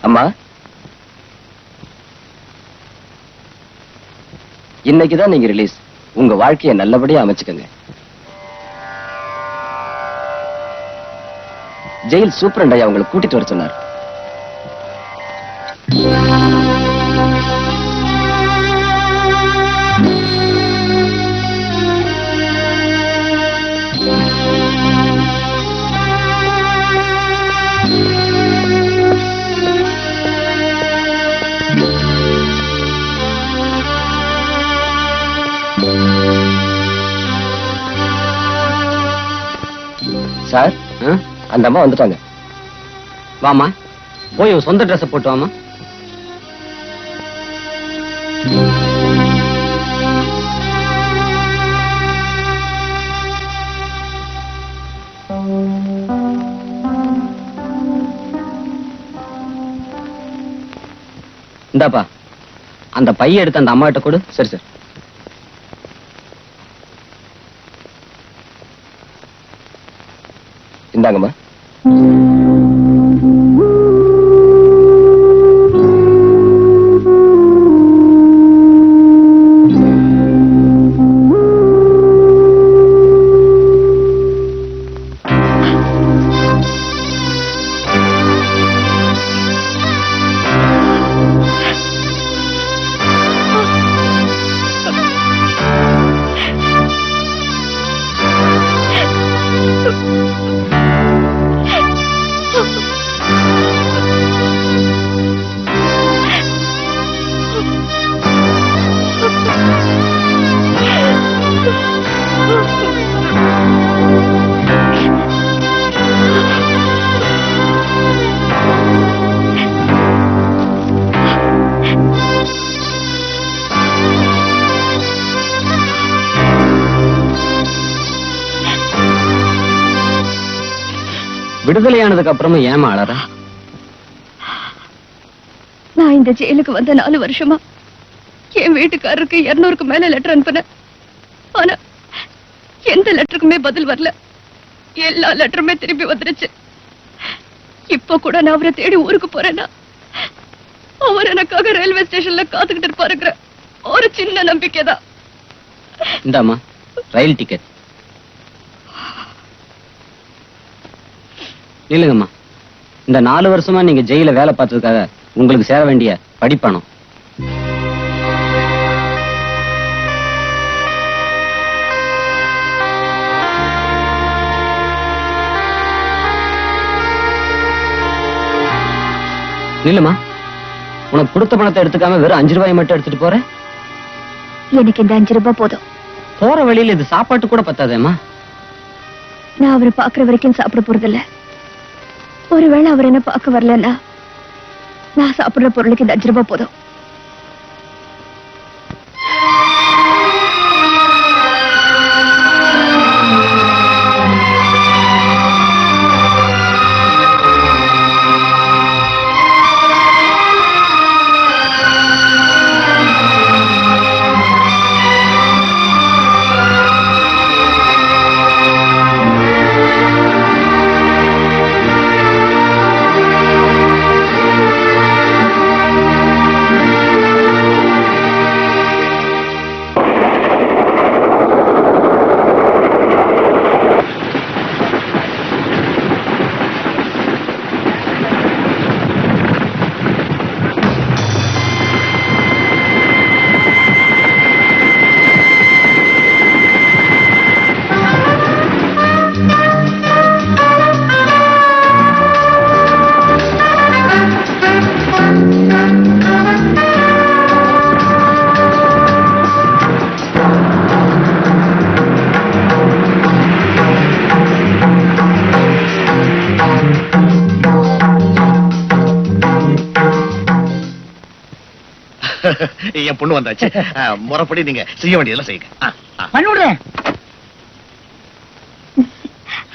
அம்மா, இன்னைக்குதான் நீங்க ரிலீஸ். உங்க வாழ்க்கையை நல்லபடியா அமைச்சுக்கங்க. ஜெயில் சூப்பரண்ட் ஐயா உங்களை கூட்டிட்டு வர சொன்னார். சார், அந்த அம்மா வந்துட்டாங்க. வாமா, போய் சொந்த ட்ரெஸ் போட்டு வாமா. இந்தாப்பா, அந்த பைய எடுத்து அந்த அம்மா கிட்ட கொடு. சரி சார். இந்தாங்கம்மா. விடுதலையானதுக்கு அப்புறமும் ஏமா அழறா? நான் இந்த ஜெயிலுக்கு வந்த 4 வருஷமா என் வீட்டுக்காரருக்கு 200க்கு மேல லெட்டர் அனுப்பினேன். ஆனா எந்த லெட்டருக்குமே பதில் வரல. எல்லா லெட்டருமே திருப்பி வந்துருச்சு. இப்ப கூட நான் அவரை தேடி ஊருக்கு போறேன்னா அவர் எனக்காக ரயில்வே ஸ்டேஷன்ல காத்துக்கிட்டு இருப்பாருங்கிற ஒரு சின்ன நம்பிக்கைதான். இந்தாமா ரயில் டிக்கெட். இல்லங்கம்மா, இந்த 4 வருஷமா நீங்க ஜெயில வேலை பார்த்ததுக்காக உங்களுக்கு சேர வேண்டிய படிப்பணம். இல்லம்மா, உனக்கு கொடுத்த பணத்தை எடுத்துக்காம வெறும் 5 ரூபாய் மட்டும் எடுத்துட்டு போற. எனக்கு இந்த 5 ரூபாய் போதும். போற வழியில இது சாப்பாட்டு கூட பத்தாதேம்மா. நான் அவரை பாக்குற வரைக்கும் சாப்பிட போறதில்ல. ஒருவேளை அவர் என்ன பார்க்க வரலன்னா நான் சாப்பிடுற பொருளுக்கு இந்த 5 ரூபாய் போதும். என் பொண்ணு வந்தாச்சு. முறைப்படி நீங்க செய்ய வேண்டியதெல்லாம் செய்யுங்க. பண்ணிவிடுறேன்.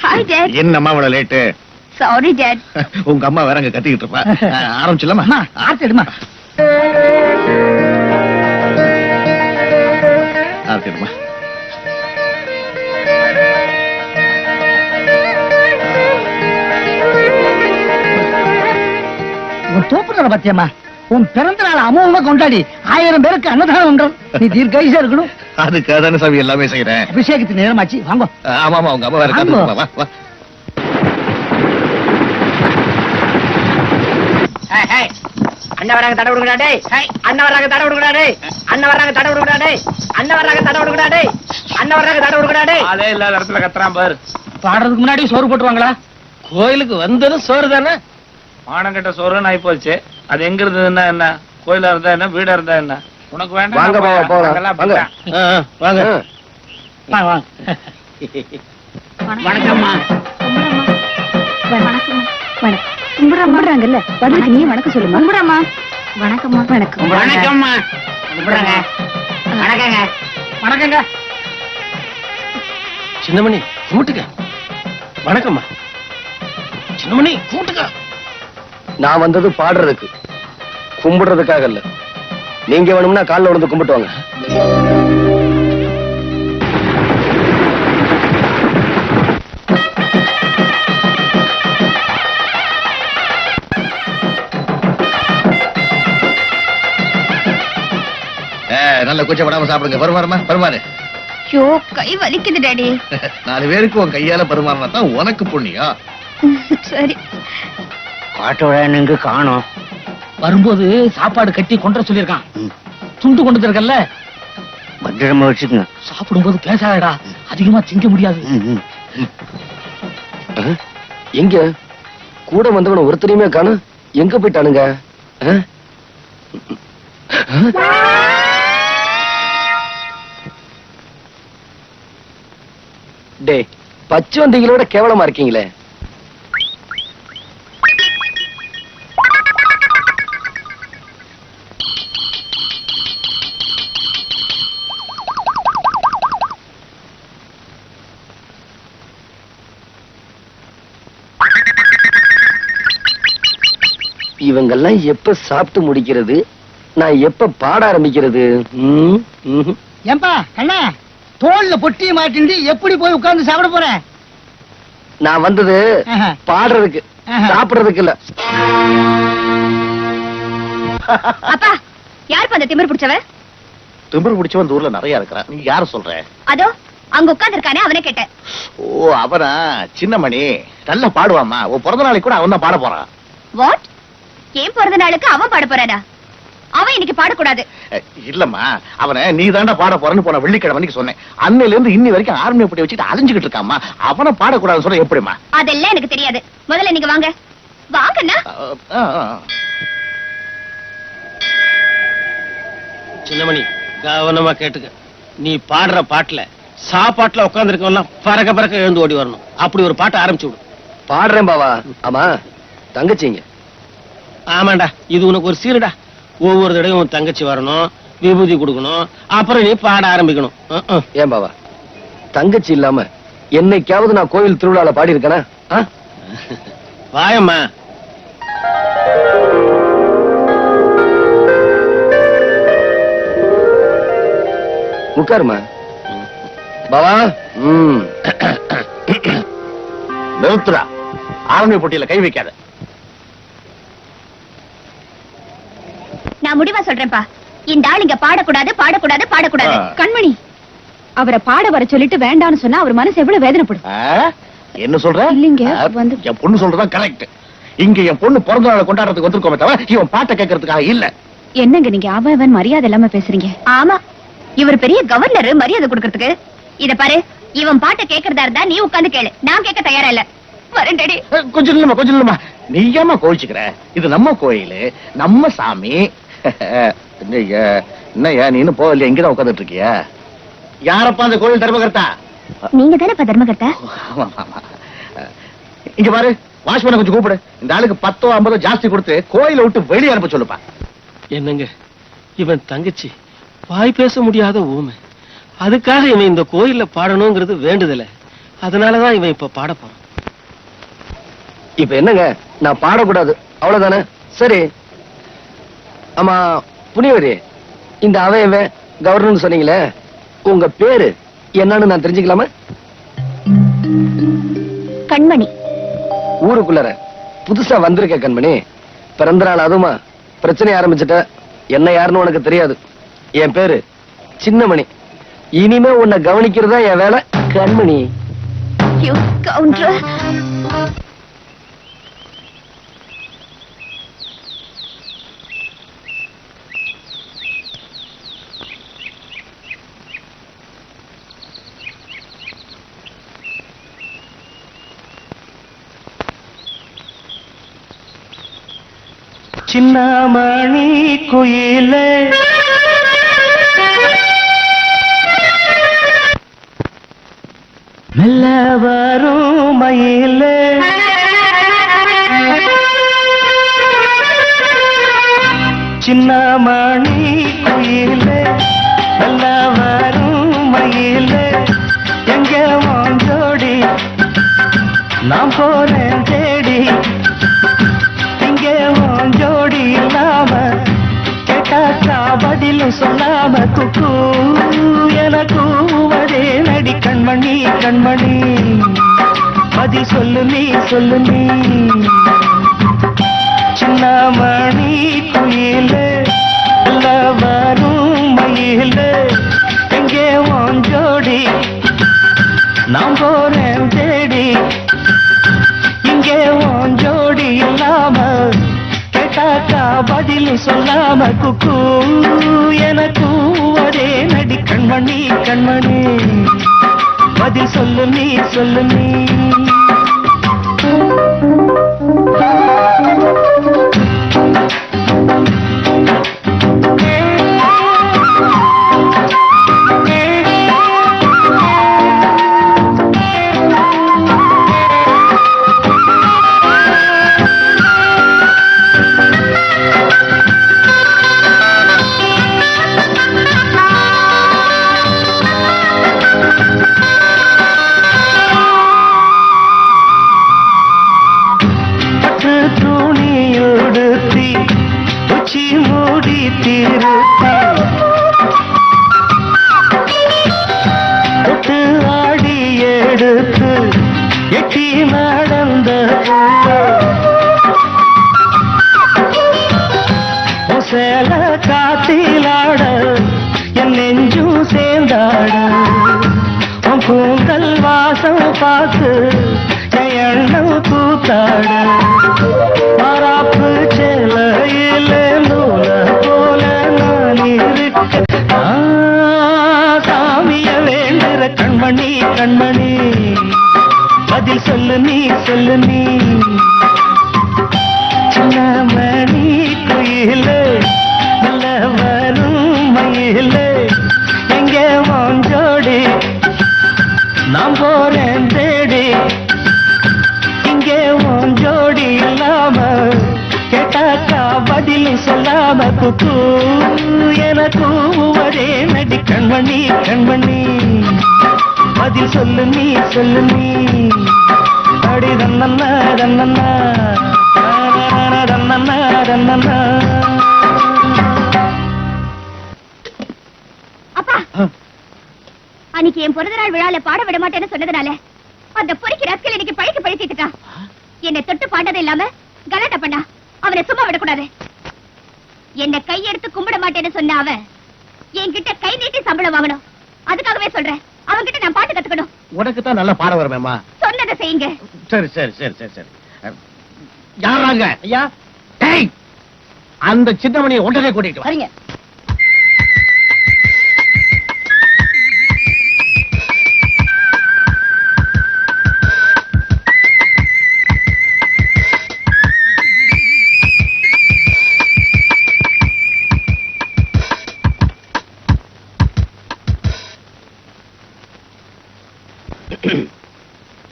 Hi dad. என்னம்மா இவ்வளவு லேட்டு? Sorry dot. உங்க அம்மா வேற அங்க கத்திக்கிட்டு இருப்பா. ஆரம்பிச்சலாமா? ஆர்த்தி எடுமா. ஆர்த்தி எடுமா. ஒரு தோப்புல ஏற்பாடு பத்தியம்மா உன் பிறந்த நாள் அமோகமா கொண்டாடி 1000 பேருக்கு அன்னதானம் உண்டு. நீ தீர்க்காயுசா இருக்கணும். அதுக்காக தானே சாமி எல்லாமே செய்யறேன். அபிஷேகத்துக்கு நேரமாச்சு, வாங்க. ஆமா ஆமா, உங்க அம்மா வேற ஆமா. வா, வா. அண்ணன் வராங்க தடை விடுங்கடா டேய். அண்ணன் வராங்க தடை விடுங்கடா டேய். அண்ணன் வராங்க தடை விடுங்கடா டேய். அண்ணன் வராங்க தடை விடுங்கடா டேய். அண்ணன் வராங்க தடை விடுங்கடா டேய். அதே இல்லாத இடத்துல கத்துறான் பாரு. பாடுறதுக்கு முன்னாடி சோறு போட்டுருவாங்களா? கோயிலுக்கு வந்ததும் சோறு தானே. மானங்கட்ட சோறுன்னு ஆயி போச்சு. அது எங்க இருந்ததுன்னா என்ன, கோயிலா இருந்தா என்ன, வீடா இருந்தா என்ன, உனக்கு வேண்டாம். வாங்க பாவா, போலாம். அங்கெல்லாம் வாங்க. அப்படித்தான். வாங்க. வாங்க, வாங்க. வணக்கம்மா. கும்பிடுறாங்கல்ல, பதிலுக்கு நீ வணக்கம் சொல்லுமா. கும்பிடாமா. வணக்கம்மா. வணக்கம். வணக்கம்மா. கும்பிடுறாங்க. வணக்கங்க. வணக்கங்க. சின்னமணி கூட்டுக்க. வணக்கம்மா. சின்னமணி கூட்டுக்க. நான் வந்தது பாடுறதுக்கு, கும்பிடுறதுக்காக இல்ல. நீங்க வேணும்னா கால்ல விழுந்து கும்பிட்டு வாங்க. நல்ல கூச்சப்படாம சாப்பிடுங்க. பருமாறுமா, பருமாறு. ஐயோ, கை வலிக்குது டாடி. 4 பேருக்கு உன் கையால பருமாறினா தான் உனக்கு புண்ணியம். சரி. பாட்டோட காணோம். வரும்போது சாப்பாடு கட்டி கொண்டு வர சொல்லியிருக்கான். துண்டு கொண்டு இருக்கல்ல, பத்திரமா வச்சுக்கோங்க. சாப்பிடும்போது பேசாதடா, அதிகமா திங்க முடியாது. எங்க கூட வந்தவன ஒருத்தரையுமே காணும். எங்க போயிட்டானுங்க? டே, பச்சை வண்டிகளோட கேவலமா இருக்கீங்களே. இவங்கெல்லாம் எப்ப சாப்பிட்டு முடிக்கிறது, நான் எப்ப பாட ஆரம்பிக்கிறது? ஏன்பா கண்ணா, தோல்ல பொட்டியை மாட்டிண்டு எப்படி போய் உட்கார்ந்து சாப்பிட போறேன்? நான் வந்தது ஆஹா. பாடுறதுக்கு, ஆஹா. சாப்பிடுறதுக்கு இல்ல. அப்பா, யாருப்பா அந்த திமிர் பிடிச்சவ? திமிரு பிடிச்சவன் ஊர்ல நிறைய இருக்கிறான். நீ யார சொல்ற? அதோ அங்க உட்கார்ந்து இருக்கானே, அவனை கேட்டேன். ஓ, அவனா? சின்னமணி நல்லா பாடுவாமா. உன் பிறந்த நாளைக்கு கூட அவன் தான் பாட போறான். வாட்? ஏன் பிறந்த நாளுக்கு அவன் பாட போறானா? அவன் இன்னைக்கு பாடக்கூடாது. இல்லம்மா, அவனை நீ தாண்டா பாட போறன்னு போன வெள்ளிக்கிழமை சொன்னேன். அன்னையில இருந்து இன்னி வரைக்கும் ஆர்மியை போட்டு வச்சுட்டு அலைஞ்சுக்கிட்டு இருக்காமா. அவனை பாடக்கூடாதுன்னு சொல்ல எப்படிமா? அதெல்லாம் எனக்கு தெரியாது. முதல்ல நீங்க வாங்க. வாங்கண்ணா. சின்னமணி கவனமா கேட்டுக்க. நீ பாடுற பாட்டுல சாப்பாட்டுல உட்கார்ந்து இருக்கவெல்லாம் பறக்க பறக்க எழுந்து ஓடி வரணும். அப்படி ஒரு பாட்டை ஆரம்பிச்சு விடு. பாடுறேன் பாவா. ஆமா, தங்கச்சிங்க. ஆமாண்டா, இது உனக்கு ஒரு சீருடா. ஒவ்வொரு தடவையும் உன் தங்கச்சி வரணும், விபூதி கொடுக்கணும், அப்புறம் நீ பாட ஆரம்பிக்கணும். ஏன் பாவா, தங்கச்சி இல்லாம என்னைக்காவது நான் கோயில் திருவிழால பாடி இருக்கேனா? வாயம்மா. உட்காருமா பாவா. நிறுத்துறா. ஆர்மி போட்டியில கை வைக்காத. நான் முடிவா சொல்றேன்ப்பா, இந்த ஆள் இங்க பாடக்கூடாது, பாடக்கூடாது, பாடக்கூடாது. ஆ. கண்மணி, அவரை பாட வர சொல்லிட்டு வேண்டான்னு சொன்னா அவர் மனசு எவ்வளவு வேதனைப்படும். என்ன சொல்ற? இல்லைங்க, வந்து- என் பொண்ணு சொல்றதான் கரெக்ட். இங்க என் பொண்ணு பிறந்த நாளை கொண்டாடுறதுக்கு வந்திருக்கோமே தவிர இவன் பாட்டை கேட்கறதுக்காக இல்ல. என்னங்க நீங்க அவன் மரியாதை இல்லாம பேசுறீங்க? ஆமா, இவர் பெரிய கவர்னர், மரியாதை கொடுக்கறதுக்கு. இத பாரு, இவன் பாட்டை கேட்கறதா இருந்தா நீ உட்கார்ந்து கேளு. நான் கேட்க தயாரா இல்ல. வரேன் டாடி. கொஞ்சம் இல்லம்மா, கொஞ்சம் இல்லம்மா. நீ ஏமா கோவிச்சுக்கிற? இது நம்ம கோயில், நம்ம சாமி. என்னய்யா நீ இன்னும் போகலையா? இங்கதான் உட்காந்துட்டு இருக்கியா? யாரப்பா அந்த கோயில் தர்மகர்த்தா? நீங்க தானே தர்மகர்த்தா? ஆமா, ஆமா. இங்க பாரு, வாட்ச்மேனை கொஞ்சம் கூப்பிடு. இந்த ஆளுக்கு 10 50 ஜாஸ்தி கொடுத்து கோயிலை விட்டு வெளியே அனுப்ப சொல்லுப்பா. என்னங்க, இவன் தங்கச்சி வாய் பேச முடியாத ஊமை. அதுக்காக இவன் இந்த கோயில்ல பாடணுங்கிறது வேண்டுதல. அதனாலதான் இவன் இப்ப பாட போறான். இப்ப என்னங்க, நான் பாடக்கூடாது அவ்வளவுதானே? சரி. ஆமா புனியவரே, இந்த அவன் கவர்னர் சொன்னீங்களே, உங்க பேரு என்னன்னு நான் தெரிஞ்சுக்கலாமா? கண்மணி. ஊருக்குள்ளார புதுசா வந்திருக்க கண்மணி. பிறந்த நாள் அதுமா பிரச்சனை ஆரம்பிச்சுட்ட. என்ன யாருன்னு உனக்கு தெரியாது. என் பேரு சின்னமணி. இனிமே உன்னை கவனிக்கிறதா என் வேலை. கண்மணி. You scoundrel. சின்னமணி குயிலே மெல்ல வரும் மயிலே சின்னமணி குயிலே மெல்ல வரும் மயிலே எங்க வாஞ்சோடி நான் போறேன் தேடி இங்கே ஜோடி இல்லாம கேட்டாக்கா பதிலும் சொல்லாம குக்கு என கூவதே நடி கண்மணி கண்மணி பதில் சொல்லு நீ சொல்லு நீ சின்னமணி குயிலே வரும் மயிலே எங்கே ஜோடி நான் போறேன் தேடி இங்கே ஜோடி இல்லாம கேட்டாக்கா பதில் சொல்லாம குக்கு என கூவதே நடி கண்மணி கண்மணி பதில் சொல்லு நீ சொல்லு நீ காத்திலாட என் நெஞ்சும் சேர்ந்தாட உன் கூந்தல் வாசம் பார்த்து எண்ணம் கூத்தாட மராப்பு செலையில நூல போல நான் இருக்க சாமிய வேண்டுற கண்மணி கண்மணி பதில் சொல்லு நீ சொல்லு நீ சின்னமணி குயிலே நல்ல வரும் மயிலே எங்கே வாஞ்சோடி நான் போறேன் தேடி இங்கே வாஞ்சோடி இல்லாம கேட்டாக்கா பதில் சொல்லாம குக்கு என கூவதே நடி கண்மணி கண்மணி பதில் சொல்லு நீ சொல்லு நீ அடி தன்னன்னா தன்னன்னா தன்னன்னா தன்னன்னா. அப்பா அன்னைக்கு என் பிறந்த நாள் விழால பாட விட மாட்டேன்னு சொன்னதுனால அந்த பொறுக்கி ரஸ்கல் இன்னைக்கு பழிக்கு பழித்திட்டான். என்னை தொட்டு பாண்டது இல்லாம கலாட்டா பண்ணா. அவனை சும்மா விடக்கூடாது. என்னை கையெடுத்து கும்பிட மாட்டேன்னு சொன்ன அவன் என்கிட்ட கை நீட்டி சம்பளம் வாங்கணும். அதுக்காகவே சொல்றேன், அவன்கிட்ட நான் பாட்டு கத்துக்கணும். உனக்கு தான் நல்லா பாட வருமேம்மா. சொன்னதை செய்யுங்க. சரி சரி சரி சரி சரி. யாராங்க ஐயா? டேய், அந்த சின்னமணியை ஒன்றரை கூட்டிட்டு வா. வரீங்க.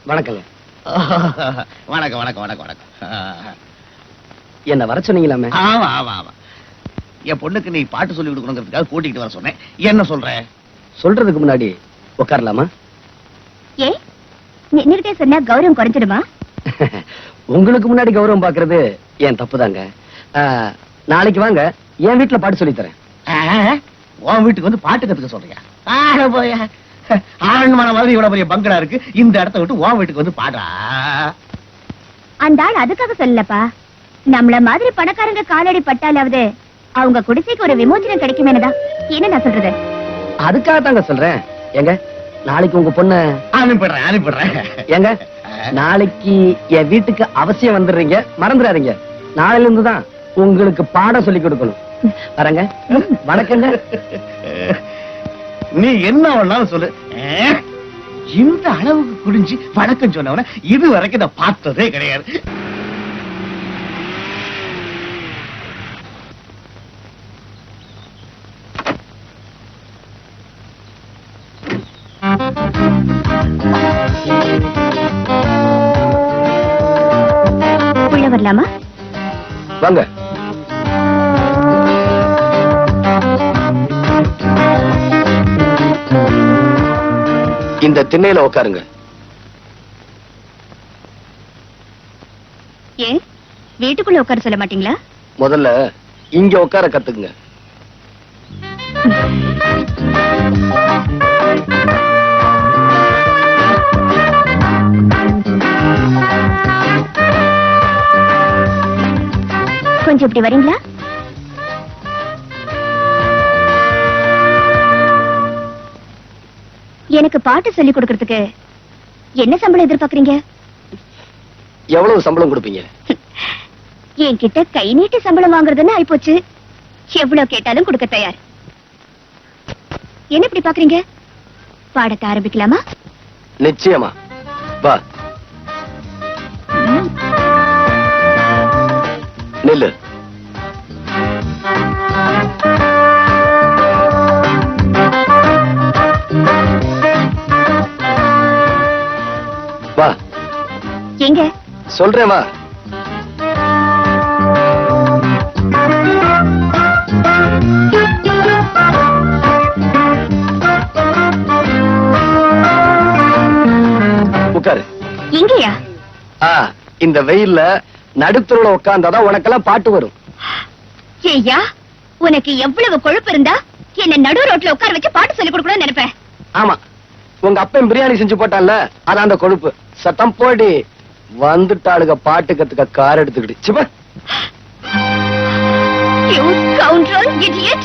வணக்கங்க. வணக்கம் வணக்கம் வணக்கம் வணக்கம். என்ன வர சொன்னீங்களாமே? ஆமா ஆமா ஆமா. என் பொண்ணுக்கு நீ பாட்டு சொல்லி கொடுக்கணுங்கிறதுக்காக கூட்டிகிட்டு வர சொன்னேன். என்ன சொல்ற? சொல்றதுக்கு முன்னாடி உட்காரலாமா? ஏ நின்னுட்டே சொன்னா கௌரவம் குறைஞ்சிடுமா? உங்களுக்கு முன்னாடி கௌரவம் பாக்குறது என் தப்புதாங்க. நாளைக்கு வாங்க, என் வீட்டுல பாட்டு சொல்லி தரேன். உன் வீட்டுக்கு வந்து பாட்டு கத்துக்க சொல்றியா? போய ஆரண்மான மாதிரி இவ்வளவு பெரிய பங்களா இருக்கு, இந்த இடத்த விட்டு உன் வீட்டுக்கு வந்து பாடுறா. அந்த ஆள் அதுக்காக சொல்லலப்பா, நம்மள மாதிரி பணக்காரங்க காலடி பட்டாலாவது அவங்க குடிசைக்கு ஒரு விமோச்சனம் கிடைக்குமேனதான் என்ன நான் சொல்றது. அதுக்காக தாங்க சொல்றேன். ஏங்க நாளைக்கு உங்க பொண்ணு அனுப்பிடுறேன் ஏங்க நாளைக்கு என் வீட்டுக்கு அவசியம் வந்துடுறீங்க, மறந்துடாதீங்க. நாளையில இருந்து தான் உங்களுக்கு பாடம் சொல்லி கொடுக்கணும். வரங்க. வணக்கங்க. நீ என்ன வேணாலும் சொல்லு. இந்த அளவுக்கு குடிஞ்சு வணக்கம் சொன்னவன இது வரைக்கும் நான் பார்த்ததே கிடையாது. உள்ள வரலாமா? வாங்க. இந்த திண்ணையில உட்காருங்க. ஏன் வீட்டுக்குள்ள உட்கார சொல்ல மாட்டீங்களா? முதல்ல இங்க உட்கார கத்துக்குங்க. கொஞ்சம் இப்படி வரீங்களா? எனக்கு பாட்டு சொல்லி கொடுக்கறதுக்கு என்ன சம்பளம் எதிர்பார்க்கறீங்க? எவ்வளவு சம்பளம் கொடுப்பீங்க? என்கிட்ட கை நீட்டி சம்பளம் வாங்குறதுன்னு ஆயிப்போச்சு. எவ்வளவு கேட்டாலும் கொடுக்க தயார். என்ன இப்படி பாக்குறீங்க? பாடத்தை ஆரம்பிக்கலாமா? நிச்சயமா. வா. நில்லு. வா. எங்க? சொல்றேன் வா. உட்காரு. எங்கயா? இந்த வெயில்ல நடுத்தருல உட்கார்ந்தாதான் உனக்கெல்லாம் பாட்டு வரும். ஐயா, உனக்கு எவ்வளவு கொழுப்பு இருந்தா என்ன நடு ரோட்ல உட்கார வச்சு பாட்டு சொல்லி கொடுக்கணும்னு நினைப்பேன். ஆமா, உங்க அப்பன் பிரியாணி செஞ்சு போட்டான்ல, அதான் அந்த கொழுப்பு. சத்தம் போடி. வந்துட்டாளுக பாட்டு கத்துக்க கார் எடுத்துக்கிட்டு. சிப்பா. You scoundrel, idiot!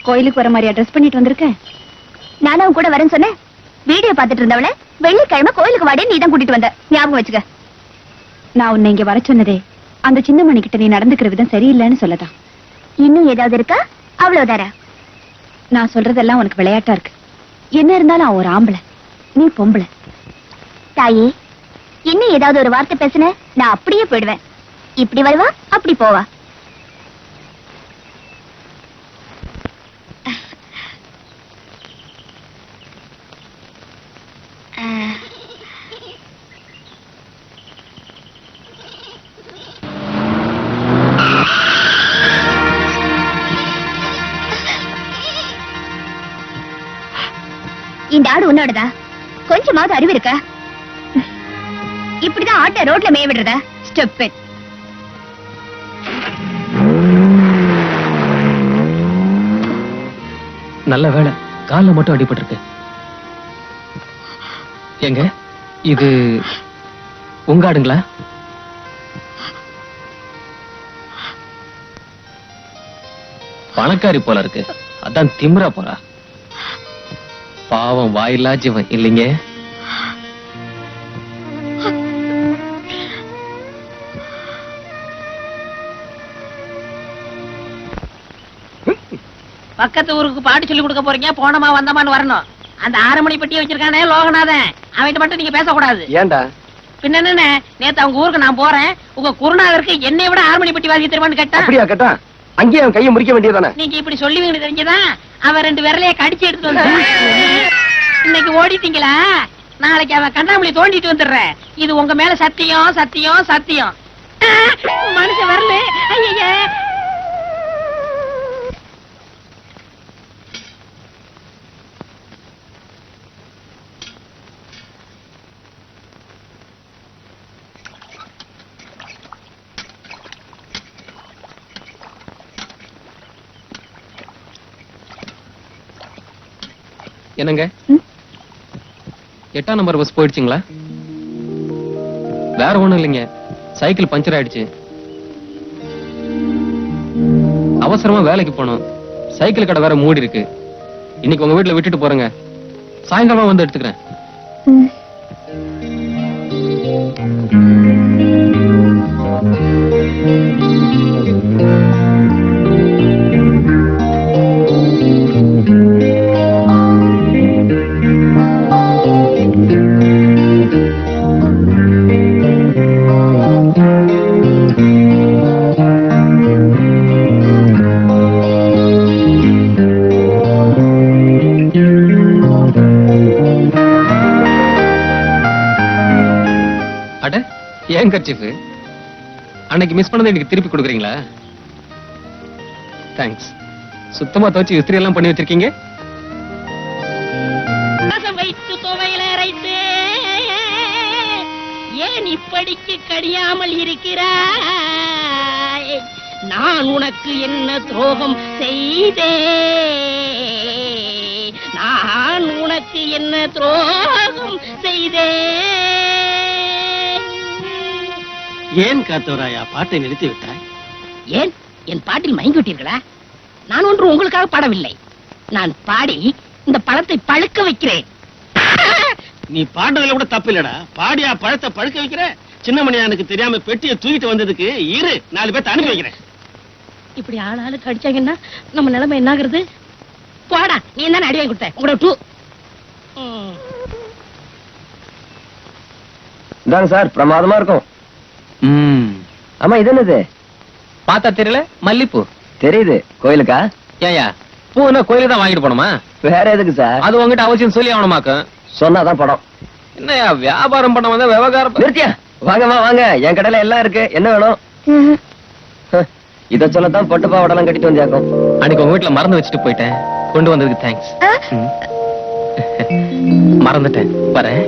கோயிலுக்கு வர மாதிரி ட்ரெஸ் பண்ணிட்டு வந்திருக்கேன். நானும் கூட வரேன்னு சொன்னேன். வீடியோ பார்த்துட்டு இருந்தவள வெள்ளிக்கிழமை கோயிலுக்கு வாடி நீ தான் கூட்டிட்டு வந்த. ஞாபகம் வச்சுக்க. நான் உன்னை இங்க வர சொன்னதே அந்த சின்னமணி கிட்ட நீ நடந்துக்கிற விதம் சரியில்லைன்னு சொல்லதான். இன்னும் ஏதாவது இருக்கா? அவ்வளவுதாரா? நான் சொல்றதெல்லாம் உனக்கு விளையாட்டா இருக்கு. என்ன இருந்தாலும் அவன் ஒரு ஆம்பளை, நீ பொம்பளை. தாயே, இன்னும் ஏதாவது ஒரு வார்த்தை பேசுன நான் அப்படியே போயிடுவேன். இப்படி வருவா, அப்படி போவா. இந்த ஆடு உன்னோடதா? கொஞ்சமாவது அறிவு இருக்கா? இப்படிதான் ஆட்டை ரோட்ல மேய விடுறதா? ஸ்டூபிட். நல்ல வேளை கால்ல மட்டும் அடிபட்டிருக்கு. எங்க இது உங்க ஆடுங்களா? பணக்காரி போல இருக்கு, அதான் திமிரா போறா. பாவம் வாயில்லா ஜீவன் இல்லைங்க. பக்கத்து ஊருக்கு பாட்டு சொல்லி கொடுக்க போறீங்க, போனமா வந்தமான்னு வரணும். அந்த 6 மணி பெட்டி வச்சிருக்கானே லோகநாதன், அவன்கிட்ட மட்டும் நீங்க பேசக்கூடாது. ஏண்டா? பின்ன என்ன, நேத்து அவங்க ஊருக்கு நான் போறேன், உங்க குருநாதருக்கு என்னை விட 6 மணி பெட்டி வாசி தெரியுமான்னு கேட்டான். அப்படியா கேட்டா? அங்கேயே அவன் கையை முறிக்க வேண்டியதானே? நீங்க இப்படி சொல்லுவீங்க தெரிஞ்சதான் அவன் 2 விரலைய கடிச்சு எடுத்து வந்து இன்னைக்கு ஓடிட்டீங்களா? நாளைக்கு அவன் கண்ணாமூலி தோண்டிட்டு வந்துடுறேன். இது உங்க மேல சத்தியம், சத்தியம், சத்தியம். மனுஷன் வரல. ஐயா, என்னங்க 8ஆம் நம்பர் பஸ் போயிடுச்சுங்களா? வேற ஒண்ணும் இல்லைங்க, சைக்கிள் பஞ்சர் ஆயிடுச்சு. அவசரமா வேலைக்கு போனோம், சைக்கிள் கடை வேற மூடி இருக்கு. இன்னைக்கு உங்க வீட்டுல விட்டுட்டு போறேங்க, சாயங்காலமா வந்து எடுத்துக்கிறேன். அட, ஏன் கர்ச்சீஃப் அன்னைக்கு மிஸ் பண்ணதை எனக்கு திருப்பி கொடுக்குறீங்களா? தேங்க்ஸ். சுத்தமா துவச்சு இஸ்திரி எல்லாம் பண்ணி வச்சிருக்கீங்க. வைத்து துவையில அரைத்து ஏன் இப்படிக்கு கடியாமல் இருக்கிறாய்? நான் உனக்கு என்ன துரோகம் செய்தேன்? நான் உனக்கு என்ன துரோகம் செய்தேன்? ஏன் காத்தவராயா பாட்டை நிறுத்தி விட்டாய்? ஏன் என் பாட்டில் மயங்கி விட்டீர்களா? நான் ஒன்று உங்களுக்காக பாடவில்லை, நான் பாடி இந்த பழத்தை பழுக்க வைக்கிறேன். நீ பாடுறதுல கூட தப்பு இல்லடா. பாடியா பழத்தை பழுக்க வைக்கிற? சின்னமணியானுக்கு தெரியாம பெட்டியை தூக்கிட்டு வந்ததுக்கு இரு 4 பேர்த்த அனுப்பி வைக்கிறேன். இப்படி ஆளாளுக்கு அடிச்சாங்கன்னா நம்ம நிலைமை என்ன ஆகுறது? போடா, நீ என்ன அடி வாங்கி கொடுத்த? உங்களோட டூ இந்தாங்க சார், பிரமாதமா இருக்கும். ஆமா, இது என்னது? பார்த்தா தெரியல, மல்லிப்பூ. தெரியுது, கோயிலுக்கா? ஏயா, பூனா கோயிலுக்கு தான் வாங்கிட்டு போனோமா? வேற எதுக்கு சார்? அது உங்ககிட்ட அவசியம் சொல்லி ஆகணுமாக்கும். சொன்னாதான் படம். என்னையா வியாபாரம் பண்ண வந்தா விவகாரம்? நிறுத்தியா, வாங்கம்மா வாங்க, என் கடையில எல்லாம் இருக்கு, என்ன வேணும்? இத சொல்லத்தான் பொட்டு பாவடெல்லாம் கட்டிட்டு வந்தியாக்கும். அன்னைக்கு உங்க வீட்டுல மறந்து வச்சுட்டு போயிட்டேன், கொண்டு வந்ததுக்கு தேங்க்ஸ். மறந்துட்டேன், வரேன்.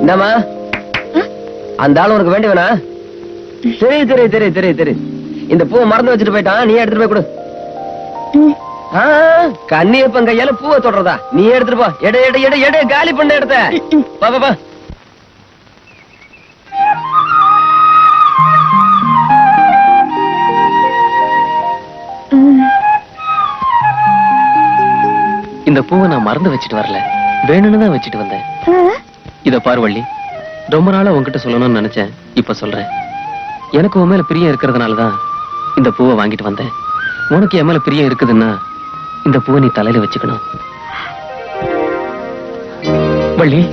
என்னம்மா, அந்த ஆளு உனக்கு வேண்டியவனா? தெரியுது தெரியுது தெரியுது தெரியுது தெரியுது. இந்த பூவை மறந்து வச்சுட்டு போயிட்டான், நீ எடுத்துட்டு போய் கொடு. கண்ணியப்பன் கையால பூவை தொடறதா? நீ எடுத்துட்டு போ. எடு எடு எடு எடு, காலி பண்ண எடுத்த. பா பா பா. இந்த பூவை நான் மறந்து வச்சுட்டு வரல, வேணும்னு தான் வச்சுட்டு வந்தேன். இத பார்வள்ளி, ரொம்ப நாளா உன்கிட்ட சொல்லணும்னு நினைச்சேன், இப்ப சொல்றேன். எனக்கு உன் மேல பிரியம் இருக்கிறதுனாலதான் இந்த பூவை வாங்கிட்டு வந்தேன். உனக்கு என் மேல பிரியம் இருக்குதுன்னா இந்த பூவை நீ தலையில வச்சுக்கணும். Valli,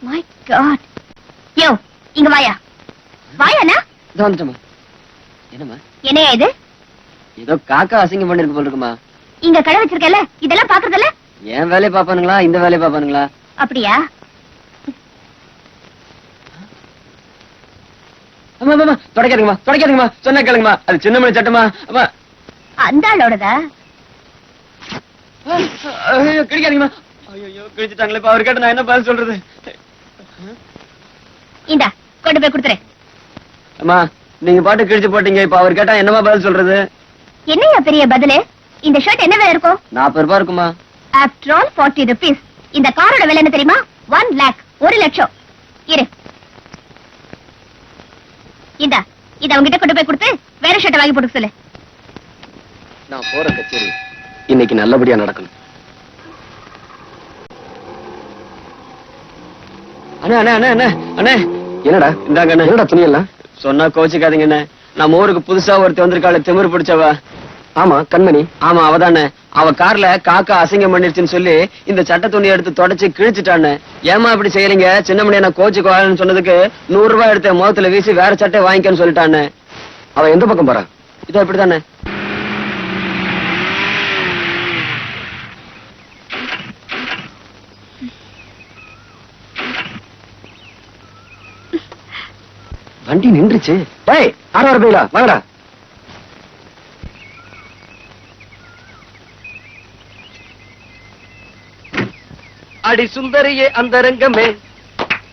My God. யோ, இங்க வாயா. வாயாண்ணா? இதோ வந்துட்டேம்மா. என்னம்மா என்னையா இது? ஏதோ காக்கா அசிங்கம் பண்ணிருக்கு போல இருக்குமா. இங்க கடை வச்சிருக்கல, இதெல்லாம் பாக்குறதுல? என் வேலையை பாப்பானுங்களா இந்த வேலையை பாப்பானுங்களா? அப்படியா? அம்மா அம்மா, தொடக்காதீங்கம்மா தொடக்காதீங்கம்மா, சொன்ன கேளுங்கம்மா, அது சின்னமணி சட்டமா. அம்மா, அந்த ஆளோடதா? ஐயோ கிழிக்காதீங்கம்மா. ஐயோ கிழிச்சிட்டாங்களே, இப்ப அவர் கேட்ட நான் என்ன பதில் சொல்றது? இந்தா, கொண்டு போய் கொடுத்துரு. அம்மா, நீங்க பாட்டு கிழிச்சு போட்டீங்க, இப்ப அவர் கேட்டா என்னமா பதில் சொல்றது? என்னையா பெரிய பதிலு? இந்த ஷர்ட் என்ன விலை இருக்கும்? 40 ரூபாய் இருக்குமா? After all 40 rupees. இந்த காரோட விலை என்ன தெரியுமா? 1 lakh, 1 லட்சம். இரு, இந்தா, இத அவங்கிட்ட கொண்டு போய் கொடுத்து வேற ஷர்ட் வாங்கி போட்டுக்க சொல்லு. நான் போற கச்சேரி இன்னைக்கு நல்லபடியா நடக்கணும். அண்ணே அண்ணே அண்ணே அண்ணே அண்ணே, என்னடா இந்தாங்க அண்ணே. என்னடா துணி எல்லாம்? சொன்னா கோச்சிக்காதீங்க அண்ணே, நம்ம ஊருக்கு புதுசா ஒருத்தி வந்திருக்காள, திமிரு பிடிச்சவ. ஆமா, கண்மணி. ஆமா, அவதானே. அவ கார்ல காக்கா அசிங்கம் பண்ணிருச்சுன்னு சொல்லி இந்த சட்ட துணி எடுத்து தொடச்சு கிழிச்சிட்டான்னு. ஏமா இப்படி செய்யறீங்க? சின்னமணியை நான் கோச்சுக்குவான்னு சொன்னதுக்கு 100 ரூபாய் எடுத்த முகத்துல வீசி வேற சட்டை வாங்கிக்கன்னு சொல்லிட்டான்னு. அவ எந்த பக்கம் போறா? இதோ இப்படித்தானே. வண்டி நின்றுச்சு. டேய் ஆறாறு பையிலா வாங்கடா. அடி சுந்தரியே அந்தரங்கமே,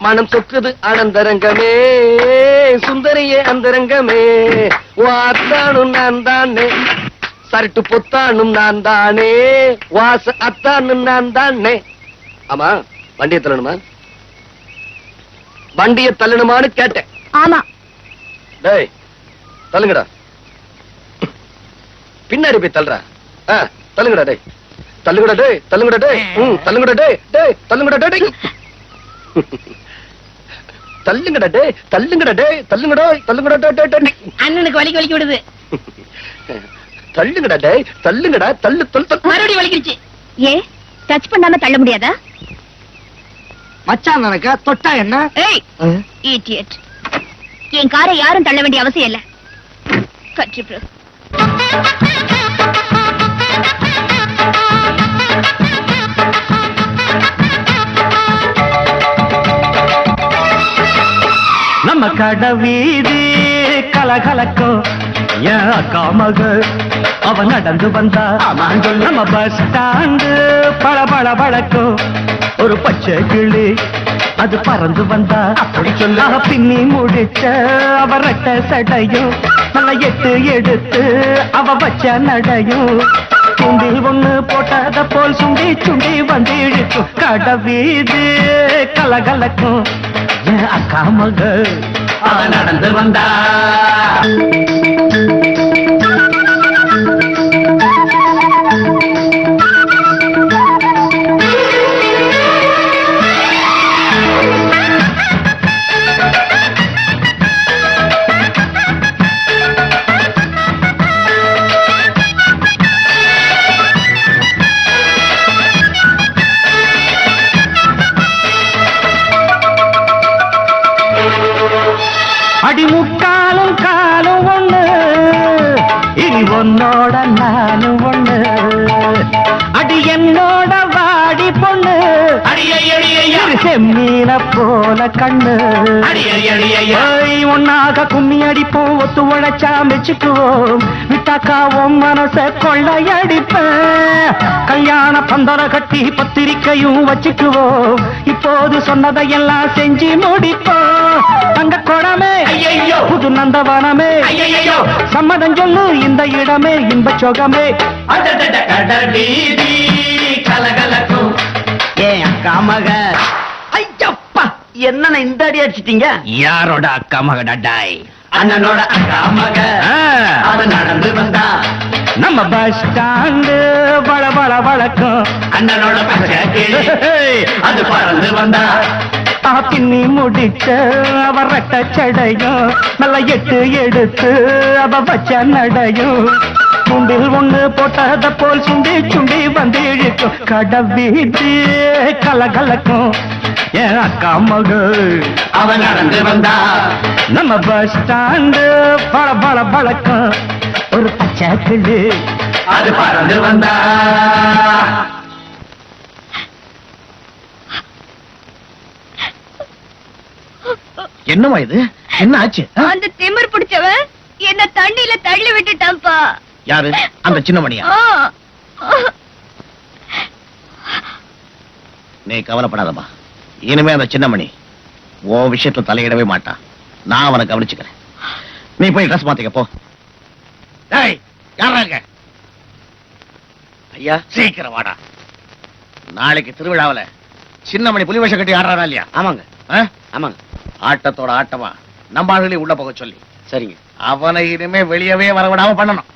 மனம் சொக்குது ஆனந்தரங்கமே, சுந்தரியே அந்தரங்கமே, வாத்தானும் நான் தானே, சரட்டு பொத்தானும் நான் தானே, வாச அத்தானும் நான் தானே. ஆமா வண்டியை தள்ளணுமா? வண்டியை தள்ளணுமான்னு கேட்டேன். ஆமா. டேய் தள்ளுங்கடா. பின்னாடி போய் தள்ளுறா. தள்ளுங்கடா டேய், தள்ளுங்கடா டேய், தள்ளுங்கடா டேய், தள்ளுங்கடா டேய், டேய் தள்ளுங்கடா டேய், தள்ளுங்கடா டேய், தள்ளுங்கடா டேய், தள்ளுங்கடா, தள்ளுங்கடா டேய் டேய். அண்ணனுக்கு வலிக்கு வலிக்கு விடுது. தள்ளுங்கடா டேய், தள்ளுங்கடா, தள்ளு தள்ளு தள்ளு. மறுபடியும் வலிக்கிடுச்சு. ஏ டச் பண்ணாம தள்ள முடியாதா? மச்சான் நினைக்க தொட்டா என்ன? ஏய் இடியட். என் காரை யாரும் தள்ள வேண்டிய அவசியம் இல்ல. கட்சி பிரஸ். நம்ம கடை வீதி கலகலக்கும் என் அக்கா மக அவ நடந்து வந்தா. நம்ம பஸ் ஸ்டாண்டு பல பல பழக்கும் ஒரு பச்சை கிளி அது பறந்து வந்தா. அப்படி சொல்ல பின்னி முடிச்ச அவ ரெட்ட சடையும் நல்ல எட்டு எடுத்து அவ வச்ச நடையும் சுண்டில் ஒண்ணு போட்டத போல் சுண்டி சுண்டி வந்து இழுக்கும். கடை வீதி கலகலக்கும் என் அக்கா மக அவ நடந்து வந்தா. அடிமுக்காலும் காலும் ஒண்ணு இனி உன்னோட நானும் ஒண்ணு. அடி என்னோட வாடி பொண்ணு செம்மீன போல கண்ணு. ஒன்னாக கும்மி அடிப்போம், ஒத்து உழைச்சா மெச்சுக்குவோம், விட்டாக்காவும் மனச கொள்ளையடிப்பேன். கல்யாண பந்தர கட்டி பத்திரிக்கையும் வச்சுக்குவோம், இப்போது சொன்னதையெல்லாம் செஞ்சு முடிப்போம். தங்க குடமே புது நந்தவனமே, சம்மதம் சொல்லு இந்த இடமே இன்ப சொகமே. கலகலக்கும் ஏன் அக்கா மக. ஐயப்பா என்ன இந்த அடி அடிச்சிட்டீங்க? யாரோட அக்கா மக டட்டாய்? அண்ணனோட அக்கா மக அவ நடந்து வந்தா. நம்ம பஸ் ஸ்டாண்டு வள வள வழக்கம் அண்ணனோட பச்சை கிளி அது பறந்து வந்தா. பின்னி முடிச்ச அவ ரெட்ட சடையும் நல்ல எட்டு எடுத்து அவ வச்ச நடையும் சுண்டில் ஒண்ணு போட்டத போல் சுண்டி சுண்டி வந்து இழுக்கும். கடை வீதி கலகலக்கும் என் அக்கா மக அவ நடந்து வந்தா. நம்ம பஸ் ஸ்டாண்டு பல பல பழக்கம் ஒரு பச்சை கிளி அது பறந்து வந்தா. என்னமா இது? என்ன ஆச்சு? அந்த திமிர் பிடிச்சவன் என்ன தண்ணியில தள்ளி விட்டுட்டான்ப்பா. யாரு? அந்த சின்னமணியா? நீ கவலைப்படாதம்மா, இனிமே அந்த சின்னமணி உன் விஷயத்துல தலையிடவே மாட்டான். நான் அவனை கவனிச்சுக்கிறேன். நீ போய் ட்ரெஸ் மாத்திக்க போ. டேய் யாராங்க? ஐயா சீக்கிரம் வாடா. நாளைக்கு திருவிழாவில் சின்னமணி புலி வேஷம் கட்டி ஆடுறாரா இல்லையா? ஆமாங்க ஆமாங்க. ஆட்டத்தோட ஆட்டமா நம்ம ஆளுகளே உள்ள போக சொல்லி. சரிங்க. அவனை இனிமே வெளியவே வரவிடாம பண்ணணும்.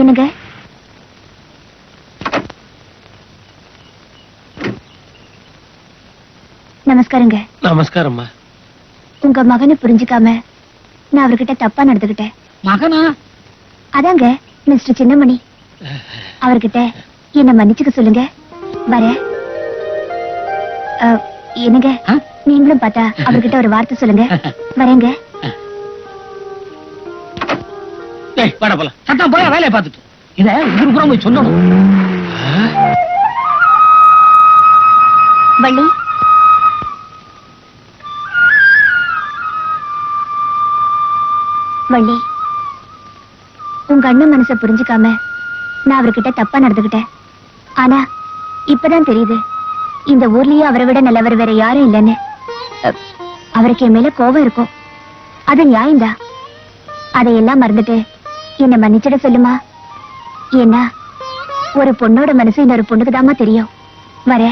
என்னங்க? நமஸ்காரங்க. நமஸ்காரம்மா. உங்க மகனை புரிஞ்சுக்காம நான் அவர்கிட்ட தப்பா நடந்துகிட்டேன். மகனா? அதாங்க மிஸ்டர் சின்னமணி. அவர்கிட்ட என்ன மன்னிச்சுக்க சொல்லுங்க. வர என்னங்க, நீங்களும் பார்த்தா அவர்கிட்ட ஒரு வார்த்தை சொல்லுங்க. வரேங்க. வாடா போலாம். சட்டம் போய் வேலையை பார்த்துட்டு இத ஊரு புறம் போய் சொல்லணும். வள்ளி, வள்ளி, உங்க அண்ணன் மனசை புரிஞ்சுக்காம நான் அவர்கிட்ட தப்பா நடந்துகிட்டேன். ஆனா இப்பதான் தெரியுது இந்த ஊர்லயே அவரை விட நல்லவர் வேற யாரும் இல்லைன்னு. அவருக்கு என் மேல கோபம் இருக்கும், அது நியாயம்தான். அதையெல்லாம் மறந்துட்டு என்ன மன்னிச்சிட சொல்லுமா. ஏன்னா ஒரு பொண்ணோட மனசு இன்னொரு பொண்ணுக்கு தாமா தெரியும். வர.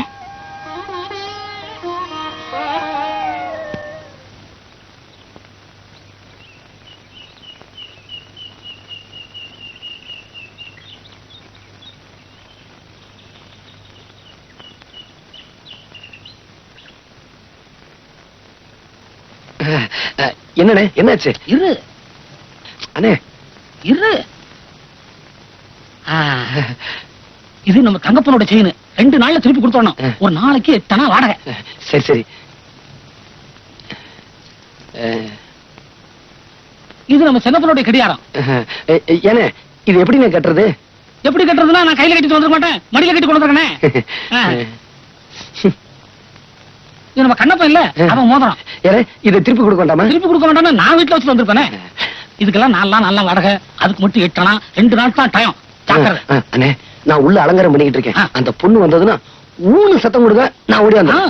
என்னண்ணே, என்னாச்சு? இரு அண்ணே, இரு. இது நம்ம தங்கப்பனோட செயின். 2 நாள்ல திருப்பி கொடுத்தோம். ஒரு நாளைக்கு எத்தனை வாடகை? சரி சரி. இது நம்ம சின்னப்பனுடைய கடியாரம். ஏனே, இது எப்படி நான் கட்டுறது? எப்படி கட்டுறதுன்னா நான் கையில கட்டிட்டு வந்துட மாட்டேன், மடியில கட்டி கொண்டு வந்துருக்கேனே. இது நம்ம கண்ணப்பன் இல்ல, அவன் மோதிரம். ஏனே, இதை திருப்பி கொடுக்க வேண்டாமா? திருப்பி கொடுக்க வேண்டாம், நான் வீட்டுல வச்சுட்டு வந்திருப்பேனே. இதுக்கெல்லாம் 4 நாள் நல்ல வாடகை, அதுக்கு மட்டும் 8 நாள் 2 நாள் தான் டைம். அண்ணே, நான் உள்ள அலங்காரம் பண்ணிக்கிட்டு இருக்கேன். அந்த பொண்ணு வந்ததுன்னா ஊனு சத்தம் கொடுங்க, நான் ஓடி வந்தேன்.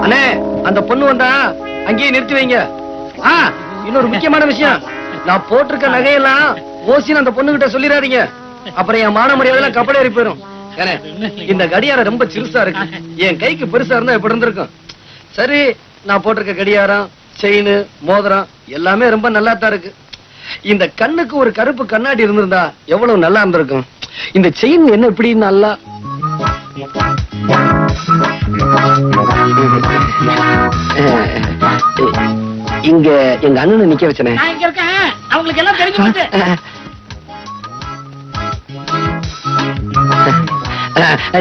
அண்ணே, அந்த பொண்ணு வந்தா அங்கேயே நிறுத்தி வைங்க. இன்னொரு முக்கியமான விஷயம், நான் போட்டிருக்க நகையெல்லாம் ஓசின்னு அந்த பொண்ணு கிட்ட சொல்லிடாதீங்க. அப்புறம் என் மான மரியாதை கப்பல் ஏறி போயிடும். இந்த கடியாரம் ரொம்ப சிறுசா இருக்கு, என் கைக்கு பெருசா இருந்தா எப்படி இருந்திருக்கும். சரி, நான் போட்டிருக்க கடியாரம், செயின், மோதிரம் எல்லாமே ரொம்ப நல்லா தான் இருக்கு. இந்த கண்ணுக்கு ஒரு கருப்பு கண்ணாடி இருந்திருந்தா எவ்வளவு நல்லா இருந்திருக்கும். இந்த செயின் என்ன இப்படி நல்லா இங்க எங்க அண்ணனை நிக்க வச்சனே. நான் இங்க இருக்கேன், அவங்களுக்கு எல்லாம் தெரிஞ்சு போச்சு.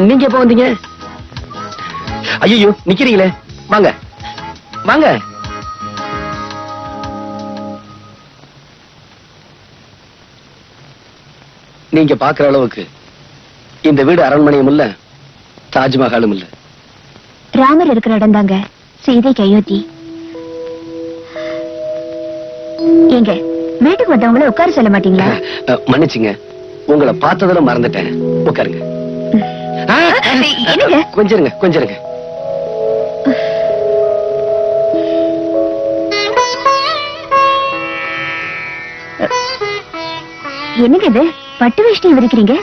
நீங்க எப்ப வந்தீங்க? ஐயோ, நிக்கிறீங்களே, வாங்க வாங்க. நீங்க பாக்குற அளவுக்கு இந்த வீடு அரண்மனையும் இல்ல, தாஜ்மஹாலும் இல்ல. ராமர் இருக்கிற இடம் தாங்க சீதைக்கு அயோத்தி. எங்க வீட்டுக்கு வந்தவங்கள உட்கார சொல்ல மாட்டீங்களா? மன்னிச்சுங்க, உங்களை பார்த்ததுல மறந்துட்டேன். உட்காருங்க. கொஞ்சம் இருங்க, கொஞ்சம் இருங்க. என்னங்க இது, பட்டு வேஷ்டி விரிக்கிறீங்க?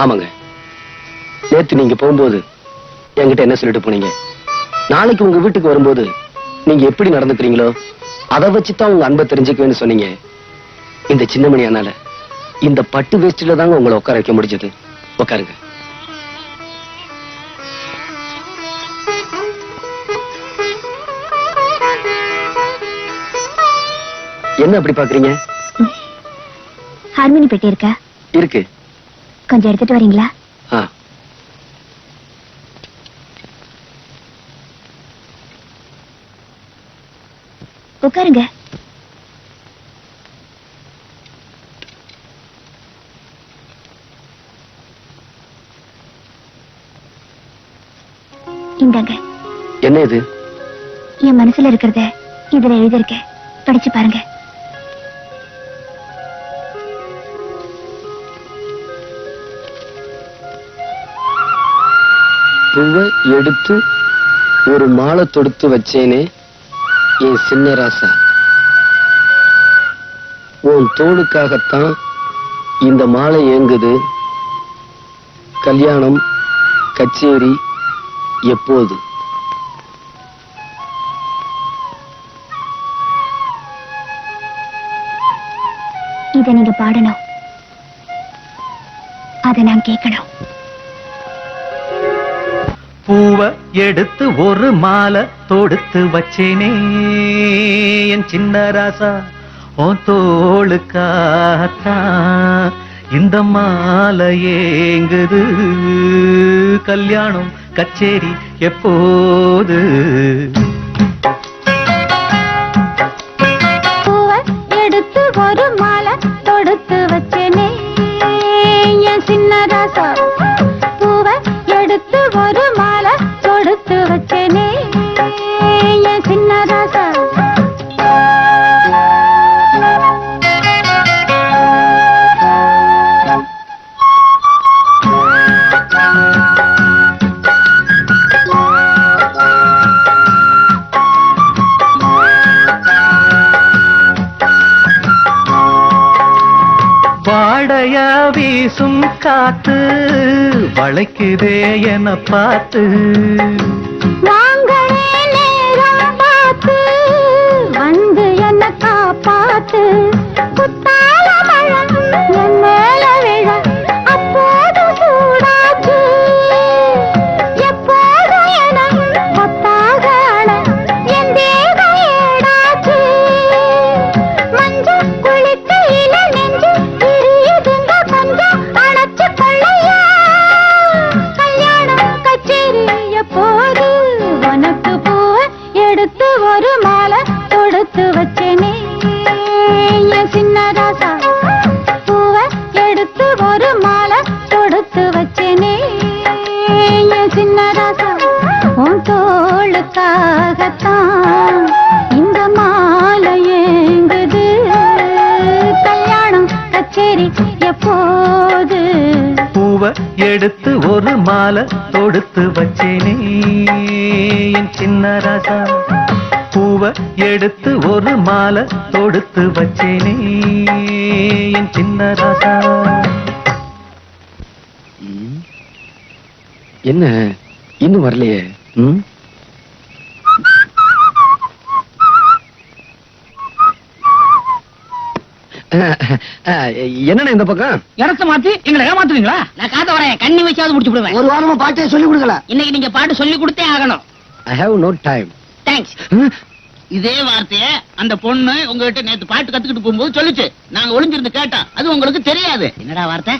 ஆமாங்க, நேத்து நீங்க போகும்போது என்கிட்ட என்ன சொல்லிட்டு போனீங்க? நாளைக்கு உங்க வீட்டுக்கு வரும்போது நீங்க எப்படி நடந்துக்கிறீங்களோ அதை வச்சுதான் உங்க அன்பை தெரிஞ்சுக்குவேன்னு சொன்னீங்க. இந்த சின்னமணி அண்ணால இந்த பட்டு வேஷ்டில தாங்க உங்களை உட்கார வைக்க முடிஞ்சது. உட்காருங்க. என்ன அப்படி பாக்குறீங்க? ஹார்மோனி பெட்டி இருக்கா? இருக்கு. கொஞ்சம் எடுத்துட்டு வரீங்களா? உட்காருங்க. இந்தாங்க. என்ன இது? என் மனசுல இருக்கிறத இதுல எழுதிருக்கேன், படிச்சு பாருங்க. பூவை எடுத்து ஒரு மாலை தொடுத்து வச்சேனே என் சின்ன ராசா, உன் தோளுக்காகத்தான் இந்த மாலை ஏங்குது. கல்யாணம் கச்சேரி எப்போது? இத நீங்க பாடணும், அதை நான் கேட்கணும். பூவ எடுத்து ஒரு மாலை தொடுத்து வச்சேனே என் சின்ன ராசா, ஓ தோளுக்காத்தான் இந்த மாலை ஏங்குது. கல்யாணம் கச்சேரி எப்போது? பூவ எடுத்து ஒரு மாலை தொடுத்து வச்சேனே என் சின்ன ராசா, பூவ எடுத்து ஒரு மாலை தொடுத்து வச்சேனே என் சின்ன ராசா. வாடையா வீசும் காத்து வளைக்குதே என பார்த்து, வாங்களே நேரம் பார்த்து வந்து என்ன காப்பாத்து. குத்தால மழை என் மேல விழ அப்போது சூடாச்சு. எப்போது என கொத்தாக அழ என் தேகம் ஏடாச்சு. மஞ்சள் குளிக்கையில நெஞ்சு எரியுதுங்க, கொஞ்சம் அணைச்சு கொள்ளையா. கல்யாணம் கச்சேரி எப்போது? உனக்கு பூவ எடுத்து ஒரு மாலை தொடுத்து வச்சேனே என் சின்ன ராசா, பூவ எடுத்து ஒரு மாலை தொடுத்து வச்சேனே என் சின்ன ராசா. உன் தோளுக்காகத்தான் இந்த மாலை ஏங்குது. கல்யாணம் கச்சேரி எப்போது? பூவ எடுத்து ஒரு மாலை தொடுத்து வச்சேனே என் சின்ன ராசா, பூவ எடுத்து ஒரு மாலை தொடுத்து வச்சேனே என் சின்ன ராசா. என்ன இன்னும் வரலையே? என்னண்ணே இந்த பக்கம்? இடத்த மாத்தி எங்களை ஏமாத்துறீங்களா? நான் காத்த வரேன், கண்ணி வச்சாவது முடிச்சு விடுவேன். ஒரு வாரமா பாட்டே சொல்லி கொடுக்கல. இன்னைக்கு நீங்க பாட்டு சொல்லி கொடுத்தே ஆகணும். I have no time. Thanks. இதே வார்த்தைய அந்த பொண்ணு உங்ககிட்ட நேத்து பாட்டு கத்துக்கிட்டு போகும்போது சொல்லுச்சு. நாங்க ஒளிஞ்சிருந்து கேட்டோம், அது உங்களுக்கு தெரியாது. என்னடா வார்த்தை?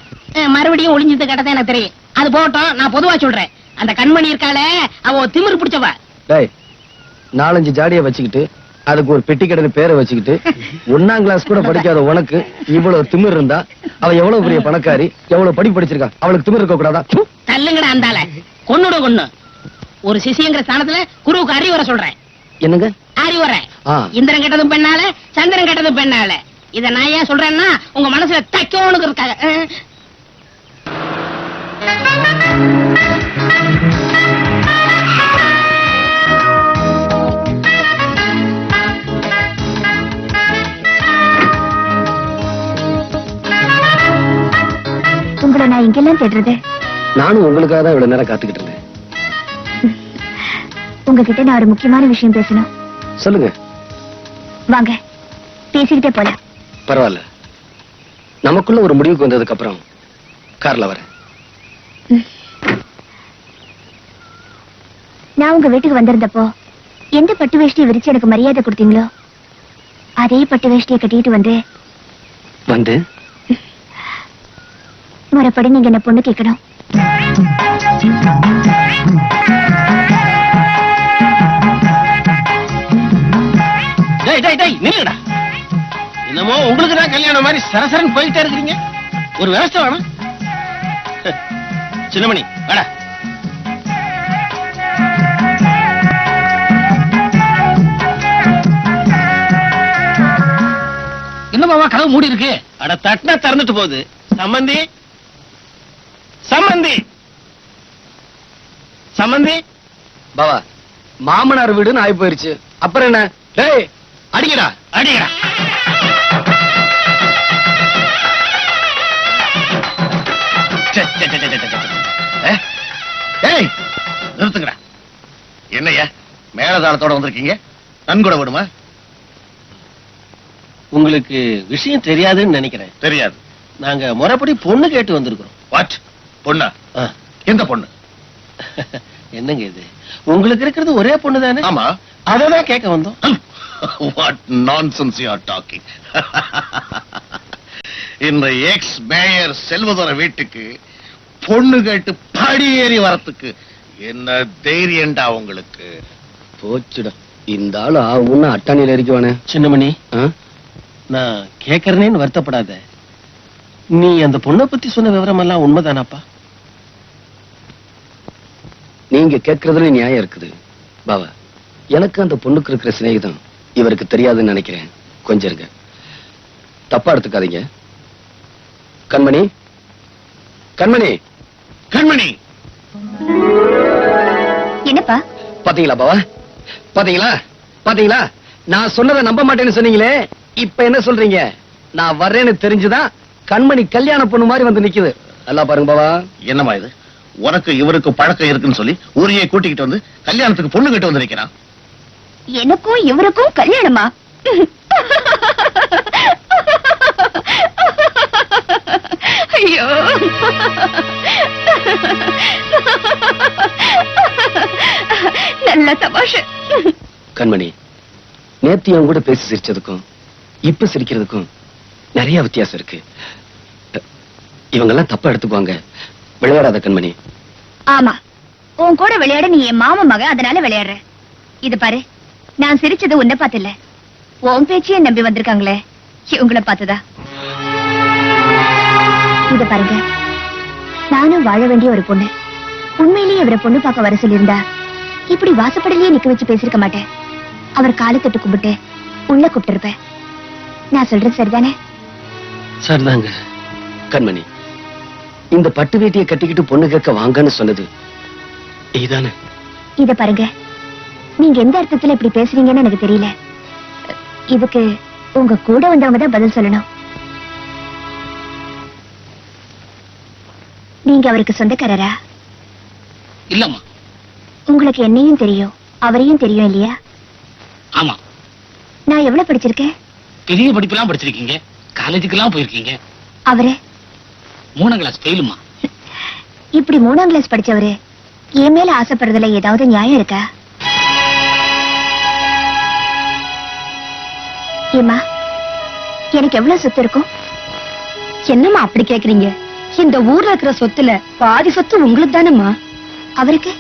மறுபடியும் ஒளிஞ்சது கேட்டதே எனக்கு தெரியும். அது போட்டோம், நான் பொதுவா சொல்றேன். அந்த கண்மணி இருக்காளே, அவ திமிரு பிடிச்சவ. டேய், 4-5 ஜாடியை வச்சுக்கிட்டு அதுக்கு ஒரு பெட்டி கடைன்னு பேரை வச்சுக்கிட்டு 1ஆம் கிளாஸ் கூட படிக்காத உனக்கு இவ்வளவு திமிர் இருந்தா அவ எவ்வளவு பெரிய பணக்காரி, எவ்வளவு படிப்பு படிச்சிருக்கா? அவளுக்கு திமிர் இருக்க கூடாதா? தள்ளுங்கடா அந்தால. கொன்னு ஒரு சிசிங்கிற ஸ்தானத்துல குருவுக்கு அறிவுரை சொல்றேன். என்னங்க அறிவுரை? ஆ. இந்திரன் கெட்டதும் பெண்ணால, சந்திரன் கெட்டதும் பெண்ணால. இத நான் ஏன் சொல்றேன்னா உங்க மனசுல தைக்கோனுக்கு இருக்காங்க. உங்களை நான் இங்கெல்லாம் தேடுறது. நானும் உங்களுக்காக தான் இவ்வளவு நேரம் காத்துக்கிட்டு இருந்தேன். உங்ககிட்ட நான் ஒரு முக்கியமான விஷயம் பேசணும். சொல்லுங்க. வாங்க, பேசிக்கிட்டே போலாம். பரவாயில்ல, நமக்குள்ள ஒரு முடிவுக்கு வந்ததுக்கு அப்புறம் கார்ல வரேன். நான் உங்க வீட்டுக்கு வந்திருந்தப்போ எந்த பட்டு வேஷ்டியை விரிச்சு எனக்கு மரியாதை கொடுத்தீங்களோ அதே பட்டு வேஷ்டியை கட்டிட்டு வந்து முறைப்படி நீங்க என்ன பொண்ணு கேட்கணும். நில்லுடா. என்னமோ உங்களுக்கு தான் கல்யாணம் மாதிரி சரசரன் போயிட்டே இருக்கிறீங்க. ஒரு விவசாய வேணும். சின்னமணி வாடா. என்னமாவா கதவு மூடி இருக்கு? அட தட்டினா திறந்துட்டு போகுது. சம்பந்தி சம்பந்தி சம்பந்தி. பாவா, மாமனார் வீடுன்னு ஆகி போயிருச்சு. அப்புறம் என்ன? டேய், அடிக்கடா அடிக்கடா. ஏய், நிறுத்துங்கடா. என்னையா மேலதாளத்தோட வந்திருக்கீங்க? நன்கொடை விடுமா? உங்களுக்கு விஷயம் தெரியாதுன்னு நினைக்கிறேன். தெரியாது. நாங்க முறைப்படி பொண்ணு கேட்டு வந்திருக்கிறோம். வாட்? பொண்ணா? ஆ. எந்த பொண்ணு? என்னங்க இது, உங்களுக்கு இருக்கிறது ஒரே பொண்ணு தானே? ஆமா. அததான் கேட்க வந்தோம். What nonsense you are talking. இந்த எக்ஸ் மேயர் செல்வதோர வீட்டுக்கு பொண்ணு கேட்டு படியேறி வரத்துக்கு என்ன தைரியம்டா உங்களுக்கு? போச்சுடா, இந்த ஆளு ஆகும்னு அட்டாணியில இருக்குவானே. சின்னமணி, நான் கேட்கறேன்னு வருத்தப்படாத. நீ அந்த பொண்ணை பத்தி சொன்ன விவரம் எல்லாம் உண்மைதானாப்பா? நீங்க கேட்கறதுல நியாயம் இருக்குது பாவா. எனக்கு அந்த பொண்ணுக்கு இருக்கிற சிநேகிதம் இவருக்கு தெரியாதுன்னு நினைக்கிறேன். கொஞ்சம் இருங்க, தப்பா எடுத்துக்காதீங்க. கண்மணி, கண்மணி, கண்மணி. என்னப்பா? பாத்தீங்களா பாவா, பாத்தீங்களா பாத்தீங்களா? நான் சொன்னதை நம்ப மாட்டேன்னு சொன்னீங்களே, இப்ப என்ன சொல்றீங்க? நான் வர்றேன்னு தெரிஞ்சுதான் கண்மணி கல்யாண பொண்ணு மாதிரி வந்து நிக்குது. நல்லா பாருங்க பாவா. என்னமா இது? உனக்கு இவருக்கு பழக்கம் இருக்குன்னு சொல்லி ஊரையே கூட்டிக்கிட்டு வந்து கல்யாணத்துக்கு பொண்ணு கேட்டு வந்திருக்கிறான். எனக்கும் இவருக்கும் கல்யாணமா? ஐயோ, நல்ல தமாஷு. கண்மணி, நேத்து என் கூட பேசி சிரிச்சதுக்கும் இப்ப சிரிக்கிறதுக்கும் நிறைய வித்தியாசம் இருக்கு. இவங்கெல்லாம் தப்பா எடுத்துக்குவாங்க. விளையாடாத கண்மணி. ஆமா, உன் கூட விளையாட நீ என் மாமா மகன், அதனால விளையாடுற. இது பாரு, நான் சிரிச்சது உன்னை பார்த்து இல்ல, உன் பேச்சையே நம்பி வந்திருக்காங்களே இவங்கள பார்த்துதா. இத பாருங்க, நானும் வாழ வேண்டிய ஒரு பொண்ணு. உண்மையிலேயே இவரை பொண்ணு பார்க்க வர சொல்லியிருந்தா இப்படி வாசப்படலையே நிக்க வச்சு பேசிருக்க மாட்டேன். அவர் காலை தொட்டு கும்பிட்டு உள்ள கூப்பிட்டு இருப்பேன். நான் சொல்றது சரிதானே? சரிதாங்க. கண்மணி, இந்த பட்டு வேட்டியை கட்டிக்கிட்டு பொண்ணு கேட்க வாங்கன்னு சொன்னது நீதானே? இத பாருங்க, நீங்க எந்த அர்த்தத்துல இப்படி பேசுறீங்கன்னு எனக்கு தெரியல. இதுக்கு உங்க கூட வந்தவங்க தான் பதில் சொல்லணும். நீங்க அவருக்கு சொந்தக்காரரா? இல்லம்மா. உங்களுக்கு என்னையும் தெரியும் அவரையும் தெரியும் இல்லையா? ஆமா. நான் எவ்வளவு படிச்சிருக்கேன்? பெரிய படிப்பெல்லாம் படிச்சிருக்கீங்க, காலேஜுக்கெல்லாம் போயிருக்கீங்க. அவரு 3ஆம் கிளாஸ் ஃபெயிலுமா. இப்படி 3ஆம் கிளாஸ் படிச்சவரு என் மேல ஆசைப்படுறதுல ஏதாவது நியாயம் இருக்கா? ஏமா, எனக்கு எவ்வளவு சொத்து இருக்கும்? என்னம்மா அப்படி கேக்குறீங்க? இந்த ஊர்ல இருக்கிற சொத்துல பாதி சொத்து உங்களுக்கு தானம்மா. அவருக்கு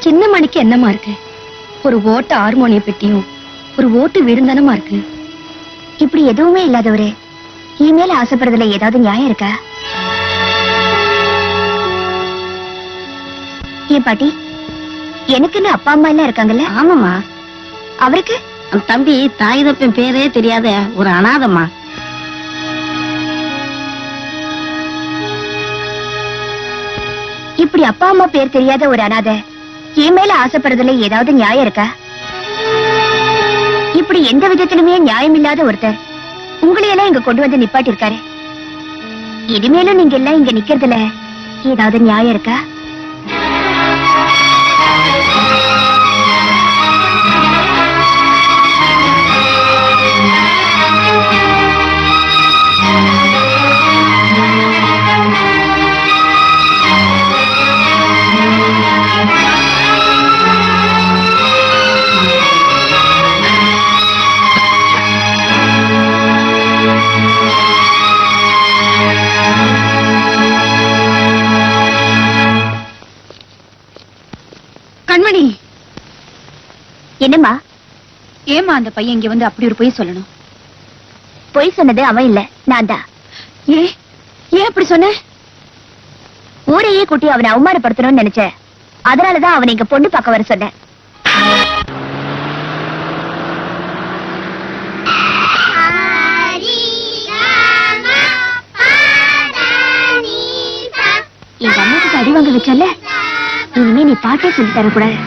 சின்ன மணிக்கு என்னமா இருக்கு? ஒரு ஓட்ட ஹார்மோனிய பெட்டியும் ஒரு ஓட்டு வீடும் தானமா இருக்கு. இப்படி எதுவுமே இல்லாதவரு என் மேல ஆசைப்படுறதுல ஏதாவது நியாயம் இருக்கா? ஏன் பாட்டி, எனக்குன்னு அப்பா அம்மா எல்லாம் இருக்காங்கல்ல? ஆமாமா. அவருக்கு அந்த தம்பி தாய் தப்பன் பேரே தெரியாத ஒரு அனாதம்மா. இப்படி அப்பா அம்மா பேர் தெரியாத ஒரு அனாதை என் மேல ஆசைப்படுறதுல ஏதாவது நியாயம் இருக்கா? இப்படி எந்த விதத்திலுமே நியாயம் இல்லாத ஒருத்தர் உங்களையெல்லாம் இங்க கொண்டு வந்து நிப்பாட்டி இருக்காரு. இனிமேலும் நீங்க எல்லாம் இங்க நிக்கிறதுல ஏதாவது நியாயம் இருக்கா? கண்மணி, என்னம்மா? ஏமா அந்த பையன் இங்க வந்து அப்படி ஒரு பொய் சொல்லணும்? பொய் சொன்னது அவன் இல்ல, நான் தான். ஏன் அப்படி சொன்ன? ஊரையே கூட்டி அவனை அவமானப்படுத்தணும்னு நினைச்சேன். அதனாலதான் அவனை இங்க பொண்ணு பார்க்க வர சொன்னேன். எங்க அம்மாவுக்கு அடி வாங்க வச்சல, இனிமே நீ பாட்டே சொல்லி தரக்கூடாது.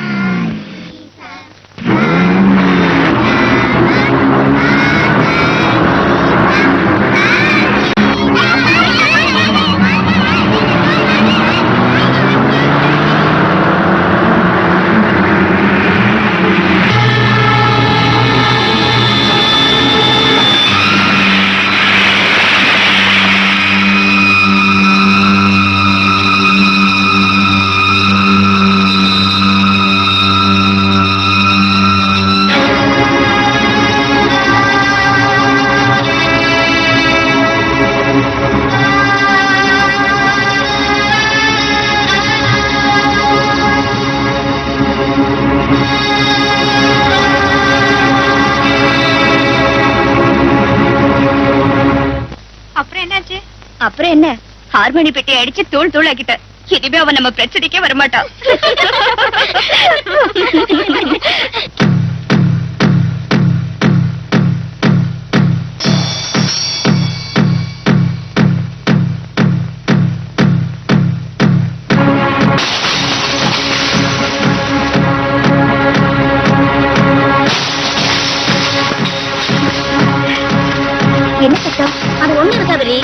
அப்புறம் என்ன, ஹார்மோனி பெட்டி அடிச்சு தூள் தூள் ஆக்கிட்ட. இனிமே அவன் நம்ம பிரச்சனைக்கே வரமாட்டான். என்ன சத்தம்? அது ஒண்ணு இருக்காதே.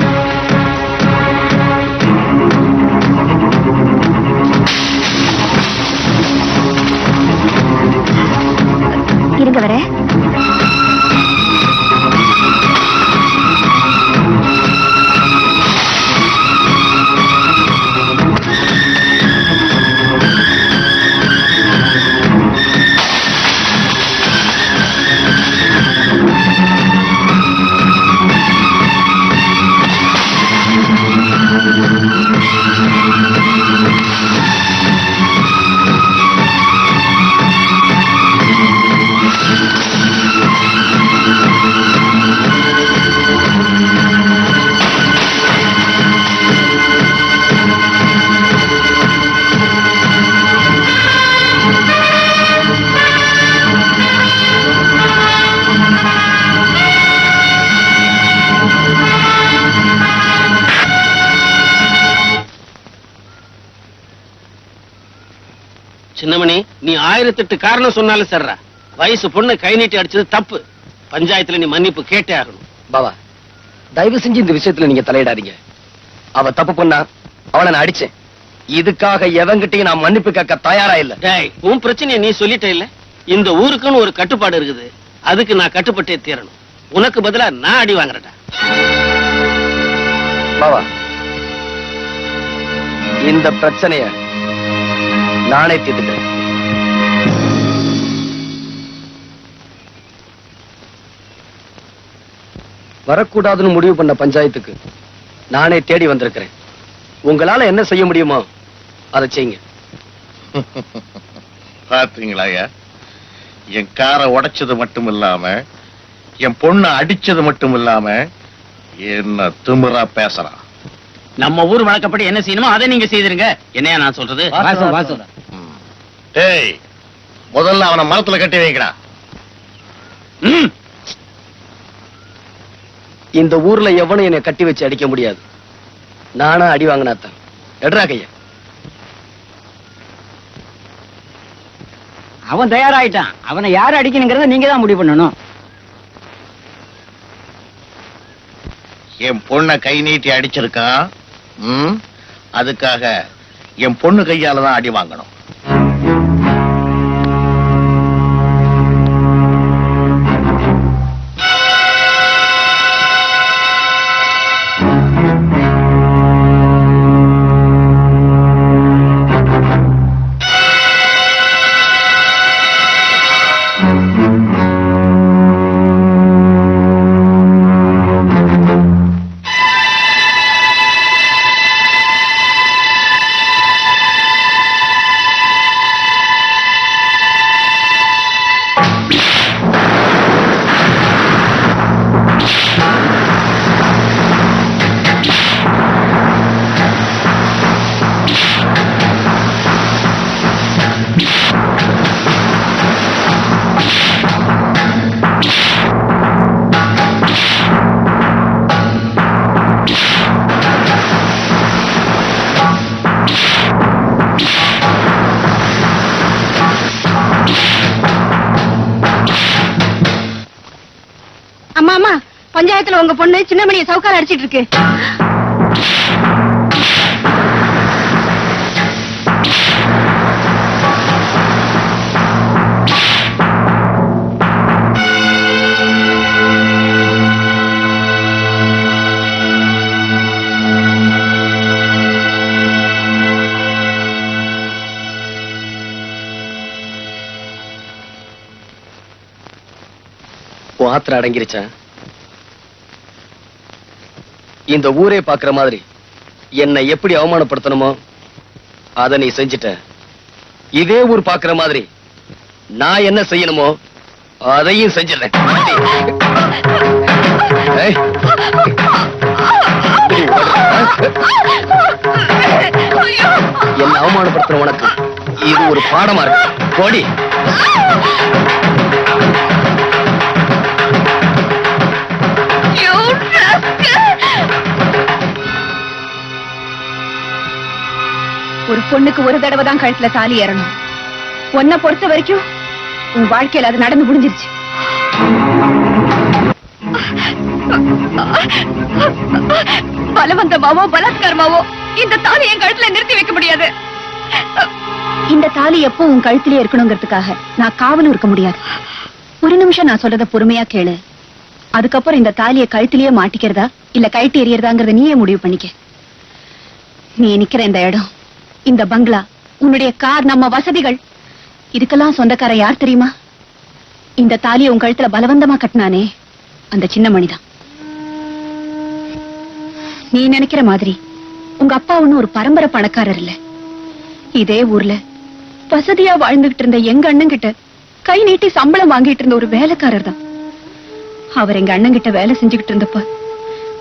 இருங்க வர. சின்னமணி, நீ 1008 காரணம் சொன்னாலும் சர்றா, வயசு பொண்ணு கை நீட்டி அடிச்சது தப்பு. பஞ்சாயத்துல நீ மன்னிப்பு கேட்டே ஆகணும். பாவா, தயவு செஞ்சு இந்த விஷயத்துல நீங்க தலையிடாதீங்க. அவ தப்பு பண்ணா, அவளை நான் அடிச்சேன். இதுக்காக எவங்கிட்டையும் நான் மன்னிப்பு கேட்க தயாரா இல்ல. டேய், உன் பிரச்சனையை நீ சொல்லிட்டே இல்ல. இந்த ஊருக்குன்னு ஒரு கட்டுப்பாடு இருக்குது, அதுக்கு நான் கட்டுப்பட்டே தீரணும். உனக்கு பதிலா நான் அடி வாங்குறேன்டா. பாவா, இந்த பிரச்சனைய நானே தீர்த்துக்கிறேன். வரக்கூடாதுன்னு முடிவு பண்ண பஞ்சாயத்துக்கு நானே தேடி வந்திருக்கிறேன். உங்களால என்ன செய்ய முடியுமோ அதை செய்யுங்க. பாத்தீங்களா, என் காரை உடைச்சது மட்டும் இல்லாம என் பொண்ணை அடிச்சது மட்டும் இல்லாம என்ன திமிரா பேசுறான். நம்ம ஊர் வழக்கப்படி என்ன செய்யணுமோ அதை நீங்க செய்திருங்க. என்னையா நான் சொல்றது? டேய், முதல்ல அவனை மரத்துல கட்டி வைக்கடா. இந்த ஊர்ல எவனும் என்னை கட்டி வச்சு அடிக்க முடியாது. நானா அடி வாங்கினாத்தான். எடுறா கைய. அவன் தயாராயிட்டான். அவனை யாரு அடிக்கணுங்கிறத நீங்க தான் முடிவு பண்ணணும். என் பொண்ணை கை நீட்டி அடிச்சிருக்கான். அதுக்காக என் பொண்ணு கையால தான் அடி வாங்கணும். அம்மா, பஞ்சாயத்துல உங்க பொண்ணு சின்னமணியை சவுக்கால அடிச்சிட்டு இருக்கு. ஆத்திர அடங்கிருச்சா? இந்த ஊரே பாக்குற மாதிரி என்னை எப்படி அவமானப்படுத்தணுமோ அதை நீ செஞ்சிட்ட. இதே ஊர் பாக்குற மாதிரி நான் என்ன செய்யணுமோ அதையும் செஞ்சிடறேன். ஏய், என்ன அவமானப்படுத்துற உனக்கு இது ஒரு பாடமா இருக்கு. போடி. ஒரு பொண்ணுக்கு ஒரு தடவை தான் கழுத்துல தாலி ஏறணும். உன்னை பொறுத்த வரைக்கும் உன் வாழ்க்கையில அது நடந்து முடிஞ்சிருச்சு. பலவந்தமாவோ பலாத்காரமாவோ இந்த தாலி என் கழுத்துல நிறுத்தி வைக்க முடியாது. இந்த தாலி எப்போ உன் கழுத்திலே இருக்கணுங்கிறதுக்காக நான் காவலும் இருக்க முடியாது. ஒரு நிமிஷம் நான் சொல்றத பொறுமையா கேளு. அதுக்கப்புறம் இந்த தாலியை கழுத்திலேயே மாட்டிக்கிறதா இல்ல கழட்டி எறியறதாங்கிறத நீயே முடிவு பண்ணிக்க. நீ நிக்கிற இந்த இடம், இந்த பங்களா, உன்னுடைய கார், நம்ம வசதிகள், இதுக்கெல்லாம் சொந்தக்காரன் யார் தெரியுமா? இந்த தாலியை உன் கழுத்துல பலவந்தமா கட்டினானே அந்த சின்ன மணிதான். நீ நினைக்கிற மாதிரி உங்க அப்பா ஒன்னும் ஒரு பரம்பரை பணக்காரர் இல்ல. இதே ஊர்ல வசதியா வாழ்ந்துகிட்டு இருந்த எங்க அண்ணன் கிட்ட கை நீட்டி சம்பளம் வாங்கிட்டு இருந்த ஒரு வேலைக்காரர் தான். அவர் எங்க அண்ணன் கிட்ட வேலை செஞ்சுக்கிட்டு இருந்தப்ப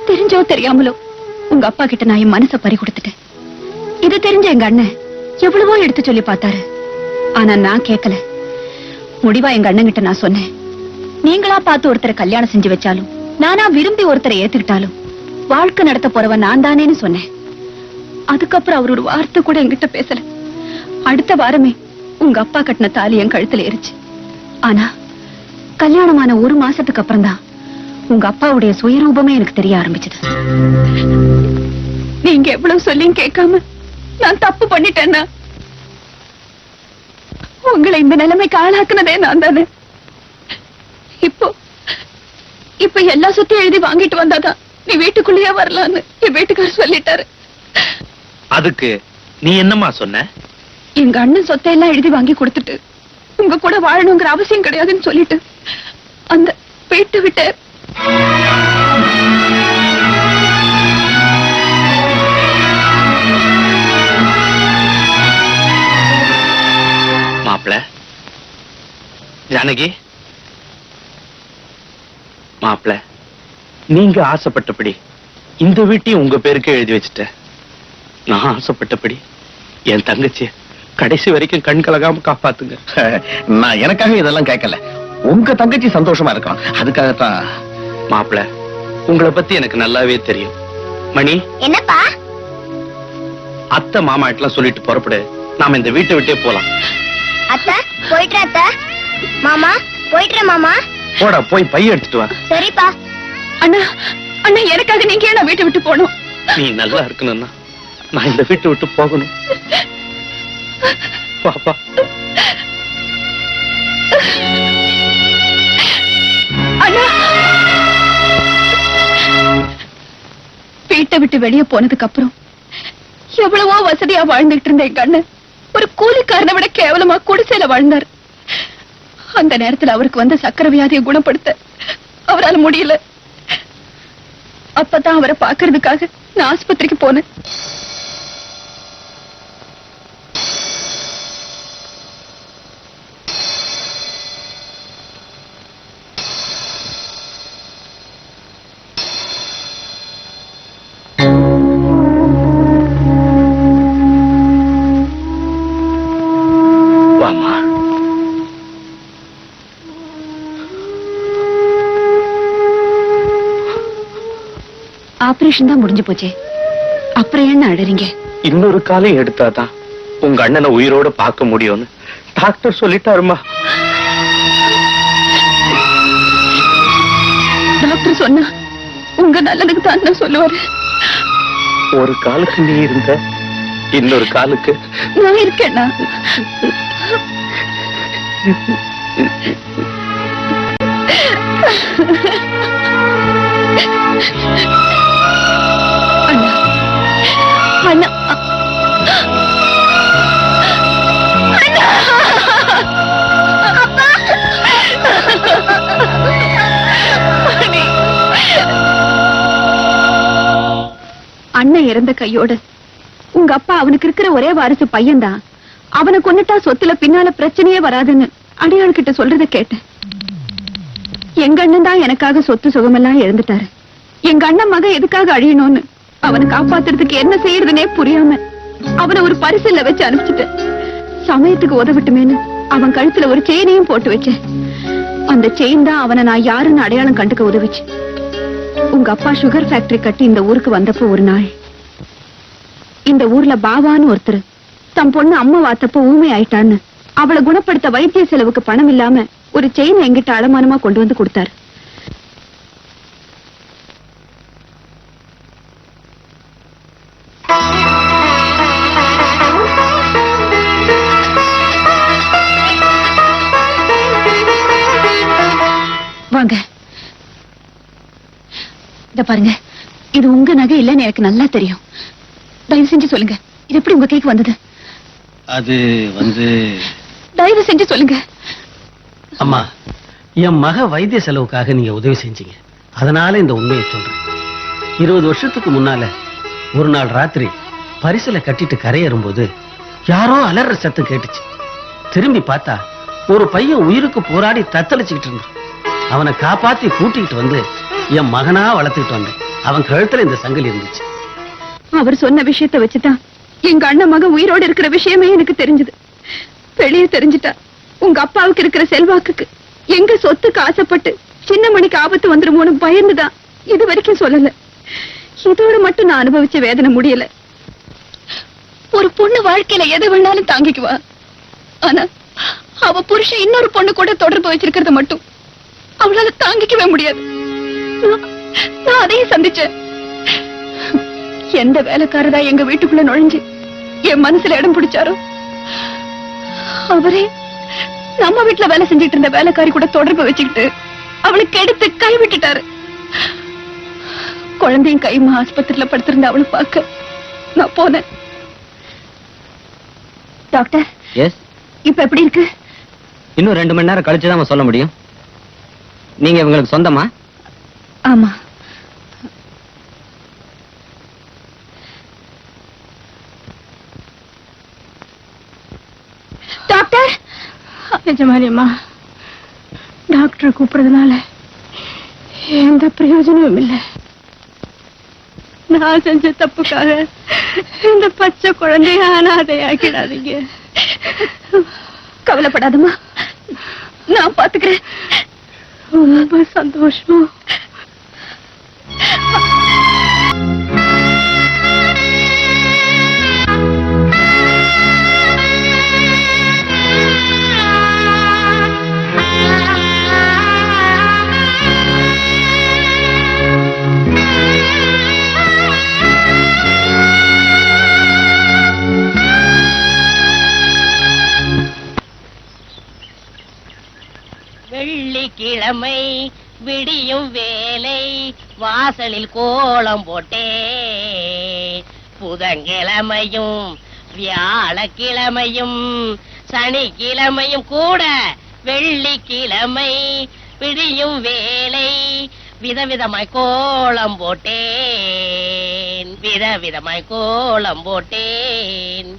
தெரிஞ்சோ தெரியாமலோ உங்க அப்பா கிட்ட நான் என் மனசை பறி கொடுத்துட்டேன். இது தெரிஞ்ச எங்க அண்ணன் எவ்வளவோ எடுத்து சொல்லி பார்த்தாரு. ஆனா நான் கேட்கல. முடிவா எங்க அண்ணன் கிட்ட நான் சொன்னேன், நீங்களா பார்த்து ஒருத்தரை கல்யாணம் செஞ்சு வச்சாலும், நானா விரும்பி ஒருத்தரை ஏத்துக்கிட்டாலும் வாழ்க்கை நடத்த போறவன் நான் தானேன்னு சொன்னேன். அதுக்கப்புறம் அவர் ஒரு வார்த்தை கூட என்கிட்ட பேசல. அடுத்த வாரமே உங்க அப்பா கட்டின தாலி என் கழுத்துல ஏறிச்சு. ஆனா கல்யாணமான ஒரு மாசத்துக்கு அப்புறம் தான் உங்க அப்பாவுடைய சுயரூபமே எனக்கு தெரிய ஆரம்பிச்சது. நீங்க எவ்வளவு சொல்லியும் கேட்காம நான் தப்பு பண்ணிட்டேன்னா உங்களை இந்த நிலைமைக்கு ஆளாக்குனதே நான் தானே. இப்போ எல்லா சொத்தையும் எழுதி வாங்கிட்டு வந்தாதான் நீ வீட்டுக்குள்ளேயே வரலான்னு என் வீட்டுக்காரர் சொல்லிட்டாரு. அதுக்கு நீ என்னம்மா சொன்ன? எங்க அண்ணன் சொத்தையெல்லாம் எழுதி வாங்கி கொடுத்துட்டு உங்க கூட வாழணுங்கிற அவசியம் கிடையாதுன்னு சொல்லிட்டு அந்த வீட்டை விட்டு மாப்பிள ஜானகி, மாப்பிள நீங்க ஆசைப்பட்டபடி இந்த வீட்டையும் உங்க பேருக்கு எழுதி வச்சுட்ட. நான் ஆசைப்பட்டபடி என் தங்கச்சி கடைசி வரைக்கும் கண் கலகாம காப்பாத்துங்க. நான் எனக்காக இதெல்லாம் கேட்கல, உங்க தங்கச்சி சந்தோஷமா இருக்கான் அதுக்காகத்தான். மாப்பிள உங்களை பத்தி எனக்கு நல்லாவே தெரியும். மணி, என்னப்பா? அத்தை மாமா எல்லாம் சொல்லிட்டு புறப்படு, நாம இந்த வீட்டை விட்டே போலாம். அத்தை போயிட்டு அத்தை. மாமா போயிட்டு மாமா. போடா, போய் பைய எடுத்துட்டு வா. சரிப்பா. அண்ணா அண்ணா, எனக்காக நீங்க ஏன் வீட்டை விட்டு போகணும்? நீ நல்லா இருக்கணும்னா நான் இந்த வீட்டை விட்டு போகணும். பாப்பா அண்ணா, வீட்டை விட்டு வெளியே போனதுக்கு அப்புறம் எவ்வளவோ வசதியா வாழ்ந்துட்டு இருந்த எங்க அண்ணன் ஒரு கூலிக்காரனை விட கேவலமா குடிசையில வாழ்ந்தார். அந்த நேரத்துல அவருக்கு வந்த சக்கரை வியாதியை குணப்படுத்த அவரால் முடியல. அப்பதான் அவரை பாக்குறதுக்காக நான் ஆஸ்பத்திரிக்கு போனேன். வாமா. ஆபரேஷன் தான் முடிஞ்சு போச்சே, அப்புறம் என்ன அழறீங்க? இன்னொரு காலம் எடுத்தாதான் உங்க அண்ணனை உயிரோட பார்க்க முடியும்னு டாக்டர் சொல்லிட்டாருமா. டாக்டர் சொன்னா உங்க நல்லதுக்கு தான் சொல்லுவாரு. ஒரு காலுக்கு நீ இருந்த, இன்னொரு காலுக்கு நான் இருக்கேன்னா. அண்ணா, அண்ணா, அப்பா, அண்ணன் இறந்த கையோட உங்க அப்பா அவனுக்கு இருக்கிற ஒரே வாரிசு பையன்தான், அவனை கொன்னுட்டா சொத்துல பின்னால பிரச்சனையே வராதுன்னு அடியாள் கிட்ட சொல்றத கேட்டேன். எங்க அண்ணன் தான் எனக்காக சொத்து சுகமெல்லாம் இழந்துட்டாரு. எங்க அண்ணன் மகன் எதுக்காக அழியணும்னு அவனை காப்பாத்துறதுக்கு என்ன செய்யறதுனே புரியாம அவனை ஒரு பரிசல்ல வச்சு அனுப்பிச்சிட்டேன். சமயத்துக்கு உதவிட்டுமேன்னு அவன் கழுத்துல ஒரு செயினையும் போட்டு வச்சேன். அந்த செயின் தான் அவனை நான் யாருன்னு அடையாளம் கண்டுக்க உதவிச்சு. உங்க அப்பா சுகர் ஃபேக்டரி கட்டி இந்த ஊருக்கு வந்தப்போ ஒரு நாள் இந்த ஊர்ல பாபான்னு ஒருத்தர் தம் பொண்ணு அம்மா வாத்தப்போ ஊமை ஆயிட்டான்னு அவளை குணப்படுத்த வைத்திய செலவுக்கு பணம் இல்லாம ஒரு செயின் எங்கிட்ட அடமானமா கொண்டு வந்து கொடுத்தாரு. வாங்க, இத பாருங்க. இது உங்க நகை இல்லைன்னு எனக்கு நல்லா தெரியும். தயவு செஞ்சு சொல்லுங்க, இது எப்படி உங்க கைக்கு வந்தது? அது தயவு செஞ்சு சொல்லுங்க. அம்மா, என் மக வைத்திய செலவுக்காக நீங்க உதவி செஞ்சீங்க. அதனால இந்த உண்மையை சொல்றேன். 20 வருஷத்துக்கு முன்னால ஒரு நாள் ராத்திரி பரிசலை கட்டிட்டு கரையேறும்போது யாரோ அலற சத்தம் கேட்டுச்சு. திரும்பி பார்த்தா ஒரு பையன் உயிருக்கு போராடி தத்தளிச்சுக்கிட்டு இருந்தான். அவனை காப்பாத்தி கூட்டிக்கிட்டு வந்து என் மகனா வளர்த்துக்கிட்டு வந்தேன். அவன் கழுத்துல இந்த சங்கிலி இருந்துச்சு. அவர் சொன்ன விஷயத்தை வச்சுதான் எங்க அண்ணன் மகன் உயிரோடு இருக்கிற விஷயமே எனக்கு தெரிஞ்சது. வெளியே தெரிஞ்சுட்டா உங்க அப்பாவுக்கு இருக்கிற செல்வாக்குக்கு எங்க சொத்துக்கு ஆசைப்பட்டு சின்ன மணிக்கு ஆபத்து வந்துருமோன்னு பயந்துதான் இது வரைக்கும் சொல்லல. இதோட மட்டும் நான் அனுபவிச்ச வேதனை முடியல. ஒரு பொண்ணு வாழ்க்கையில எது வேணாலும் தாங்கிக்குவா. ஆனா அவ புருஷன் இன்னொரு பொண்ணு கூட தொடர்பு வச்சிருக்கிறது மட்டும் அவளால தாங்கிக்கவே முடியாது. நான் அதையும் சந்திச்சேன். எந்த வேலைக்காரதா எங்க வீட்டுக்குள்ள நுழைஞ்சு என் மனசுல இடம் பிடிச்சாரோ அவரே நம்ம வீட்டுல வேலை செஞ்சுட்டு இருந்த வேலைக்காரி கூட தொடர்பு வச்சுக்கிட்டு அவளுக்கு எடுத்து கைவிட்டுட்டாரு. குழந்தையும் கைமா ஆஸ்பத்திரியில படுத்திருந்த அவளை பார்க்க நான் போனேன். டாக்டர், எஸ், இப்ப எப்படி இருக்கு? இன்னும் 2 மணி நேரம் கழிச்சுதான் சொல்ல முடியும். நீங்க இவங்களுக்கு சொந்தமா? ஆமா. டாக்டர், எஜமானியம்மா, டாக்டரை கூப்பிடுறதுனால எந்த பிரயோஜனமும் இல்லை. நான் செஞ்ச தப்புக்காக இந்த பச்சை குழந்தைய அனாதையாக்கிடாதீங்க. கவலைப்படாதம்மா, நான் பாத்துக்கிறேன். ரொம்ப சந்தோஷம். வெள்ளிக்கிழமை விடியும் வேலை வாசலில் கோலம் போட்டே, புதன்கிழமையும் வியாழக்கிழமையும் சனிக்கிழமையும் கூட வெள்ளிக்கிழமை விடியும் வேலை விதவிதமாய் கோலம் போட்டேன், விதவிதமாய் கோலம் போட்டேன்.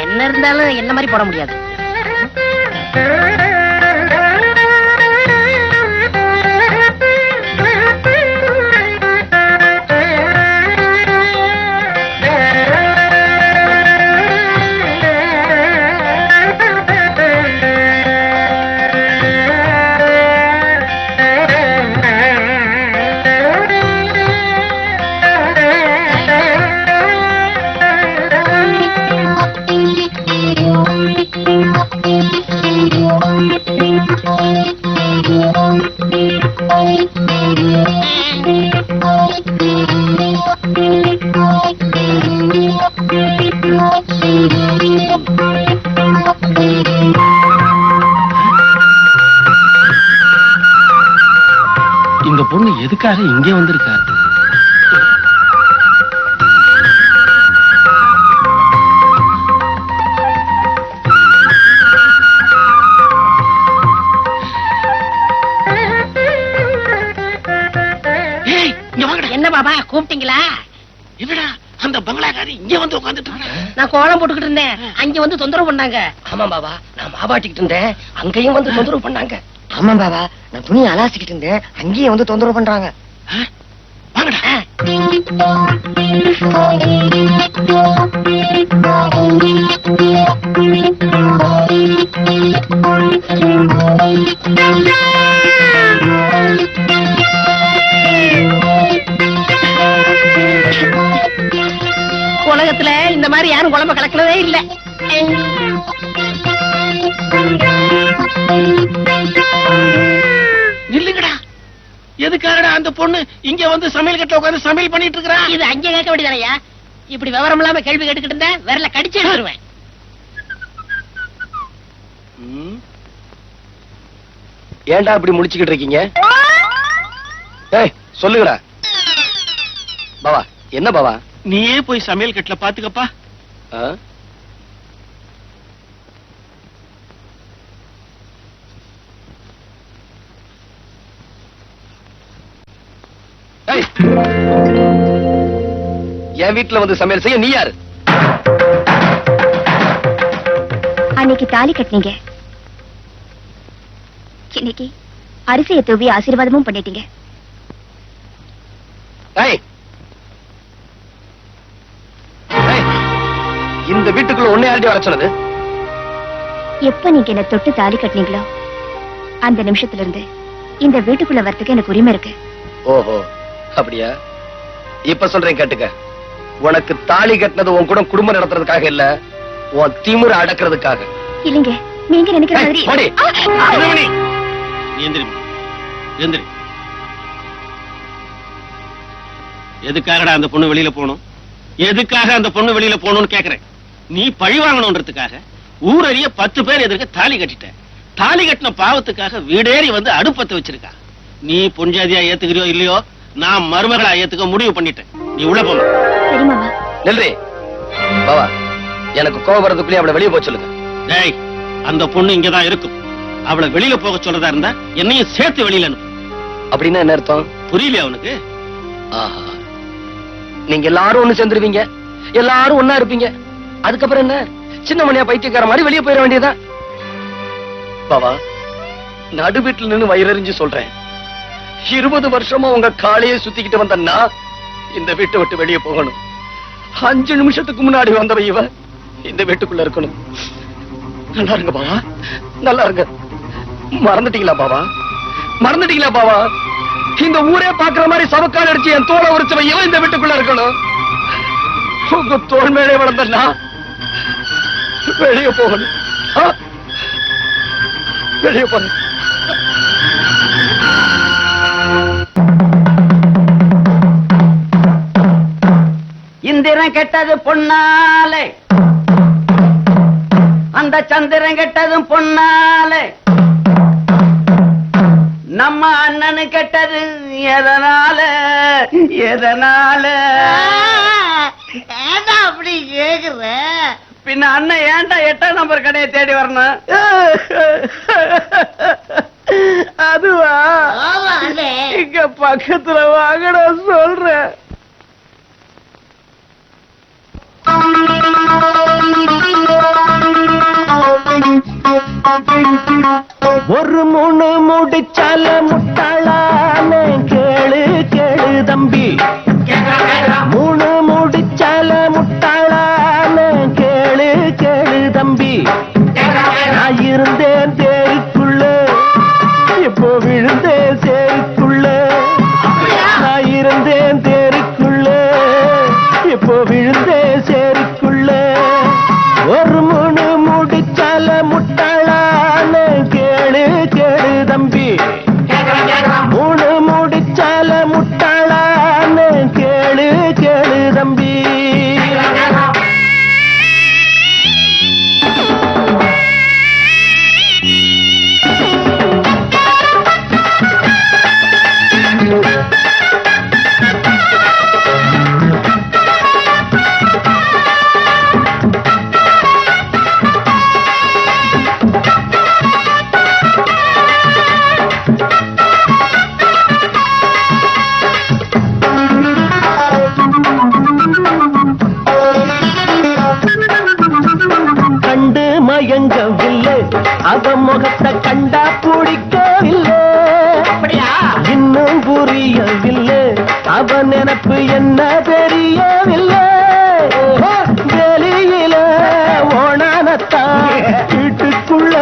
என்ன இருந்தாலும் என்ன மாதிரி போட முடியாது. இந்த பொண்ணு எதுக்காக இங்கே வந்திருக்காரு? பாபா கூப்பிட்டீங்களா? என்னடா அந்த பங்களாக்காரி இங்க வந்து உட்கார்ந்துட்டு இருக்கா? நான் கோலம் போட்டுக்கிட்டு இருந்தேன், அங்க வந்து தொந்தரவு பண்ணாங்க. ஆமா பாபா, நான் மாவாட்டிக்கிட்டு இருந்தேன், அங்கேயும் வந்து தொந்தரவு பண்ணாங்க. ஆமா பாபா, நான் துணி அலாசிக்கிட்டு இருந்தேன், அங்கேயே வந்து தொந்தரவு பண்றாங்க. வாங்கடா. உலகத்துல இந்த மாதிரி யாரும் குழம்பு கலக்கலவே இல்ல. நில்லுங்கடா. எதுக்காகடா அந்த பொண்ணு இங்க வந்து சமையல் கட்டுல உட்கார்ந்து சமையல் பண்ணிட்டு இருக்கா? இது அங்கே கேட்க வேண்டியதானயா? இப்படி விவரம் இல்லாம கேள்வி கேட்டுக்கிட்டு இருந்தா விரல கடிச்சு எடுத்துருவேன். ஏன்டா இப்படி முடிச்சுக்கிட்டு இருக்கீங்க? ஏய் சொல்லுங்கடா. பாவா என்ன பாவா? நீயே போய் சமையல் கட்டுல பாத்துக்கப்பா. என் வீட்டுல வந்து சமையல் செய்ய நீ யாரு? அன்னைக்கு தாலி கட்டினீங்க, இன்னைக்கு அரிசியை தூவி ஆசீர்வாதமும் பண்ணிட்டீங்க. இந்த வீட்டுக்குள்ள உன்னை யார்டி வர சொன்னது? எப்ப நீங்க என்ன தொட்டு தாலி கட்டினீங்களோ அந்த நிமிஷத்துல இருந்து இந்த வீட்டுக்குள்ள வரதுக்கு எனக்கு உரிமை இருக்கு. ஓஹோ அப்படியா? இப்ப சொல்றேன் கேட்டுக்க. உனக்கு தாலி கட்டினது உன் கூட குடும்பம் நடத்துறதுக்காக இல்ல, உன் திமிர அடக்குறதுக்காக. இல்லைங்க, நீங்க நினைக்கிற மாதிரி. எதுக்காகடா அந்த பொண்ணு வெளியில போகணும்? எதுக்காக அந்த பொண்ணு வெளியில போகணும்னு கேக்குறேன். நீ பழி வாங்கணும்ன்றதுக்காக ஊரறிய 10 பேர் எதிர்க்க தாலி கட்டிட்ட. தாலி கட்டின பாவத்துக்காக வீடேறி வந்து அடுப்பத்தை வச்சிருக்கா. நீ பொஞ்சாதியா ஏத்துக்கிறியோ இல்லையோ, நான் மருமகளா ஏத்துக்க முடிவு பண்ணிட்டேன். நீ உள்ள போமா. சரி மாமா. நெல்றி பாவா, எனக்கு கோபம் வரதுக்குள்ளே அவளை வெளியே போக சொல்லுங்க. டேய், அந்த பொண்ணு இங்கதான் இருக்கும். அவளை வெளியில போக சொல்றதா இருந்தா என்னையும் சேர்த்து வெளியில அனுப்பு. அப்படின்னா என்ன அர்த்தம்? புரியலையா அவனுக்கு? ஆஹா, நீங்க எல்லாரும் ஒண்ணு சேர்ந்துருவீங்க, எல்லாரும் ஒன்னா இருப்பீங்க. அதுக்கப்புறம் என்ன, சின்ன மணியா பைத்தியக்கார மாதிரி வெளியே போயிட வேண்டியதான். பாவா, நடு வீட்டுல நின்னு வயிறறிஞ்சு சொல்றேன், 20 வருஷமா உங்க காலையே சுத்திக்கிட்டு வந்தன்னா இந்த வீட்டை விட்டு வெளியே போகணும். 5 நிமிஷத்துக்கு முன்னாடி வந்தவ இவ இந்த வீட்டுக்குள்ள இருக்கணும். நல்லா இருங்க பாவா, நல்லா இருங்க. மறந்துட்டீங்களா பாவா? மறந்துட்டீங்களா பாவா? இந்த ஊரே பாக்குற மாதிரி சவக்கால் அடிச்சு என் தோலை உரிச்சவ இவன் இந்த வீட்டுக்குள்ள இருக்கணும். உங்க தோல் மேலே வளர்ந்தா வெளியே போகணும். வெளியே போகணும். இந்திரன் கெட்டது பொன்னாலே, அந்த சந்திரன் கெட்டதும் பொன்னாலே, நம்ம அண்ணனு கெட்டது எதனால எதனால? அப்படி கேக்குற? பின்ன அண்ணன் ஏன்டா 8ஆம் நம்பர் கடையை தேடி வரணும்? அதுவா? இங்க பக்கத்துல வாங்கடா சொல்றேன். ஒரு முணு முடிச்சால முட்டாளான கேளு கேளு தம்பி, 3 முடிச்சால முட்டாளான கேளு கேளு தம்பி. நான் இருந்தேன் தேருக்குள்ள, இப்போ விழுந்தேன் சேருக்குள்ள. நான் இருந்தேன் தேருக்குள்ள, இப்போ விழுந்தேன் சேருக்குள்ள. ஒரு முணு முடிச்சால முட்டாளான கேளு கேளு தம்பி, 3 முடிச்சால முட்டாளான மோகத்தை கண்டா பிடிக்கவில்லை. அப்படியா? இன்னும் புரியவில்லை, அவன் நினைப்பு என்ன தெரியவில்லை. வெளியில ஓணானத்தான் வீட்டுக்குள்ள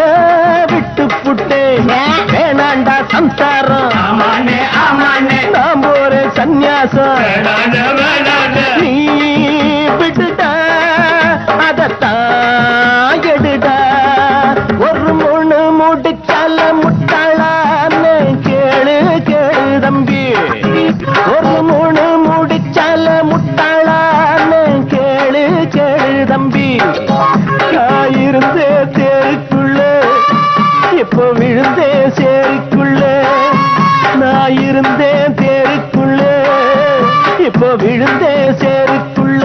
விட்டு புட்டேன். வேணாண்டா சம்சாரம், ஆமாண்ணே ஆமாண்ணே, நாம் ஒரு சந்நியாசம். நீ விட்டுட்டா அதத்தான் எடுடா. ஒரு முழு முடிச்சால முட்டாளான்னு கேளு கேளு தம்பி. ஒரு முழு முடிச்சால முட்டாளான்னு கேளு கேளு தம்பி. நான் இருந்தே தேருக்குள்ள, இப்போ விழுந்தே சேருக்குள்ள. நான் இருந்தேன் தேருக்குள்ள, இப்போ விழுந்தே சேருக்குள்ள.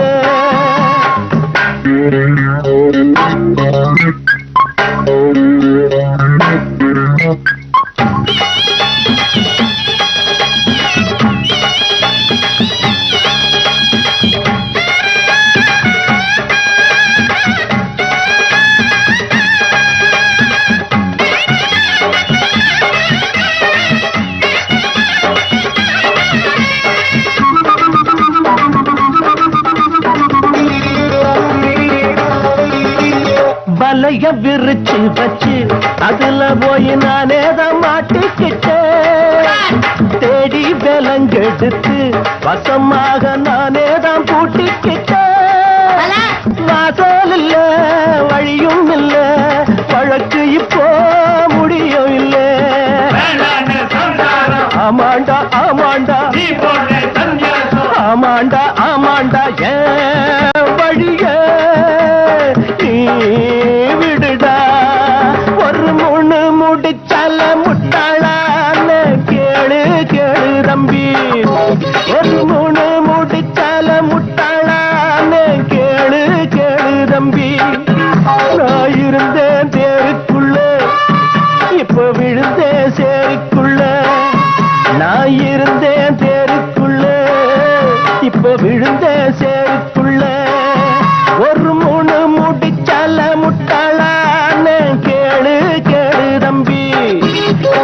வலைய விரிச்சு வச்சு அதுல போய் நானே தான் மாட்டிக்கிட்டேன். தேடி விலங்கெடுத்து வசமாக நானே தான் பூட்டிக்கிட்டேன். வாசல் இல்ல வழியும் இல்ல, வழக்கு இப்போ முடியும் இல்ல. ஆமாண்டா ஆமாண்டா, ஆமாண்டா ஆமாண்டா, ஏன் வழிய நீ விடுடா. ஒரு முழு முடிச்சால முட்டாளான்னு கேளு கேளு தம்பி. ஒரு முழு முடிச்சால முட்டாளான்னு கேளு கேளு தம்பி. நான் இருந்தேன் தேருக்குள்ள, இப்ப விழுந்தேன் சேருக்குள்ள. நான் இருந்தேன் தேருக்குள்ள, இப்ப விழுந்தேன் சேருக்குள்ள. ஒரு முழு முடிச்சால முட்டாளான்னு கேளு கேளு தம்பி.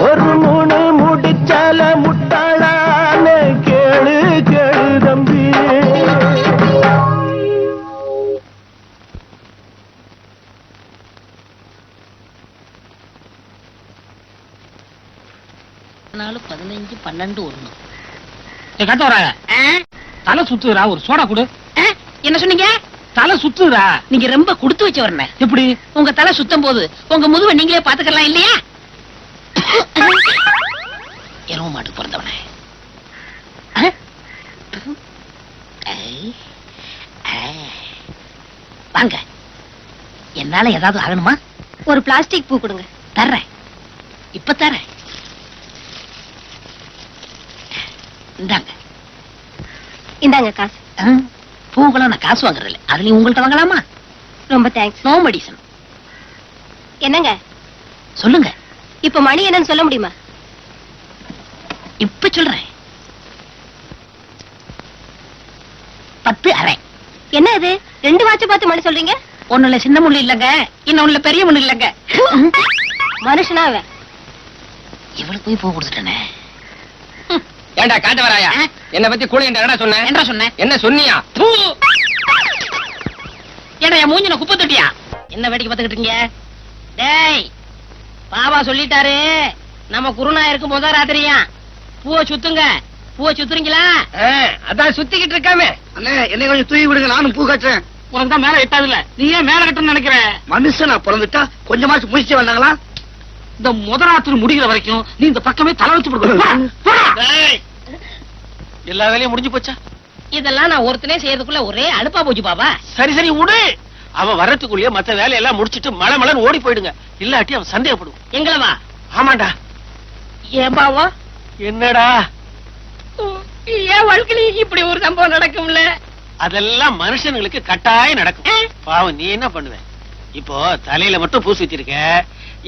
ஒரு முழு முடிச்சால முட்டாளான்னு கேளு கேளு தம்பி. நாலு 15 12 1. கட்ட வராங்க தலை சுத்துறா, ஒரு சோடா குடு. என்ன சொன்னீங்க? தலை சுத்துறா. நீங்க ரொம்ப கொடுத்து வச்சு வரணும். எப்படி? உங்க தலை சுத்தம் போது உங்க முதுவை நீங்களே பாத்துக்கலாம் இல்லையா? எருவ மாட்டுக்கு பிறந்தவனே. வாங்க, என்னால ஏதாவது ஆகணுமா? ஒரு பிளாஸ்டிக் பூ கொடுங்க. தர்றேன், இப்ப தர்றேன். இந்தாங்க. இந்தாங்க காசு. பூக்கெல்லாம் நான் காசு வாங்குறது இல்லை, அதுலயும் உங்கள்ட்ட வாங்கலாமா? ரொம்ப தேங்க்ஸ். No medicine. என்னங்க சொல்லுங்க. இப்ப மணி என்னன்னு சொல்ல முடியுமா? இப்ப சொல்றேன். 10:30. என்ன இது, 2 வாட்ச் பார்த்து மணி சொல்றீங்க? ஒண்ணுல சின்ன முள்ளு இல்லங்க, இன்னொன்னுல பெரிய முள்ளு இல்லங்க. மனுஷனா அவன்? இவளுக்கு போய் பூ கொடுத்துட்டேனே. ஏண்டா காட்ட வராயா? என்ன பத்தி கூலி என்ன சொன்ன? என்ன சொன்னேன்? என்ன சொன்னியா? ஏடா என் மூஞ்சின குப்பை தொட்டியா? என்ன வேடிக்கை பார்த்துக்கிட்டீங்க? டேய், பாபா சொல்லிட்டாரு, நம்ம குருநாயருக்கு முத ராத்திரியா பூவை சுத்துங்க. பூவை சுத்துறீங்களா? அதான் சுத்திக்கிட்டு இருக்காமே. அண்ணே, என்னை கொஞ்சம் தூக்கி விடுங்க, நானும் பூ கட்டுறேன். உனக்கு தான் மேல எட்டாது இல்ல, நீ ஏன் மேல கட்டணும்னு நினைக்கிற? மனுஷனா பிறந்துட்டா கொஞ்சமாச்சும் முயற்சி வந்தாங்களா? இந்த முதராத்திரி முடிகிற வரைக்கும் நீ இந்த பக்கமே தலை வச்சு கொடுக்கணும். எல்லா வேலையும் முடிஞ்சு போச்சா? இதெல்லாம் நான் ஒருத்தனே செய்யறதுக்குள்ள ஒரே அலுப்பா போச்சு பாபா. சரி சரி விடு. அவன் வரத்துக்குள்ளேயே மத்த வேலையெல்லாம் முடிச்சிட்டு மலை மலன்னு ஓடி போயிடுங்க. இல்லாட்டி அவன் சந்தேகப்படுவான். எங்களவா? ஆமாண்டா. ஏன் பாவா? என்னடா? ஏன் வாழ்க்கையில இப்படி ஒரு சம்பவம் நடக்கும்ல? அதெல்லாம் மனுஷங்களுக்கு கட்டாயம் நடக்கும். பாவம், நீ என்ன பண்ணுவ? இப்போ தலையில மட்டும் பூ சுத்திருக்க,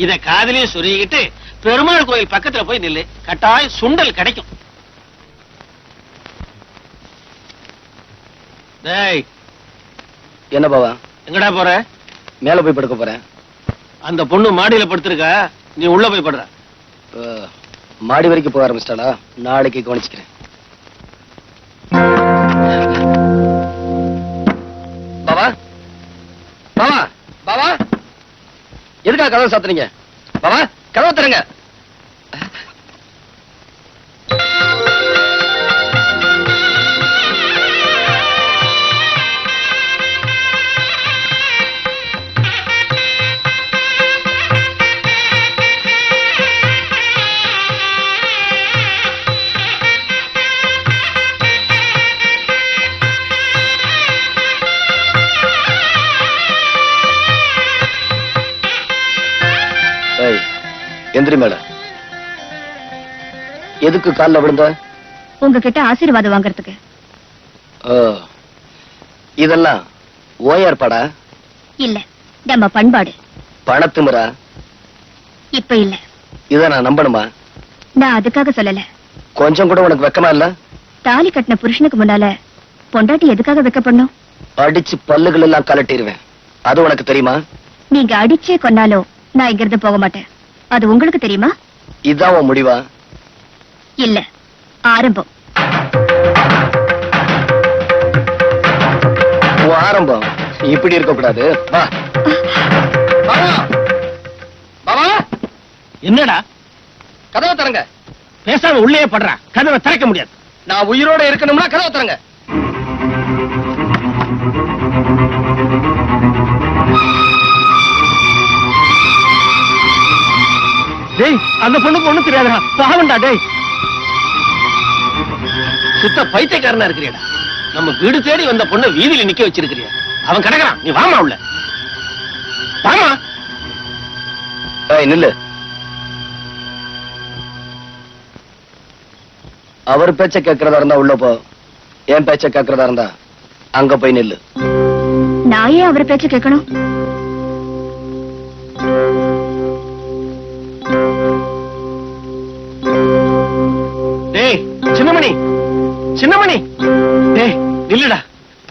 இத காதலையும் சொருகிட்டு பெருமாள் கோயில் பக்கத்துல போய் நில்லு, கட்டாயம் சுண்டல் கிடைக்கும். டேய், என்ன பாவா? எங்கடா போற? மேல போய் படுக்க போறேன். அந்த பொண்ணு மாடியில படுத்திருக்கா, நீ உள்ள போய் படுற. மாடி வரைக்கும் போக ஆரம்பிச்சிட்டாளா? நாளைக்கு கவனிச்சுக்கிறேன். பாபா பாபா பாபா, எதுக்காக கதவை சாத்துறீங்க? பாபா கதவை தருங்க. எந்திரி மேல. எதுக்கு கால்ல விழுந்த? உங்ககிட்ட ஆசீர்வாதம் வாங்குறதுக்கு. இதெல்லாம் ஓயார்பாடா? இல்ல, நம்ம பண்பாடு. பணத்துமுறா? இப்ப இல்ல. இத நான் நம்பணுமா? நான் அதுக்காக சொல்லல. கொஞ்சம் கூட உனக்கு வெக்கமா இல்ல? தாலி கட்டின புருஷனுக்கு முன்னால பொண்டாட்டி எதுக்காக வெக்கப்படணும்? அடிச்சு பல்லுகள் எல்லாம் கலட்டிடுவேன். அது உனக்கு தெரியுமா? நீங்க அடிச்சே கொன்னாலும் நான் இங்க இருந்து போக மாட்டேன். அது உங்களுக்கு தெரியுமா? இதான் உன் முடிவா? இல்ல, ஆரம்பம். ஆரம்பம் இப்படி இருக்க கூடாது. வா. என்னடா? கதவை தரங்க. பேசாம உள்ளே படுற. கதவை திறக்க முடியாது. நான் உயிரோட இருக்கணும்னா கதவை தரங்க. டேய், அந்த பொண்ணுக்கு ஒண்ணும் தெரியாதா? பாவண்டா டேய். சுத்த பைத்தியக்காரனா இருக்கிறியடா. நம்ம வீடு தேடி வந்த பொண்ணை வீதியில நிக்க வச்சிருக்கிறியா? அவன் கிடக்குறான், நீ வாமா உள்ள. வாமா. நில்லு. அவர் பேச்ச கேட்கறதா இருந்தா உள்ள போ. என் பேச்ச கேட்கறதா இருந்தா அங்க போய் நில்லு. நான் ஏன் அவர் பேச்ச கேட்கணும்? டேய் சின்னமணி, சின்னமணி, டேய் நில்லுடா.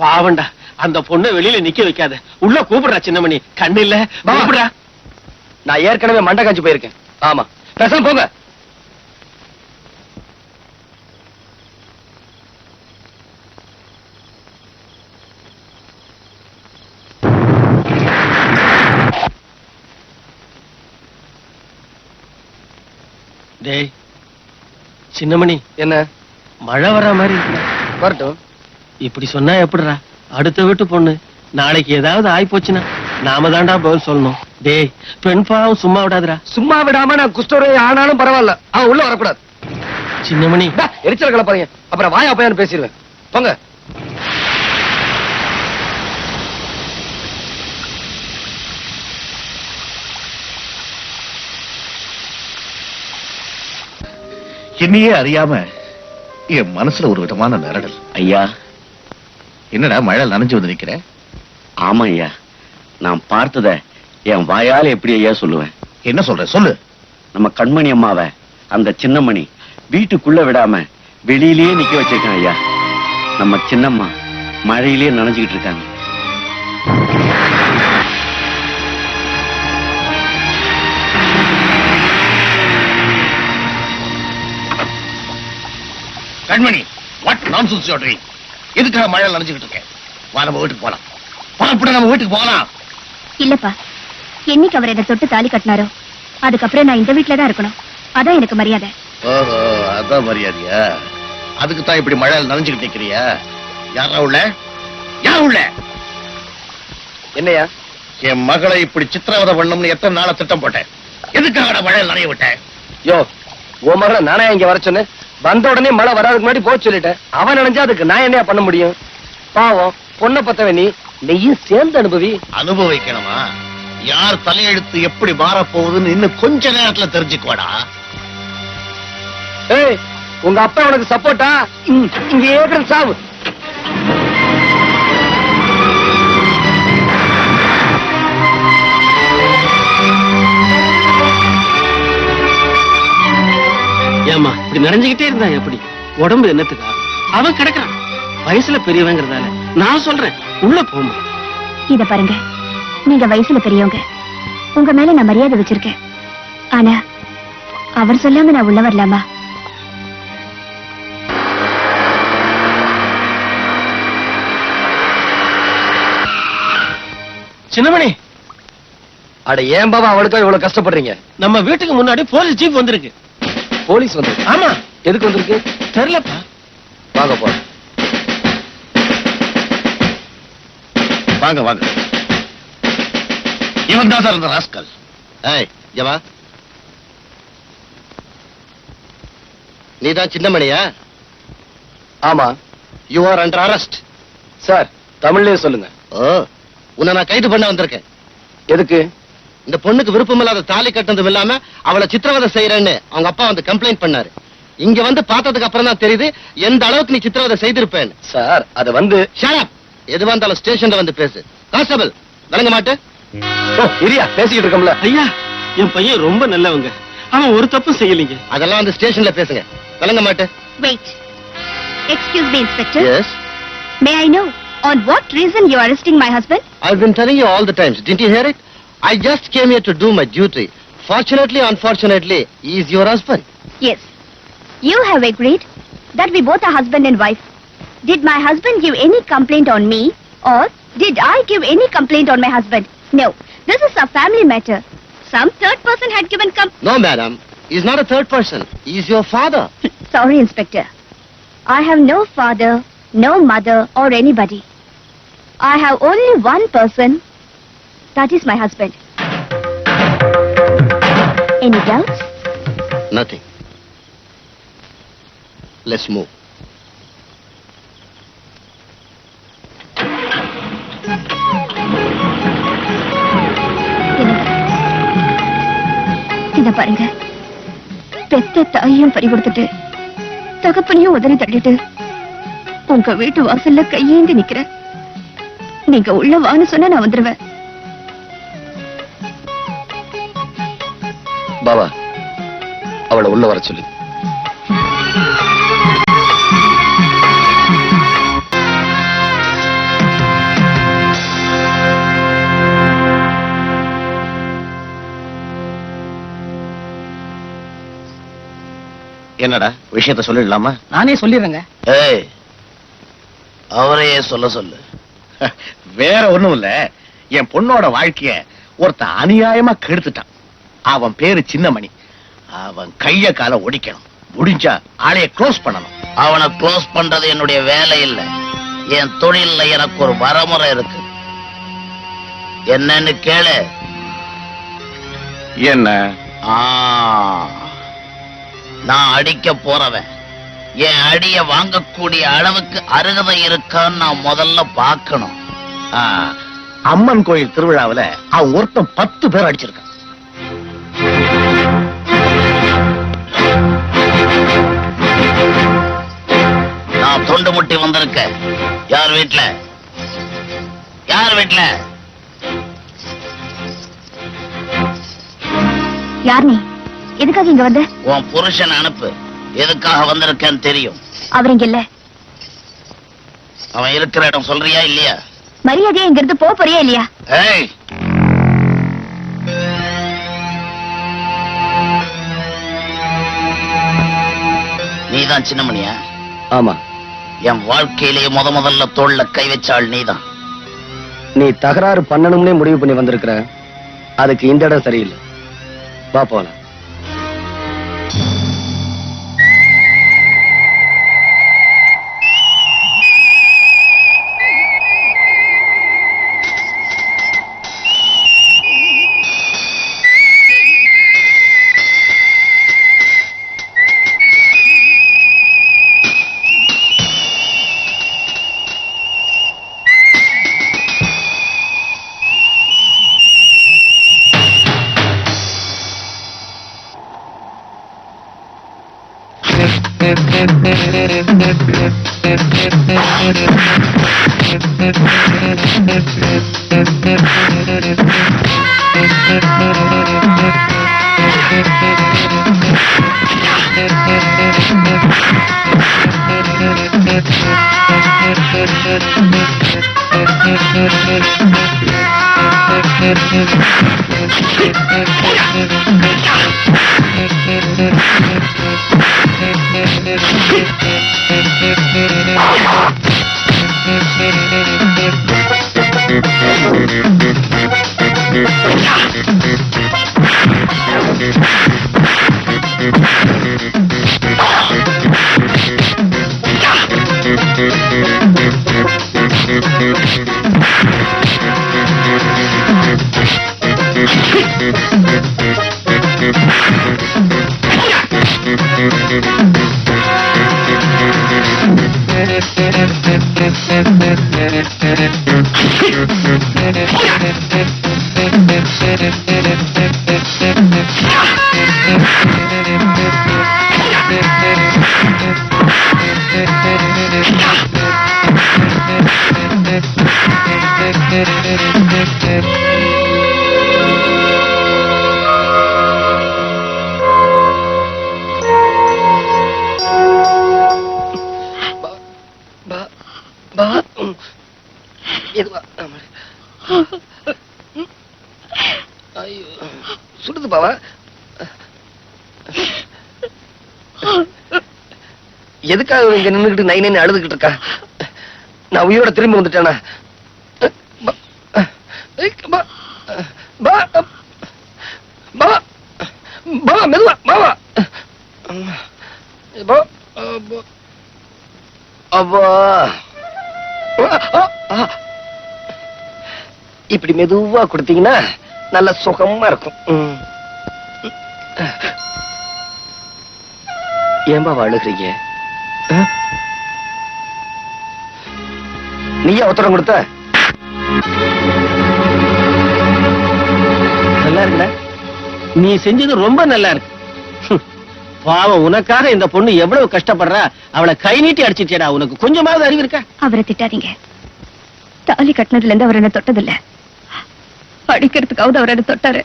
பாவண்டா, அந்த பொண்ணை வெளியில நிக்க வைக்காத. உள்ள கூப்பிடுறா சின்னமணி. கண்ணு இல்ல, கூப்பிடுறா. நான் ஏற்கனவே மண்டை காஞ்சி போயிருக்கேன். ஆமா, பேசாம போங்க. டேய் சின்னமணி, என்ன மழை வர மாதிரி இருக்கு. வரட்டும். இப்படி சொன்னா எப்படிடா? அடுத்த வீட்டு பொண்ணு நாளைக்கு ஏதாவது ஆயி போச்சுன்னா நாம தாண்டா பதில் சொல்லணும். டேய், பெண் பாவம் சும்மா விடாதுடா. சும்மா விடாம நான் குஷ்டரோகி ஆனாலும் பரவாயில்ல, அவன் உள்ள வரக்கூடாது. சின்னமணி, எரிச்சல் கலப்பாங்க. அப்புறம் வாயா பையன் பேசிடுவேன். போங்க. என்னையே அறியாம என் மனசுல ஒரு விதமான நிரடல். ஐயா, என்னடா மழை நனைஞ்சு வந்து நிக்கிற? ஆமா ஐயா, நான் பார்த்தத என் வாயால எப்படி ஐயா சொல்லுவேன்? என்ன சொல்ற சொல்லு. நம்ம கண்மணி அம்மாவை அந்த சின்னமணி வீட்டுக்குள்ள விடாம வெளியிலேயே நிக்க வச்சிருக்கான் ஐயா. நம்ம சின்னம்மா மழையிலேயே நனைஞ்சுக்கிட்டு இருக்காங்க. கண்மணி, what nonsense you are doing? எதுக்காக மழை நனைஞ்சுக்கிட்டு இருக்கேன்? வா, நம்ம வீட்டுக்கு போலாம். நம்ம வீட்டுக்கு போலாம். இல்லப்பா, என்னைக்கு அவர் என்ன தொட்டு தாலி கட்டினாரோ அதுக்கப்புறம் நான் இந்த வீட்டுல தான் இருக்கணும். அதான் எனக்கு மரியாதை. ஓஹோ, அதான் மரியாதையா? அதுக்கு தான் இப்படி மழையில் நனைஞ்சுக்கிட்டு நிக்கிறியா? யாரா உள்ள? யார் உள்ள? என்னையா? என் மகளை இப்படி சித்திரவதை பண்ணணும்னு எத்தனை நாள திட்டம் போட்டேன். எதுக்காக மழையில் நனைய விட்டேன்? யோ, உன் மகளை நானே இங்க வர சொன்னேன். வந்த உடனே மழை வராதுக்கு முன்னாடி போக சொல்லிட்டேன். அவன் நினைஞ்சா அதுக்கு நான் என்னையா பண்ண முடியும்? பாவம் பொண்ணை பத்தவன் நீயும் சேர்ந்து அனுபவி. அனுபவிக்கணுமா? யார் தலையெழுத்து எப்படி மாறப்போகுதுன்னு இன்னும் கொஞ்ச நேரத்துல தெரிஞ்சுக்குவாடா. ஏய், உங்க அப்பா உனக்கு சப்போர்ட்டா? இங்க ஏக்கர் சாவு. ஏமா இப்படி நனைஞ்சுக்கிட்டே இருந்தா எப்படி? உடம்பு என்னத்துக்கா? அவன் கிடக்குறான். வயசுல பெரியவங்கிறதால நான் சொல்றேன், உள்ள போமா. இத பாருங்க, நீங்க வயசுல பெரியவங்க. உங்க மேல நான் மரியாதை வச்சிருக்கேன். ஆனா அவர் சொல்லாம நான் உள்ள வரலாமா? சின்னமணி, அட ஏன் பாபா அவளுக்கா இவ்வளவு கஷ்டப்படுறீங்க? நம்ம வீட்டுக்கு முன்னாடி போலீஸ் ஜீப் வந்திருக்கு. போலீஸ் வந்து? ஆமா. எதுக்கு வந்திருக்கு தெரியலப்பா. வாங்க போ. வாங்க வாங்க. இவன் தான் சார் இந்த ராஸ்கல். ஏய் ஜவா, நீதான் சின்னமணியா? ஆமா. You are under arrest. Sir தமிழ்லயே சொல்லுங்க. ஓ, உன்னை நான் கைது பண்ண வந்திருக்கேன். எதுக்கு? இந்த பொண்ணுக்கு விருப்பமில்லாத தாலி கட்டதும் இல்லாம அவளை சித்திரவதை செய்யறேன்னு அவங்க அப்பா வந்து கம்ப்ளைண்ட் பண்ணாரு. இங்க வந்து பார்த்ததுக்கு அப்புறம் தான் தெரியுது எந்த அளவுக்கு நீ சித்திரவதை செய்திருப்பேன்னு. சார் அது வந்து ஷட் அப். எதுவா இருந்தாலும் ஸ்டேஷன்ல வந்து பேசு. கான்ஸ்டபிள் விளங்க மாட்டு. இரியா பேசிக்கிட்டு இருக்கோம்ல. ஐயா, என் பையன் ரொம்ப நல்லவங்க. அவன் ஒரு தப்பு செய்யலீங்க. அதெல்லாம் வந்து ஸ்டேஷன்ல பேசுங்க. விளங்க மாட்டு. Wait. Excuse me, Inspector. Yes. May I know on what reason you are arresting my husband? I've been telling you all the times. Didn't you hear it? I just came here to do my duty. Fortunately, unfortunately, he is your husband. Yes. You have agreed that we both are husband and wife. Did my husband give any complaint on me or did I give any complaint on my husband? No. This is a family matter. Some third person had given No, madam. He is not a third person. He is your father. Sorry, Inspector. I have no father, no mother or anybody. I have only one person. That is my husband. Any doubts? Nothing. Let's move. இத பாருங்க, பெத்த தாயையும் பறி கொடுத்துட்டு தகப்பனையும் உதறி தள்ளிட்டு உங்க வீட்டு வாசல்ல கையேந்தி நிக்கிறேன். நீங்க உள்ள வான்னு சொன்னா நான் வந்துருவேன். பாபா அவளை உள்ள வர சொல்லு. என்னடா விஷயத்த சொல்லிடலாமா? நானே சொல்லிடுறேங்க. ஏய், அவரையே சொல்ல சொல்லு. வேற ஒண்ணும் இல்ல, என் பொண்ணோட வாழ்க்கைய ஒருத்த அநியாயமா கெடுத்துட்டான். அவன் பேரு சின்னமணி. அவன் கைய கால ஒடிக்கணும். முடிஞ்சா ஆளைய க்ளோஸ் பண்ணணும். அவனை க்ளோஸ் பண்றது என்னுடைய வேலை இல்ல, என் தொழில்ல எனக்கு ஒரு வரமுறை இருக்கு. என்னன்னு கேளு. என்ன? நான் அடிக்க போறவன் என் அடிய வாங்கக்கூடிய அளவுக்கு அருகதை இருக்கான்னு நான் முதல்ல பார்க்கணும். அம்மன் கோயில் திருவிழாவுல அவன் ஒருத்தன் 10 பேர் அடிச்சிருக்கான். நான் தொண்டு முட்டி வந்திருக்கேன். யார் வீட்டுல? யார் வீட்டுல? யார் நீ? எதுக்காக இங்க வந்த? உன் புருஷன் அனுப்பு. எதுக்காக வந்திருக்கேன்னு தெரியும். அவர் இங்க இல்ல. அவன் இருக்கிற இடம் சொல்றியா இல்லையா? மரியாதையா இங்க இருந்து போறியா இல்லையா? ஏய், நீதான் சின்னமணியா? ஆமா. என் வாழ்க்கையிலேயே முதல்ல தோள்ல கை வச்சாள் நீதான். நீ தகராறு பண்ணணும்னே முடிவு பண்ணி வந்திருக்கிற. அதுக்கு இந்த இடம் சரியில்லை. வா போலாம். சுடுது பாவா. எதுக்காக இங்க நின்னுகிட்டு நை நைன்னு அழுதுகிட்டு இருக்கா? நான் உயிரோட திரும்பி வந்துட்டேனா? மெதுவா பாவா. இப்படி மெதுவா கொடுத்தீங்கன்னா நல்ல சுகமா இருக்கும். ஏன்பா அழுகிறீங்க? நீயா உத்தரவு கொடுத்த? நல்லா இருக்குடா, நீ செஞ்சது ரொம்ப நல்லா இருக்கு. பாவம், உனக்காக இந்த பொண்ணு எவ்வளவு கஷ்டப்படுறா, அவளை கை நீட்டி அடிச்சிட்டேடா. உனக்கு கொஞ்சமாவது அறிவு இருக்கா? அவரை திட்டாதீங்க. தாலி கட்டினதுல இருந்து அவர் என்ன தொட்டதில்ல. அடிக்கிறதுக்காவது அவர் என்ன தொட்டாரு.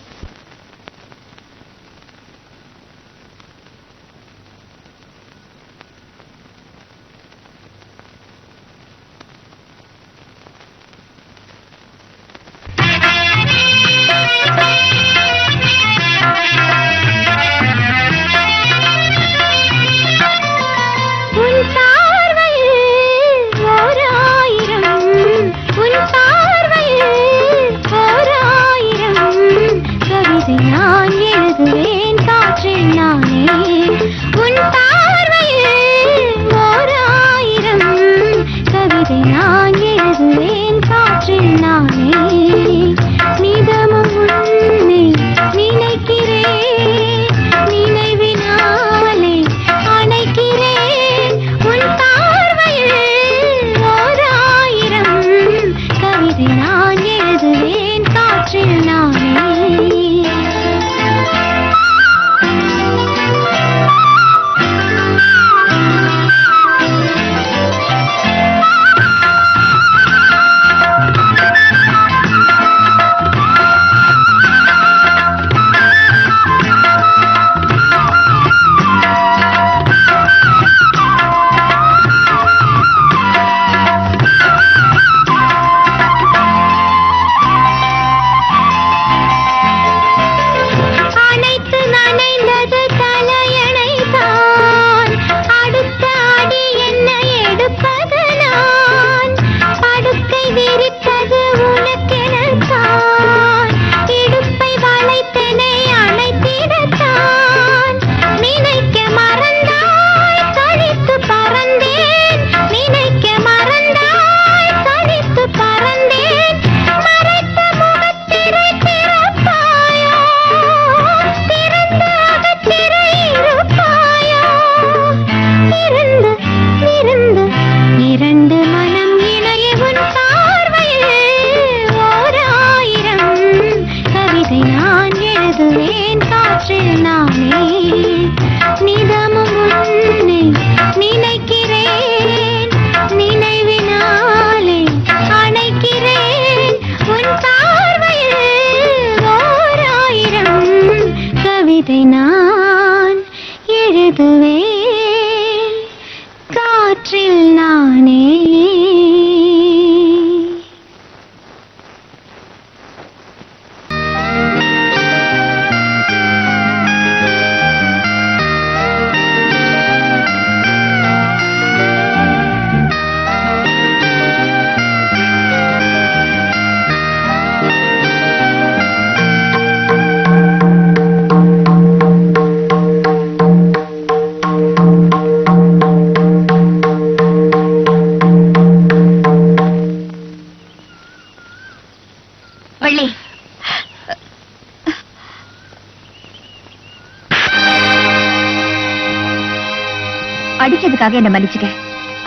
பண்ணதுக்காக என்ன மன்னிச்சுக்க.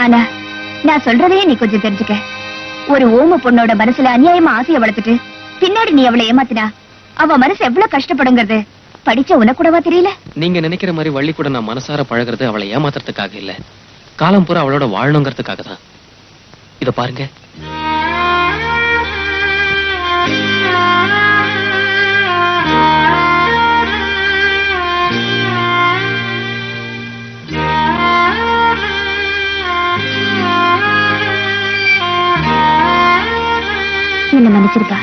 ஆனா நான் சொல்றதையே நீ கொஞ்சம் தெரிஞ்சுக்க. ஒரு ஓம பொண்ணோட மனசுல அநியாயமா ஆசைய வளர்த்துட்டு பின்னாடி நீ அவளை ஏமாத்தினா அவ மனசு எவ்வளவு கஷ்டப்படுங்கிறது படிச்ச உனக்கு கூடவா தெரியல? நீங்க நினைக்கிற மாதிரி வள்ளி கூட நான் மனசார பழகிறது அவளை ஏமாத்துறதுக்காக இல்ல, காலம் பூரா அவளோட வாழணுங்கிறதுக்காக தான். இத பாருங்க. என்ன மன்னிச்சிருப்பா.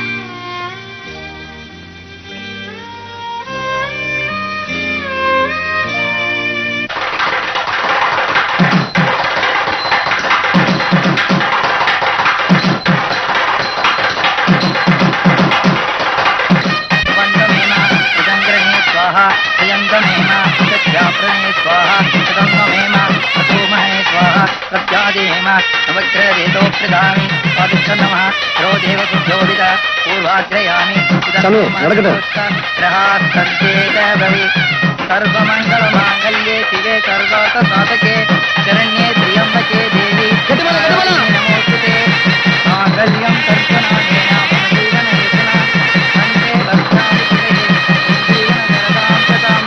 सर्वमंगलमांगल्ये शिवे सर्वार्थसाधके शरण्ये त्र्यंबके देवी नमोस्तुते मांगल्यं तर्पणानेन मम जीवनहेतुना अन्ते भक्तानि जीवनवरदां शतं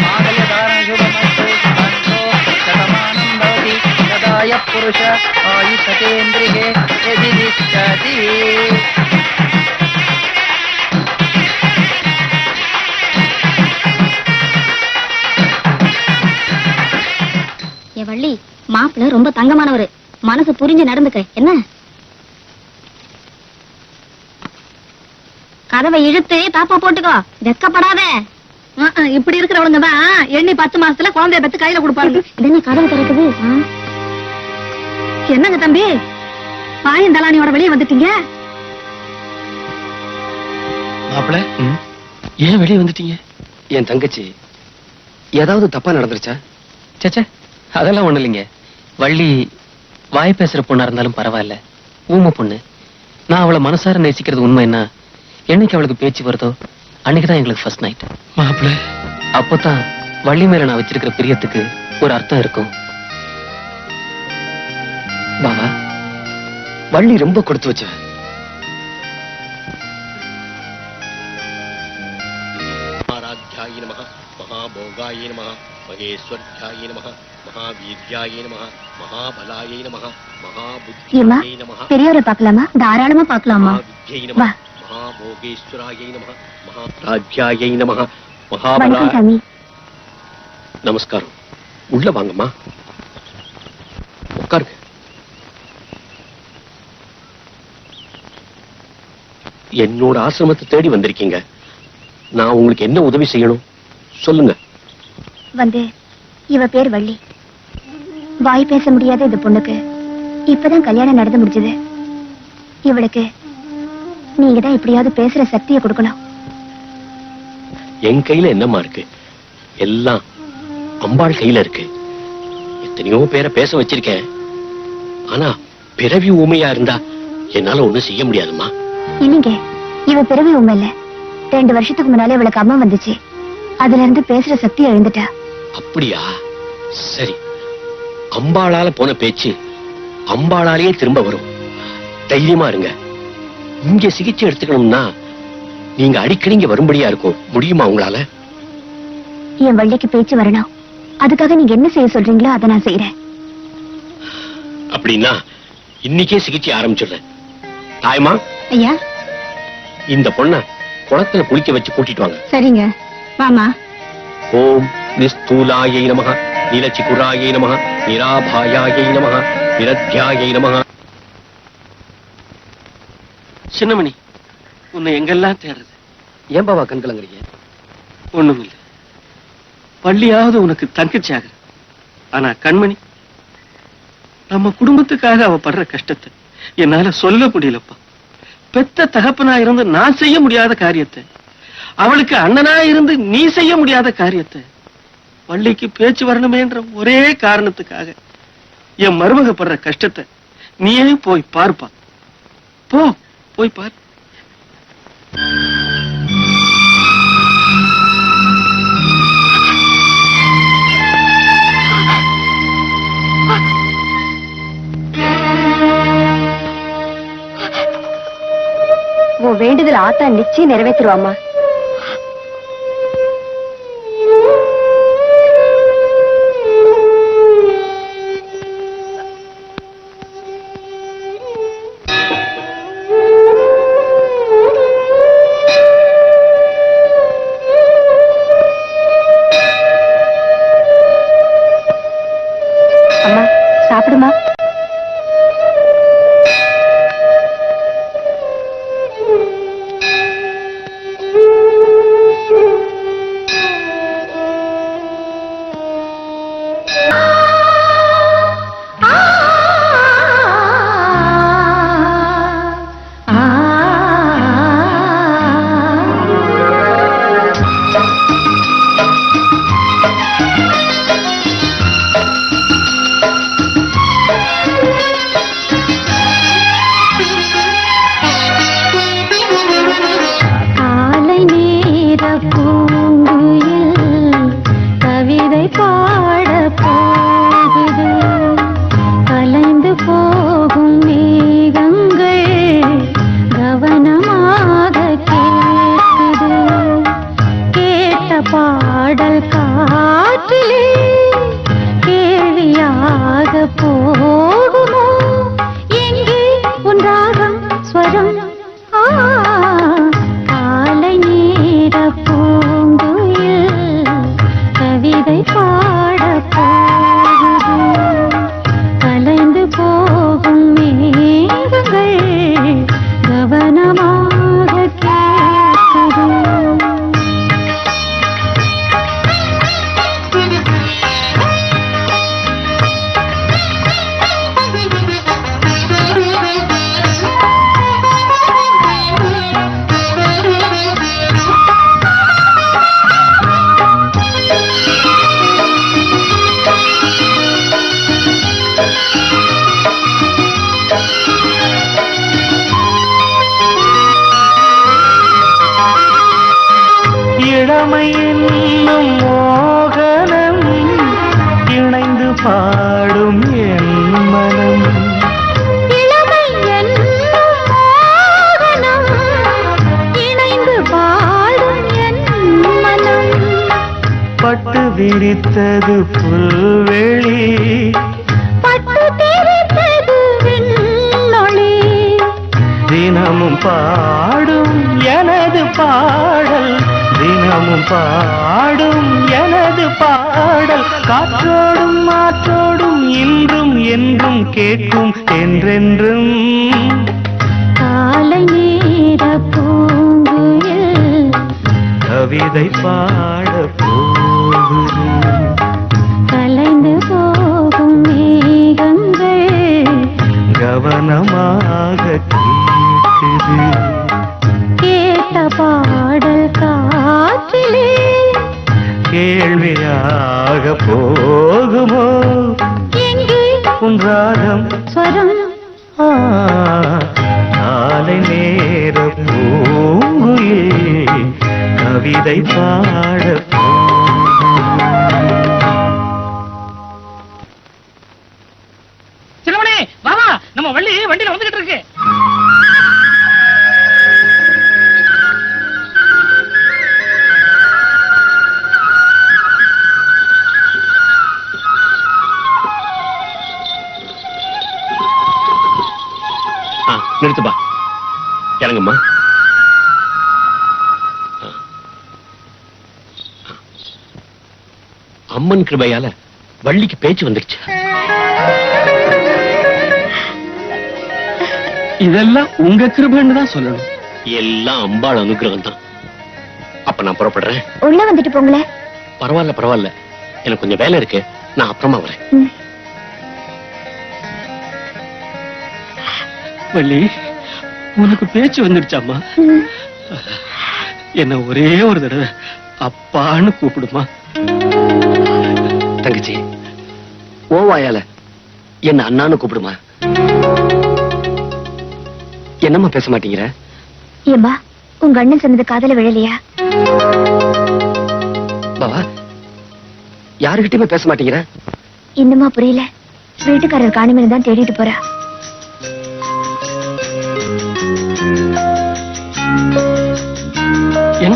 मांगल्यधारणशुभमस्तु अन्तो शतमानं भवति तदाय पुरुष आयुष्यतेन्द्रिये यदि तिष्ठति. வள்ளி, மாப்பிள்ள ரொம்ப தங்கமானவரு, மனசு புரிஞ்சு நடந்துக்க. என்ன கதவை இழுத்து தாப்பா போட்டுக்கோ, வெக்கப்படாத. இப்படி இருக்கிறவங்க தான் எண்ணி 10 மாசத்துல குழந்தைய பெத்து கையில கொடுப்பாங்க. என்ன கதவை திறக்குது? என்னங்க தம்பி, பாயும் தலானியோட வெளியே வந்துட்டீங்க? மாப்பிள, ஏன் வெளியே வந்துட்டீங்க? என் தங்கச்சி ஏதாவது தப்பா நடந்துருச்சா? சேச்சே, அதெல்லாம் ஒண்ணு இல்லைங்க. வள்ளி வாய் பேசுற பொண்ணா இருந்தாலும் பரவாயில்ல, ஊம பொண்ணு. நான் அவளை மனசார நேசிக்கிறது உண்மைன்னா என்னைக்கு அவளுக்கு பேச்சு வருதோ அன்னைக்குதான் எங்களுக்கு ஃபர்ஸ்ட் நைட். மாப்பிள, அப்பதான் வள்ளி மேல நான் வச்சிருக்கிற பிரியத்துக்கு ஒரு அர்த்தம் இருக்கும். பாவா, வள்ளி ரொம்ப கொடுத்து வச்ச. ஆராத்யாய நமஹ, மகாபோகாய நமஹ, மகேஸ்வர்யாய நமஹ, மகாவீர்யாய நமஹ, மகாபலாய நமஹ, மகாபுத்தியாய நமஹ. பெரியவரை பார்க்கலாமா? தாராளமா பார்க்கலாமா? மகாவித்யை நமஹ, மகாபோகேஸ்வராய நமஹ, மகாராஜ்யாய நமஹ, மகாபலா. நமஸ்காரம். உள்ள வாங்கம்மா, உட்காருங்க. என்னோட ஆசிரமத்தை தேடி வந்திருக்கீங்க. நான் உங்களுக்கு என்ன உதவி செய்யணும் சொல்லுங்க. இவ பேர் வள்ளி. வாய் பேச முடியாத இந்த பொண்ணுக்கு இப்பதான் கல்யாணம் நடந்து முடிஞ்சது. இவளுக்கு நீங்க தான் எப்படியாவது பேசுற சக்தியை கொடுக்கணும். என் கையில என்னம்மா இருக்கு? எல்லாம் அம்பாள் கையில இருக்கு. எத்தனையோ பேரை பேச வச்சிருக்கேன். ஆனா பிறவி ஊமையா இருந்தா என்னால ஒண்ணும் செய்ய முடியாதுமா. இல்லைங்க, இவ பிறவி உண்மை இல்ல. 2 வருஷத்துக்கு முன்னாலே இவளுக்கு அம்மா வந்துச்சு. அதுல இருந்து பேசுற சக்தி எழுந்துட்டா. அப்படியா? சரி, அம்பாளால போன பேச்சு அம்பாளாலேயே திரும்ப வரும். தைரியமா இருங்க. இங்க சிகிச்சை எடுத்துக்கணும்னா நீங்க அடிக்கடி இங்க வரும்படியா இருக்கும். முடியுமா உங்களால? என் வள்ளிக்கு பேச்சு வரணும். அதுக்காக நீங்க என்ன செய்ய சொல்றீங்களோ அதை நான் செய்யறேன். அப்படின்னா இன்னைக்கே சிகிச்சை ஆரம்பிச்சிடுறேன். தாயமா, ஐயா, இந்த பொண்ண குளத்துல குளிக்க வச்சு கூட்டிட்டு வாங்க. சரிங்க, வாமா. ஓம் நிஸ்தூலாயை நமஹ, நீலச்சிகுராயை நமஹ, நிராபாயாயை நமஹ, நிரத்யாயை நமஹ. சின்னமணி, உன்னை எங்கெல்லாம் தேடுறது? ஏன் பாவா கண் கலங்குறீங்க? ஒண்ணும் இல்லை. பள்ளியாவது உனக்கு தங்கச்சியாக. ஆனா கண்மணி, நம்ம குடும்பத்துக்காக அவ படுற கஷ்டத்தை என்னால சொல்ல முடியலப்பா. பெத்த தகப்பனா இருந்து நான் செய்ய முடியாத காரியத்தை, அவளுக்கு அண்ணனா இருந்து நீ செய்ய முடியாத காரியத்தை, வள்ளிக்கு பேச்சு வரணுமேன்ற ஒரே காரணத்துக்காக என் மருமக படுற கஷ்டத்தை நீயே போய் பார்ப்பா. போ, போய் பார். உன் வேண்டுதல் ஆத்தா நிச்சயம் நிறைவேற்றுவாமா. அம்மா சாப்பிடுமா. பட்டு விரித்தது புல்வெளி, பட்டு தெரித்தது விண்ணொளி, தினமும் பாடும் எனது பாடல், தினமும் பாடும் எனது பாடல், காற்றோடும் மாற்றோடும் இன்றும் என்றும் கேட்கும் என்றென்றும். காலை நேர பூங்குயில் கவிதை பாட போகுது, கலைந்து போகும் மேகங்கள் கவனமாக கேட்குது. கேட்ட பாடல் காற்றிலே கேள்வியாக போகுமோ எங்கே உன் ராகம் ஸ்வரம். காலை நேர பூங்குயில் கவிதை பாட சிலவனே வாவா, நம்ம வள்ளி வண்டியில வந்துகிட்டு இருக்கு. நிறுத்துப்பா, இறங்கும்மா. அம்மன் கிருபையால வள்ளிக்கு பேச்சு வந்துடுச்சு. இதெல்லாம் உங்க கிருபைன்னு தான் சொல்லணும். எல்லாம் அம்பாள் அனுகிரகம் தான். அப்ப நான் புறப்படுறேன். உள்ள வந்துட்டு போங்களே. பரவாயில்ல பரவாயில்ல, எனக்கு கொஞ்சம் வேலை இருக்கு, நான் அப்புறமா வரேன். வள்ளி, உனக்கு பேச்சு வந்துடுச்சாமா? என்ன ஒரே ஒரு தடவை அப்பான்னு கூப்பிடுமா. தங்கச்சி, ஓவாயால என்ன அண்ணான்னு கூப்பிடுமா. என்னம்மா பேச மாட்டேங்கிற? ஏம்பா, உங்க அண்ணன் சொன்னது காதல விழலையா? பாவா, யாருகிட்டயுமே பேச மாட்டேங்கிற? இன்னுமா புரியல? வீட்டுக்காரர் காணுமேனு தான் தேடிட்டு போறா.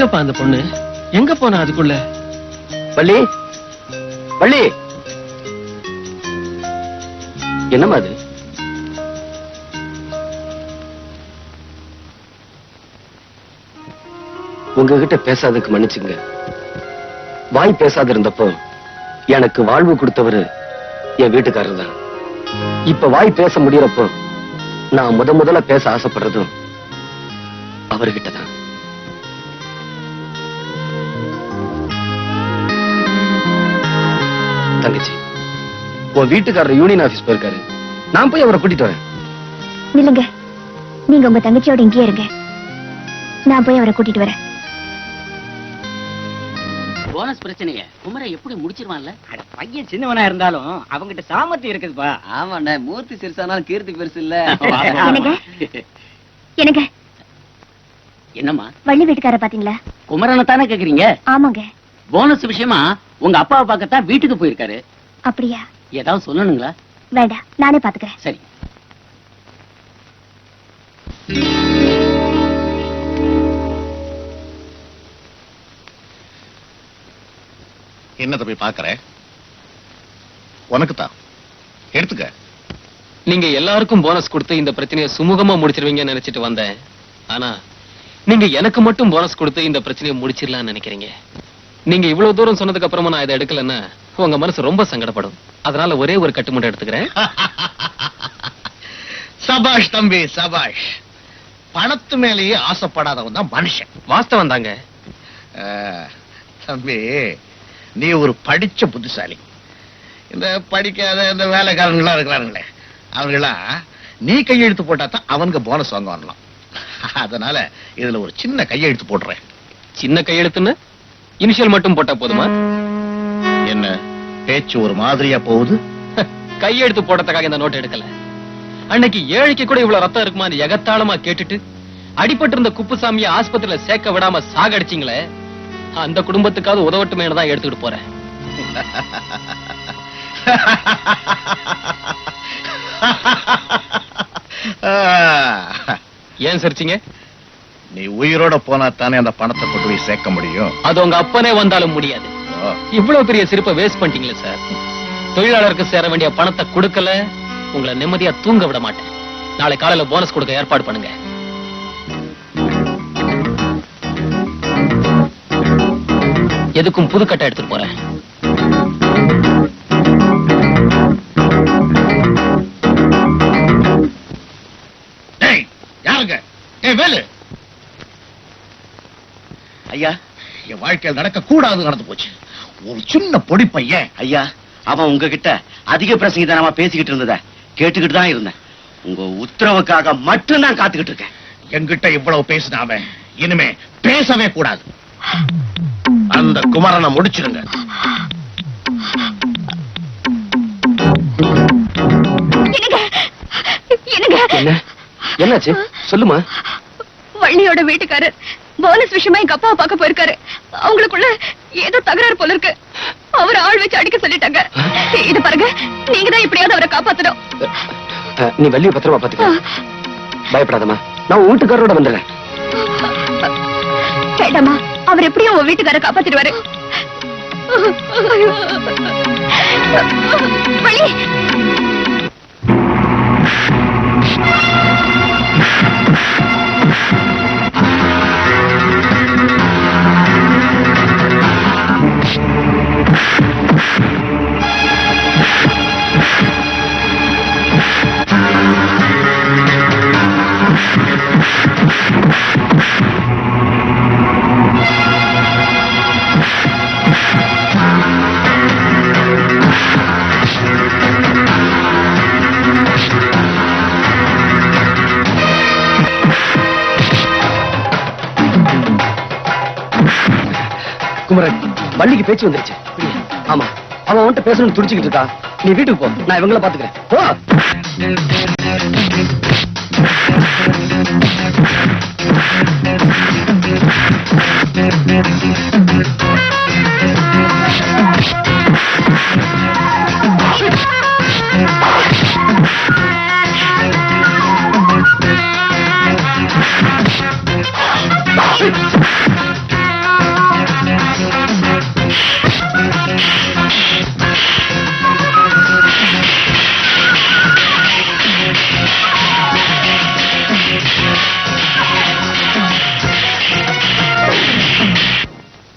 எங்கப்பா அந்த பொண்ணு? எங்க போனா அதுக்குள்ள? வள்ளி, வள்ளி, என்னம்மா அது? உங்ககிட்ட பேசாததுக்கு மன்னிச்சுங்க. வாய் பேசாத இருந்தப்போ எனக்கு வாழ்வு கொடுத்தவரு என் வீட்டுக்காரர் தான். இப்ப வாய் பேச முடியறப்போ நான் முதல்ல பேச ஆசைப்படுறதும் அவர்கிட்ட தான். தங்கச்சி, உன் வீட்டுக்காரர் யூனியன் ஆபீஸ் போயிருக்காரு. நான் போய் அவரை கூட்டிட்டு வரேன். நில்லுங்க, நீங்க உங்க தங்கச்சியோட இங்கேயே இருங்க. நான் போய் அவரை கூட்டிட்டு வரேன். போனஸ் பிரச்சனைய குமரை எப்படி முடிச்சிருவான்ல? பையன் சின்னவனா இருந்தாலும் அவங்கிட்ட சாமர்த்தியம் இருக்குதுப்பா. ஆமாண்ணே, மூர்த்தி சிறுசானாலும் கீர்த்தி பெருசு இல்ல. எனக்கு என்னம்மா வள்ளி வீட்டுக்கார பாத்தீங்களா? குமரனை தானே கேக்குறீங்க? ஆமாங்க. போனஸ் விஷயமா உங்க அப்பாவை பார்க்கத்தான் வீட்டுக்கு போயிருக்காரு. அப்படியா? ஏதாவது சொல்லணுங்களா? வேண்டாம், நானே பாத்துக்கிறேன். சரி. என்னத்தை போய் பாக்குற? உனக்கு தான் எடுத்துக்க. நீங்க எல்லாருக்கும் போனஸ் கொடுத்து இந்த பிரச்சனையை சுமூகமா முடிச்சிருவீங்கன்னு நினைச்சிட்டு வந்தேன். ஆனா நீங்க எனக்கு மட்டும் போனஸ் கொடுத்து இந்த பிரச்சனையை முடிச்சிடலாம்னு நினைக்கிறீங்க. நீங்க இவ்வளவு தூரம் சொன்னதுக்கு அப்புறமா நான் இதை எடுக்கலன்னா உங்க மனசு ரொம்ப சங்கடப்படும். அதனால ஒரே ஒரு கட்டுமுட்டை எடுத்துக்கிறேன். சபாஷ் தம்பி, சபாஷ். பணத்து மேலேயே ஆசைப்படாதவன் தான் மனுஷன். வாஸ்தவம் தாங்க. தம்பி, நீ ஒரு படிச்ச புத்திசாலி. இந்த படிக்காத இந்த வேலைக்காரங்களா இருக்கிறாங்களே, அவங்களா நீ கையெழுத்து போட்டா தான் அவனுக்கு போனஸ் வாங்க வரலாம். அதனால இதுல ஒரு சின்ன கையெழுத்து போடுறேன். சின்ன கையெழுத்துன்னு இனிஷியல் மட்டும் போட்டா போதுமா? என்ன பேச்சு ஒரு மாதிரியா போகுது? கையெழுத்து போடுறதுக்காக இந்த நோட் எடுக்கல. அன்னைக்கு ஏழைக்கு கூட இவ்வளவு ரத்தம் இருக்குமான்னு எகத்தாளமா கேட்டுட்டு அடிபட்டு இருந்த குப்புசாமியை ஆஸ்பத்திரியில சேர்க்க விடாம சாகடிச்சிங்களே, அந்த குடும்பத்துக்காவது உதவட்டுமே தான் எடுத்துக்கிட்டு போறேன். ஏன் சிரிச்சீங்க? நீ உயிரோட போனா தானே அந்த பணத்தை கொண்டு போய் சேர்க்க முடியும். அது உங்க அப்பனே வந்தாலும் முடியாது. இவ்வளவு பெரிய சிரிப்பை வேஸ்ட் பண்ணிட்டீங்களே சார். தொழிலாளருக்கு சேர வேண்டிய பணத்தை கொடுக்கல, உங்களை நிம்மதியா தூங்க விட மாட்டேன். நாளை காலையில போனஸ் கொடுக்க ஏற்பாடு பண்ணுங்க. எதுக்கும் புதுக்கட்டை எடுத்துட்டு போறேன். யாருங்க? வேலு ஐயா, என் வாழ்க்கையில் நடக்க கூடாது நடந்து போச்சு. ஒரு சின்ன பொடி பையன். ஐயா, அவன் உங்ககிட்ட அதிக பிரசங்கிதனமா பேசிக்கிட்டு இருந்தத கேட்டுக்கிட்டு தான் இருந்தேன். உங்க உத்தரவுக்காக மட்டும் நான் காத்துக்கிட்டு இருக்கேன். என்கிட்ட இவ்வளவு பேசினாம இனிமே பேசவே கூடாது. அந்த குமரனை முடிச்சிருங்க. என்னாச்சு சொல்லுமா? வள்ளியோட வீட்டுக்காரர் போனஸ் விஷயமா எங்க அப்பாவை பார்க்க போயிருக்காரு. அவங்களுக்குள்ள ஏதோ தகராறு போல இருக்கு. அவர் ஆள் வச்சு அடிக்க சொல்லிட்டாங்க. இது பாருங்க, நீங்க தான் எப்படியாவது அவரை காப்பாத்தணும். நீ வள்ளியை பத்திரமா பாத்துக்க. பயப்படாதம்மா, நான் உன் வீட்டுக்காரரோட வந்துடுறேன். வேண்டாமா, அவர் எப்படியும் உன் வீட்டுக்கார காப்பாத்திடுவாரு. வள்ளி, குமரன், வள்ளிக்கு பேச்சு வந்துருச்சு. ஆமா, அவன் அவன்கிட்ட பேசணும்னு துடிச்சுக்கிட்டு இருக்கா. நீ வீட்டுக்கு போ, நான் இவங்கள பாத்துக்கிறேன். போ.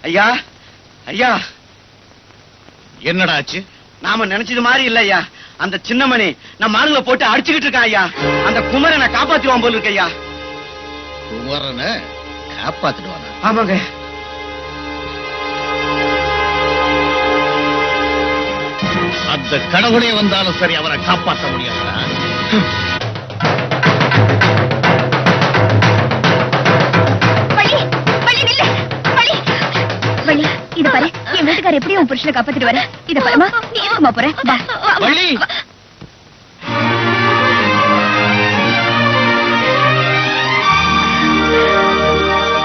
ஐயா ஐயா, என்னடா ஆச்சு? நாம நினைச்சது மாதிரி இல்ல ஐயா. அந்த சின்னமணி நம்ம ஆளுங்களை போட்டு அடிச்சுக்கிட்டு இருக்கான் ஐயா. அந்த குமரனை காப்பாத்துவான் போல இருக்கு ஐயா. குமரனை காப்பாத்திடுவானா? ஆமாங்க. அந்த கடவுளே வந்தாலும் சரி அவரை காப்பாற்ற முடியாதா? இத பாரு, என் வீட்டுக்காரர் எப்படி உன் புருஷனை காப்பாத்திட்டு வர. இத பாருமா, நீ எதுக்குமா போற? வள்ளி,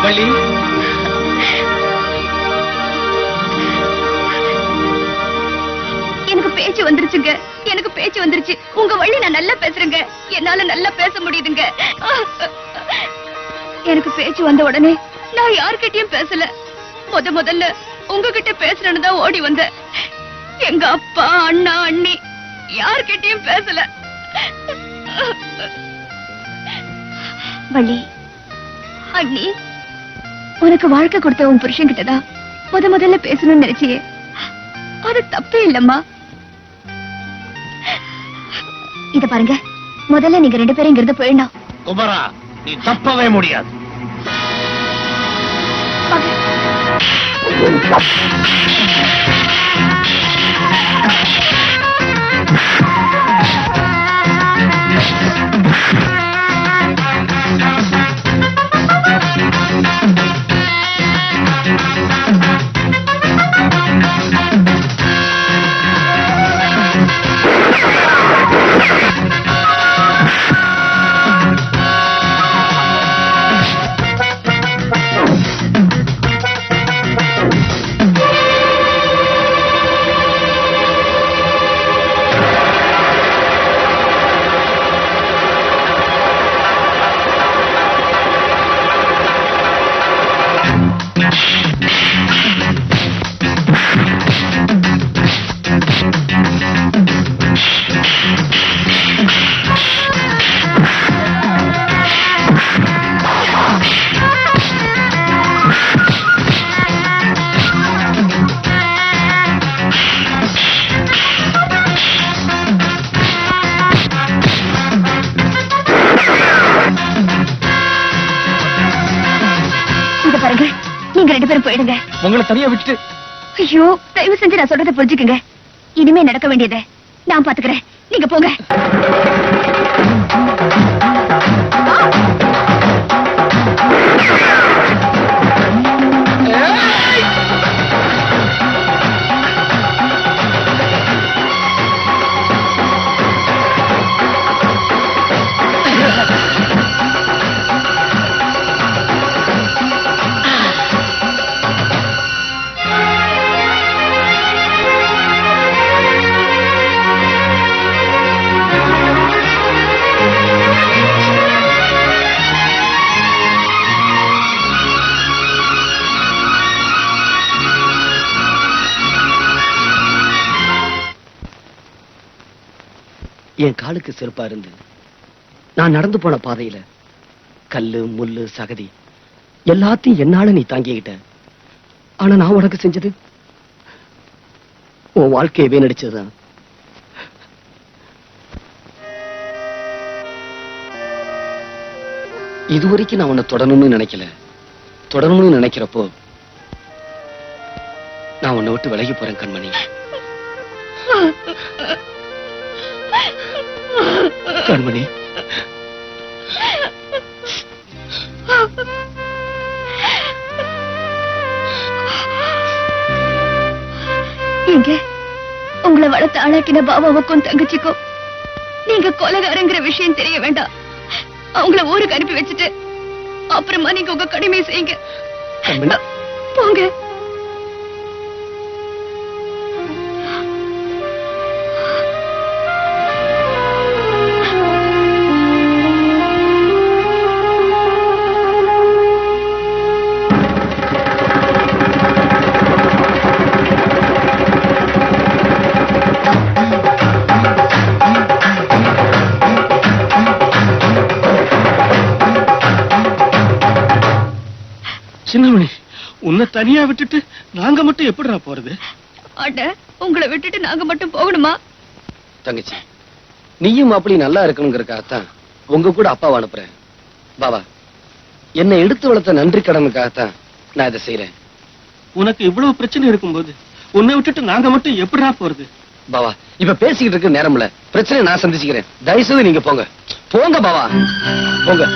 வள்ளி, எனக்கு பேச்சு வந்துருச்சுங்க, எனக்கு பேச்சு வந்துருச்சு. உங்க வள்ளி நான் நல்லா பேசுறேங்க, என்னால நல்லா பேச முடியுதுங்க. எனக்கு பேச்சு வந்த உடனே நான் யார்கிட்டயும் பேசல. முதல்ல உங்ககிட்ட பேசுறேன்னு தான் ஓடி வந்தேன். எங்க அப்பா, அண்ணா, அண்ணி யார்கிட்டயும் பேசல. வள்ளி, அண்ணி, உனக்கு வாழ்க்கை கொடுத்த உன் புருஷன் கிட்டதான் முதல்ல பேசணும்னு நினைச்சியே. அது தப்பே இல்லம்மா. இத பாருங்க, முதல்ல நீங்க 2 பேரும் இங்கிருந்து போயிடணும். குமரா, நீ தப்பவே முடியாது. நீங்க 2 பேரும் போயிடுங்க. உங்களை தனியா விட்டுட்டு? ஐயோ, தயவு செஞ்சு நான் சொல்றதை புரிஞ்சுக்குங்க. இனிமே நடக்க வேண்டியதை நான் பாத்துக்கிறேன். நீங்க போங்க. என் காலுக்கு செருப்பா இருந்து நான் நடந்து போன பாதையில கல்லு, முள்ளு, சகதி எல்லாத்தையும் என்னால நீ தாங்கிக்கிட்ட. ஆனா நான் உனக்கு செஞ்சது உன் வாழ்க்கையை வீணடிச்சதுதான். இதுவரைக்கும் நான் உன்னை தொடரணும்னு நினைக்கல. தொடரணும்னு நினைக்கிறப்போ நான் உன்னை விட்டு விலகி போறேன் கண்மணி. கண்மணி, எங்க உங்களை வளர்த்து ஆளாக்கின பாபாவுக்கும் தங்கச்சிக்கும் நீங்க கொலைகாரங்கிற விஷயம் தெரிய வேண்டாம். அவங்கள ஊருக்கு அனுப்பி வச்சுட்டு அப்புறமா நீங்க உங்க கடமையை செய்யுங்க. போங்க. சின்னமணி, உன்னை தனியா விட்டுட்டு நாங்க மட்டும் எப்படிடா போறது? அட, உங்களை விட்டுட்டு நாங்க மட்டும் போகணுமா? தங்கச்சி, நீயும் அப்படி நல்லா இருக்கணுங்கிறதுக்காகத்தான் உங்க கூட அப்பாவை அனுப்புறேன். பாபா, என்னை எடுத்து வளர்த்த நன்றி கடனுக்காகத்தான் நான் இதை செய்யறேன். உனக்கு இவ்வளவு பிரச்சனை இருக்கும்போது உன்னை விட்டுட்டு நாங்க மட்டும் எப்படிடா போறது? பாபா, இப்ப பேசிக்கிட்டு இருக்க நேரம் இல்ல. பிரச்சனை நான் சந்திச்சுக்கிறேன். தயவுசெய்து நீங்க போங்க. போங்க பாபா, போங்க.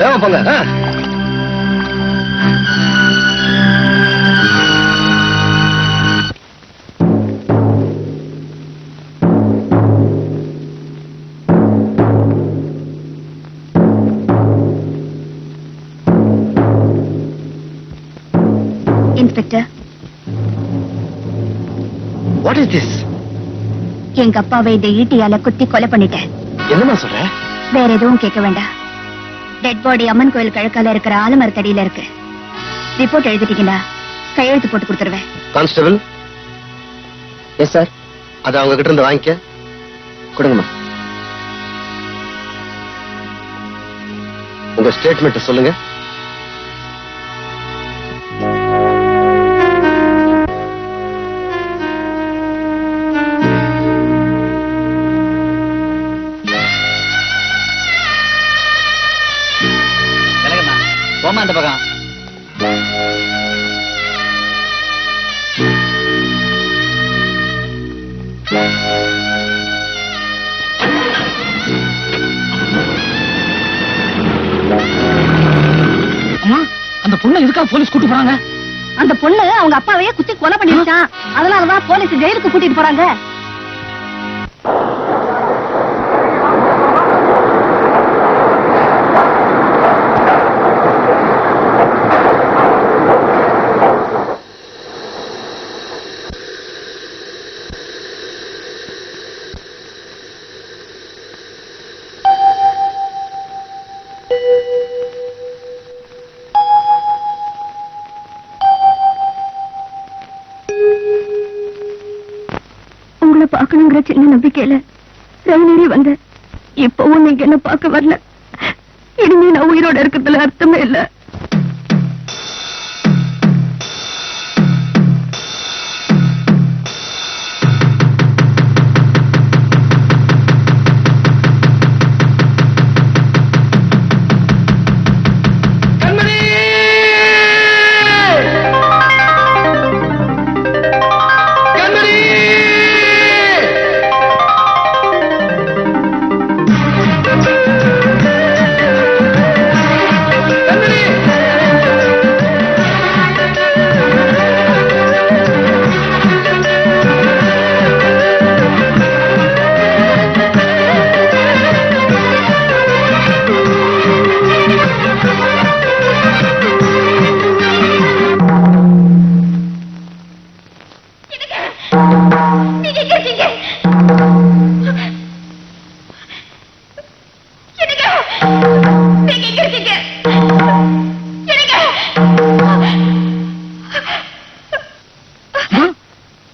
வேகமா போங்க. Inspector, what is this? எங்க அப்பாவை இந்த ஈட்டியால குத்தி கொலை பண்ணிட்டேன். என்னமா சொல்ற? வேற எதுவும் கேட்க வேண்டாம். டெட் பாடி அம்மன் கோயில் கிழக்கால இருக்கிற ஆலமரத்தடியில இருக்கு. ரிப்போர்ட் எழுதிட்டீங்களா? கையெழுத்து போட்டு கொடுத்துருவேன். கான்ஸ்டபிள். Yes sir. அதை அவங்க கிட்ட இருந்து வாங்கிக்க. கொடுங்கம்மா. உங்க ஸ்டேட்மெண்ட் சொல்லுங்க. போமா அந்த பக்கம். அம்மா, அந்த பொண்ணை எதுக்காக போலீஸ் கூட்டு போறாங்க? அந்த பொண்ணு அவங்க அப்பாவையே குத்தி கொலை பண்ணிருச்சான். அதனாலதான் போலீஸ் ஜெயிலுக்கு கூட்டிட்டு போறாங்க. உங்களை பார்க்கணுங்கிற சின்ன நம்பிக்கையில ரவுனேறி வந்த. இப்பவும் நீங்க என்ன பார்க்க வரல. இனிமே நான் உயிரோட இருக்கிறதுல அர்த்தமே இல்ல.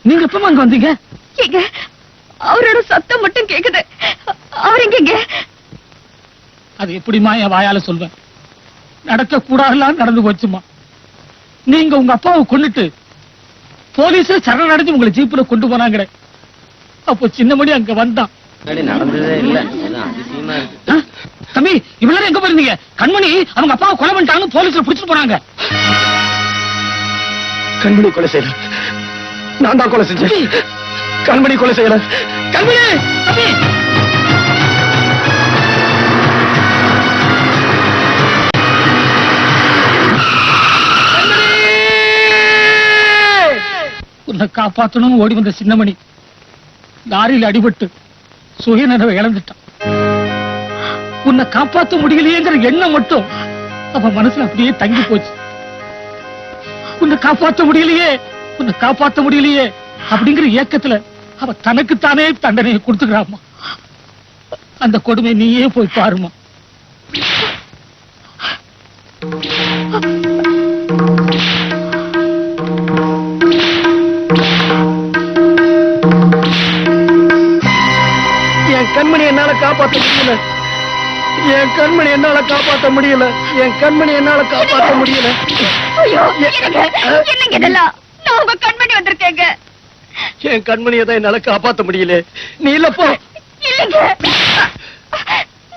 நீங்க எப்பமா அங்க வந்தீங்க? அவரோட சத்தம் மட்டும் கேக்குது. அவர் எங்க? அது எப்படிமா என் வாயால சொல்வேன்? நடக்க கூடாதெல்லாம் நடந்து போச்சுமா. நீங்க உங்க அப்பாவை கொன்னுட்டு போலீஸ் சரணடைஞ்சு உங்களை ஜீப்ல கொண்டு போனாங்க. அப்போ சின்னமணி அங்க வந்தான். நடந்ததே இல்ல. அதிசயமா இருக்கு. தம்பி, இவ்வளவு எங்க போயிருந்தீங்க? கண்மணி அவங்க அப்பாவை கொலை பண்ணிட்டாங்கன்னு போலீஸ்ல பிடிச்சிட்டு போனாங்க. கண்மணி கொலை செய்யல. நான் தான் கொலை செஞ்சேன். கண்மணி கொலை செய்யல. கண்மணி, தம்பி. உன்னை காப்பாத்தணும் ஓடி வந்த சின்னமணி லாரியில் அடிபட்டு சுயநினைவை இழந்துட்டான். உன்னை காப்பாற்ற முடியலையேங்கிற எண்ணம் மட்டும் அவன் மனசுல அப்படியே தங்கி போச்சு. உன்னை காப்பாற்ற முடியலையே, உன்னை காப்பாற்ற முடியலையே அப்படிங்கிற ஏக்கத்துல அவ தனக்குத்தானே தண்டனையை கொடுத்துக்கிறாமா. அந்த கொடுமை நீயே போய் பாருமா. என் கண்மணி என்னால காப்பாற்ற முடியல. என் கண்மணி என்னால காப்பாற்ற முடியல. என் கண்மணி என்னால காப்பாற்ற முடியல. ஐயோ என்னங்க இதெல்லாம்? நான் உங்க கண்மணி வந்திருக்கேங்க. என் கண்மணியை தான் என்னால காப்பாற்ற முடியல. நீ இல்லப்போ. இல்லைங்க,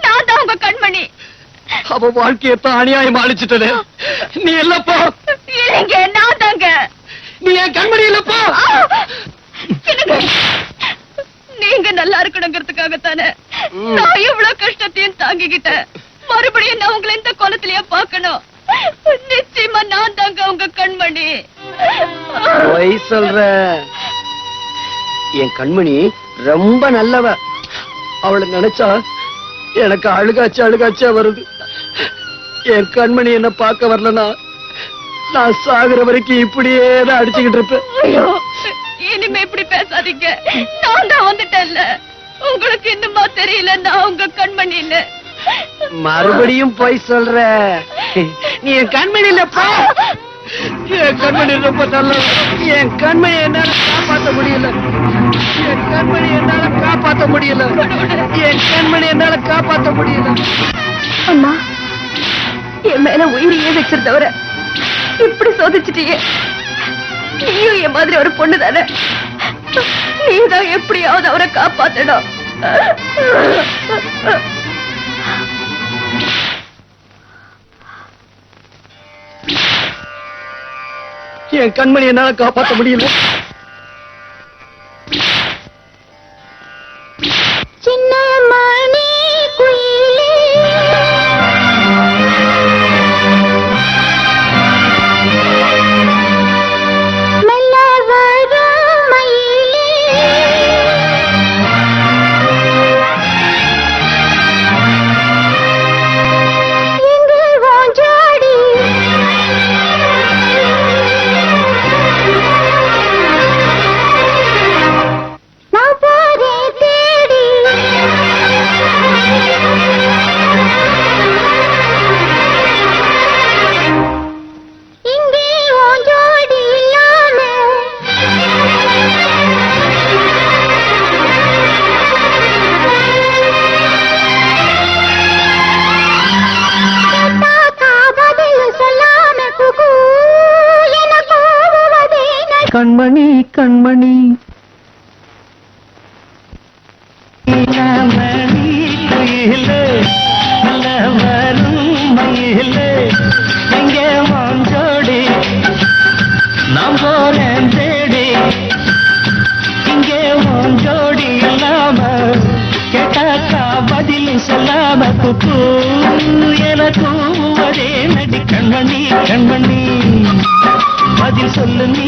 நான் தான் உங்க கண்மணி. அவ வாழ்க்கையத்தான் அநியாயம் அழிச்சிட்டது. நீ இல்லப்போ. இல்லைங்க, நான் தாங்க. நீ என் கண்மணி இல்லப்போ. இல்லைங்க, நீங்க நல்லா இருக்கணுங்கிறதுக்காகத்தானே நான் இவ்வளவு கஷ்டத்தையும் தாங்கிக்கிட்டேன். மறுபடியும் நான் உங்களை இந்த கோலத்திலேயே பார்க்கணும். நிச்சயமா நான் தாங்க உங்க கண்மணி. பொய் சொல்ற. என் கண்மணி ரொம்ப நல்லவ. அவளை நினைச்சா எனக்கு அழுகாச்சா வருது. என் கண்மணி என்ன பார்க்க வரலனா நான் சாகுற வரைக்கும் இப்படியே தான் அடிச்சுக்கிட்டு இருப்பேன். ஐயோ, இனிமே இப்படி பேசாதீங்க. நான் தான் வந்துட்டேன்ல. உங்களுக்கு இன்னுமா தெரியல நான் உங்க கண்மணி இல்ல. மறுபடியும் போய் சொல்ற. நீ என் கண்மணி இல்லப்பா. என் கண்மணி ரொம்ப நல்ல. என் கண்மணி என்னால காப்பாற்ற முடியல. என் கண்மணி என்னால காப்பாற்ற முடியல. என் கண்மணி என்னால காப்பாற்ற முடியல. அம்மா, என் மேல உயிரையே வச்சிருந்தவர இப்படி சோதிச்சிட்டீங்க. நீயும் என் மாதிரி ஒரு பொண்ணு தானே. நீதான் எப்படியாவது அவரை காப்பாத்தணும். என் கண்மணி என்னால காப்பாற்ற முடியல. சின்ன மணி குயிலே, மெல்ல வரும் மயிலே, இங்கு வாஞ்சாடி நான் போறேன் தேடி. இங்கே உன் ஜோடி இல்லாம கேட்டாக்கா பதில் சொல்லாம குகு என போவதே கண்மணி கண்மணி குயிலே நல்ல வரும் மயிலே எங்கே மாஞ்சோடி நாம் போறேன் தேடி இங்கே மாஞ்சோடி இல்லாம கேட்டாக்கா பதில் சொல்லாம குக்கு என கூவதே நடி கண்மணி கண்மணி பதில் சொல்லு நீ